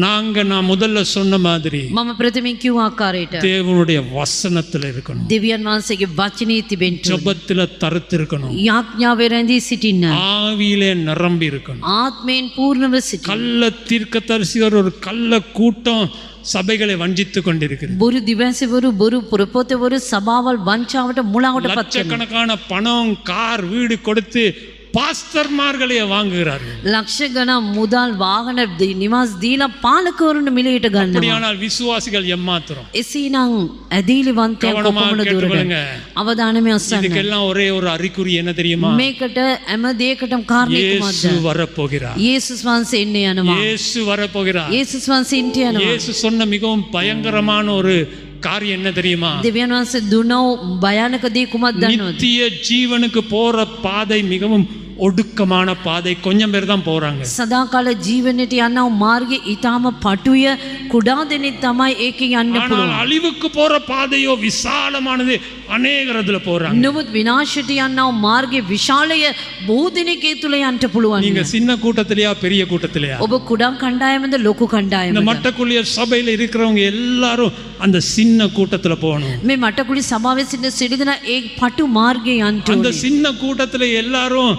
நான் முதல்ல சொன்ன மாதிரி මම ප්‍රථමයෙන් කිව්ව ආකාරයට தேவனுடைய வசனத்துல இருக்கணும், දෙවියන් වහන්සේගේ වචනේ තිබෙන්න ඕනේ. ஜெபத்துல தரித்து இருக்கணும், යාඥාවේ රැඳී සිටින්න. ஆவியிலே நிரம்பி இருக்கணும். ආත්මයෙන් පූර්ණව සිටින්න. கள்ள தீர்க்கதரிசிகள் ஒரு கள்ள கூட்டம் சபைகளை வஞ்சித்து கொண்டிருக்கிறது. බොරු දිවැසිවරු බොරු පුරපොතවරු සභාවල් වංචාවට මුලාවට පත් වෙනවා. லட்சக்கணக்கான பணம், கார், வீடு கொடுத்து பாஸ்டர்மார்களை வாங்குகிறார்கள். ලක්ෂ ගණන් මුදල් වාහන නිවාස දීලා පාලකවරුන්ට මිලයට ගන්නවා. அப்படியானால் விசுவாசிகள் எம்மாத்திரம்? එසේනම් ඇදීලිවන්තයන් கவனமா කොපමණ දුරද? கேட்டுக்கொள்ளுங்க. අවධානය අස්සන්න. இதுக்கெல்லாம் ஒரே ஒரு அறிகுறி என்ன தெரியுமா? මේකට හැම දෙයකටම කාරණේ இயேசு කුමක්ද? வரப்போகிறார். යේසුස් වහන්සේ එන්න යනවා. இயேசு வரப்போகிறார். යේසුස් වහන්සේ එන්න යනවා. இயேசு சொன்ன மிகவும் பயங்கரமான ஒரு காரியம் என்ன தெரியுமா? දෙවියන් වහන්සේ දුනෝ භයානක දේ කුමක්ද දන්නවද? நித்திய ஜீவனுக்கு போற பாதை மிகவும் ஒடுக்கமான பாதை. கொஞ்சம் பேர் தான் போறாங்க. සදාකාල ජීවනයට යන්නව මාර්ගය ඊටාම පටුය කුඩා දෙනෙක් තමයි ඒකේ යන්න ஆனால் පුළුවන්. அழிவுக்கு போற பாதையோ விசாலமானது, அநேகர் அதுல போறாங்க. නමුත් විනාශයට යන්නව මාර්ගයේ විශාලය බොහෝ දෙනෙක් ඒ තුල යන්න පුළුවන්. நீங்க சின்ன கூட்டத்திலயா பெரிய கூட்டத்திலயா? ඔබ කුඩා කණ්ඩායමද ලොකු இந்த කණ්ඩායමද? மட்டக்குழிய சபையில இருக்கிறவங்க எல்லாரும் அந்த சின்ன கூட்டத்துல போகணும். මේ මටකුලි සභාවේ සිටින සිටින ඒ පටු මාර්ගයේ යන්න அந்த ඕනේ. சின்ன கூட்டத்துல எல்லாரும்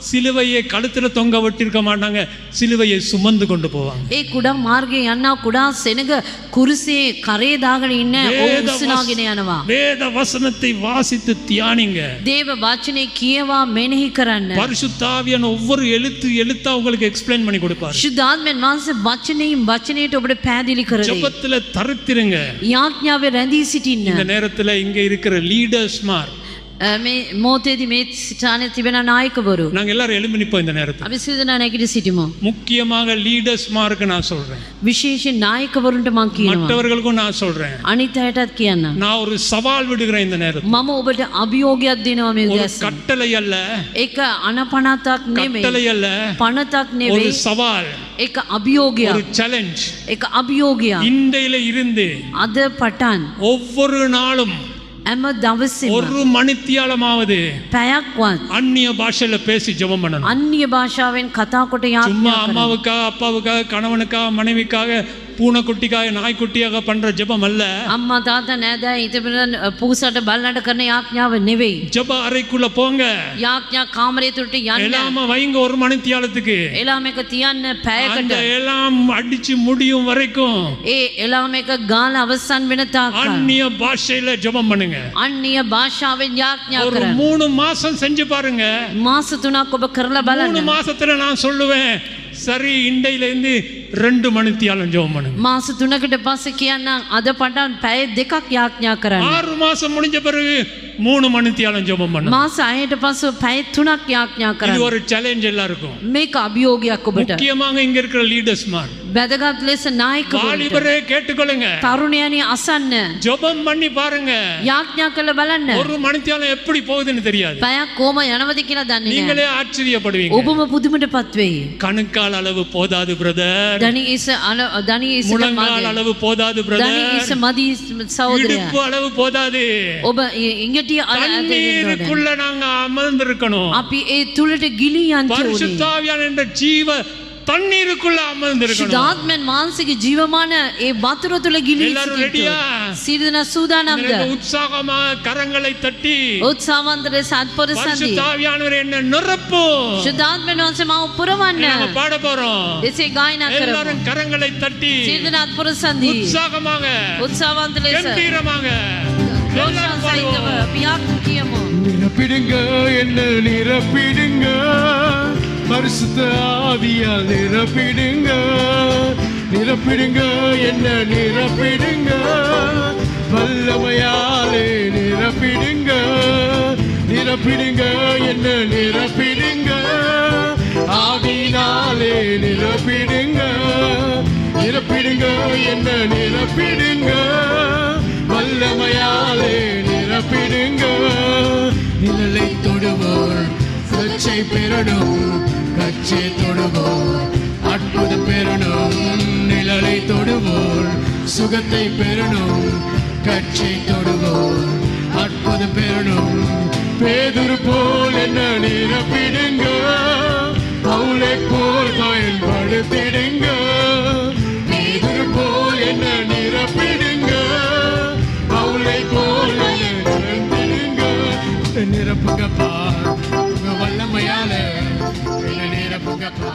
சிலுவையை கழுத்துல தொங்க விட்டிருக்க மாட்டாங்க, சிலுவையை சுமந்து கொண்டு போவாங்க. ඒ කුඩා මාර්ගයේ යන්න කුඩා සෙනග කුරුසේ කරේ දාගෙන ඉන්න ඔව් උස්සනාගෙන යනවා. வேத வசனத்தை வாசித்து தியானிங்க. දේව වචනේ කියවා මෙනෙහි කරන්න. பரிசுத்த ஆவியானவர் ஒவ்வொரு எழுத்தா உங்களுக்கு எக்ஸ்பிளைன் பண்ணி கொடுப்பாரு. ශුද්ධාත්මයන් වහන්සේ වචනයෙන් වචනයට ඔබට පැහැදිලි කරේ. ஜெபத்துல தரித்திருங்க. යාඥාවේ රැඳී සිටින්න. இந்த நேரத்துல இங்க இருக்கிற லீடர்ஸ்மார், මේ මොහොතේදී මේ ස්ථානයේ තිබෙන නායකවරු நாங்க எல்லாரும் எழும்பி நிப்போம் இந்த நேரத்துல. අපි සියදෙනා නැගිට සිටිමු. முக்கியமாக லீடர்ஸ்மாருக்கு நான் சொல்றேன், විශේෂයෙන් නායකවරුන්ට මම කියනවා. மற்றவர்களுக்கும் நான் சொல்றேன். අනිත් අයටත් කියන්න. நான் ஒரு சவால் விடுகிறேன் இந்த நேரத்தில். මම ඔබට අභියෝගයක් දෙනවා මේ ஒரு උදැසන. கட்டளை அல்ல, ඒක අනපනතක් නෙමෙයි. கட்டளை அல்ல, පනතක් ஒரு නෙවෙයි. சவால், ඒක අභියෝගයක්. ஒரு சேலஞ்ச். ඒක අභියෝගයක්. இன்றையில இருந்து අද පටන් ஒவ்வொரு நாளும் හැම දවසෙම ஒரு மணித்தியாலமாவது පැයක්වත් அந்நிய பாஷையில பேசி ஜெபம் பண்ணணும். අන්‍ය භාෂාවෙන් කතා කොට சும்மா යාඥා කරන්න. அம்மாவுக்காக, அப்பாவுக்காக, கணவனுக்காக, மனைவிக்காக, பூனைக்குட்டிக்காக, நாய்க்குட்டியாக பண்ற ஜெபம் அல்ல. අම්මා තාත්තා නෑදෑ ඉතින් පුසට බල්ලන්ට කරන යාඥාව නෙවෙයි. ஜெப அறைக்குள்ள போங்க, යාඥා කාමරය තුලට යන්න. எல்லாம் வைங்க ஒரு மணித்தியாலத்துக்கு. එලාම එක තියන්න அந்த පැයකට. எல்லாம் அடிச்சு முடியும் வரைக்கும் ඒ එලාම එක ගාලා අවසන් වෙන තාක්කල් அந்நிய பாஷையில ஜெபம் பண்ணுங்க. අන්‍ය භාෂාවෙන් යාඥා ஒரு කරන්න. 3 மாசம் செஞ்சு பாருங்க. මාස 3ක් ඔබ කරලා 3 බලන්න. மாசத்துல நான் சொல்லுவேன், சரி இண்டையிலேருந்து 2 மணித்தியாலம் ஜெபம் பண்ணுங்க. මාස 3කට පස්සේ කියන්නම් අද පටන් පැය 2ක් යාඥා කරන්න. 6 மாசம் முடிஞ்ச பிறகு 3 மணித்தியாலம் ஜெபம் பண்ணுங்க. මාස 6ට පස්සේ පැය 3ක් යාඥා இது කරන්න. ஒரு சேலஞ்ச் எல்லாருக்கும். මේක අභියෝගයක් ඔබට. முக்கியமாக இங்க இருக்கிற லீடர்ஸ் மார் වැදගත් ලෙස නායකවරුන්ට. வாலிபரே கேட்டுக்கொள்ளுங்க. තරුණයනි අසන්න. ஜெபம் பண்ணி பாருங்க. යාඥා කළ බලන්න. 1 மணித்தியாலம் எப்படி போகுதுன்னு தெரியாது. පැයක් කොහම යනවද කියලා දන්නේ නැහැ. நீங்களே ஆச்சரியப்படுவீங்க. ඔබම පුදුමටපත් වෙයි. கணுக்கால் அளவு போதாது பிரதர். දණීස முழங்கால் அளவு போதாது பிரதர். දණීස මදි සහෝදරයා. இடுப்பு அளவு போதாது. ඔබ ඉඟටිය தண்ணீருக்குள்ள நாங்க அமர்ந்திருக்கணும். අපි ඒ තුලට ගිලියන්න ඕනේ. பரிசுத்த ஆவியானவர் என்ற ஜீவ தண்ணீருக்குள்ள அமர்ந்திருக்கணும். ශුද්ධාත්මෙන් මානසික ජීවමාන ඒ වතුර තුල ගිලී எல்லாரும் ரெடியா? සිටින සූදානම්ද? உற்சாகமா கரங்களை தட்டி උත්සාහවන්ත ලෙස අත්පොරසන්දි. பரிசுத்த ஆவியானவர் என்ன நிரப்பும். ශුද්ධාත්මෙන් වහන්සේ මාව පුරවන්න. நாம பாட போறோம். එසේ ගායනා කරමු. எல்லாரும் கரங்களை தட்டி සිටින අත්පොරසන්දි. உற்சாகமாக උත්සාහවන්ත ලෙස கம்பீரமாக எல்லாரும் සහිතව பாடுவோம். පියාක් කියමු. நிரப்பிடுங்க என்ன நிரப்பிடுங்க பரிசுத்த ஆவியால் நிரப்பிடுங்க நிரப்பிடுங்க என்ன நிரப்பிடுங்க வல்லமையாலே நிரப்பிடுங்க நிரப்பிடுங்க என்ன நிரப்பிடுங்க ஆவியினாலே நிரப்பிடுங்க நிரப்பிடுங்க என்ன நிரப்பிடுங்க வல்லமையாலே நிரப்பிடுங்க நிழலை தொடுவோர் கச்சை பெறணும் கச்சை தொடுவோர் அற்புதம் பெறணும் நிழலை தொடுவோர் சுகத்தை பெறணும் கச்சை தொடுவோர் அற்புதம் பெறணும் பேதுரு போல் என்ன நிரப்பிடுங்க பவுலை போல் பயன்படுத்திடுங்க பேதுரு போல் என்ன நிரப்பிடுங்க பவுலை போல் நிரப்பிடுங்க நிரப்புங்கப்பா உங்க வல்லமையால என்ன நிரப்புங்கப்பா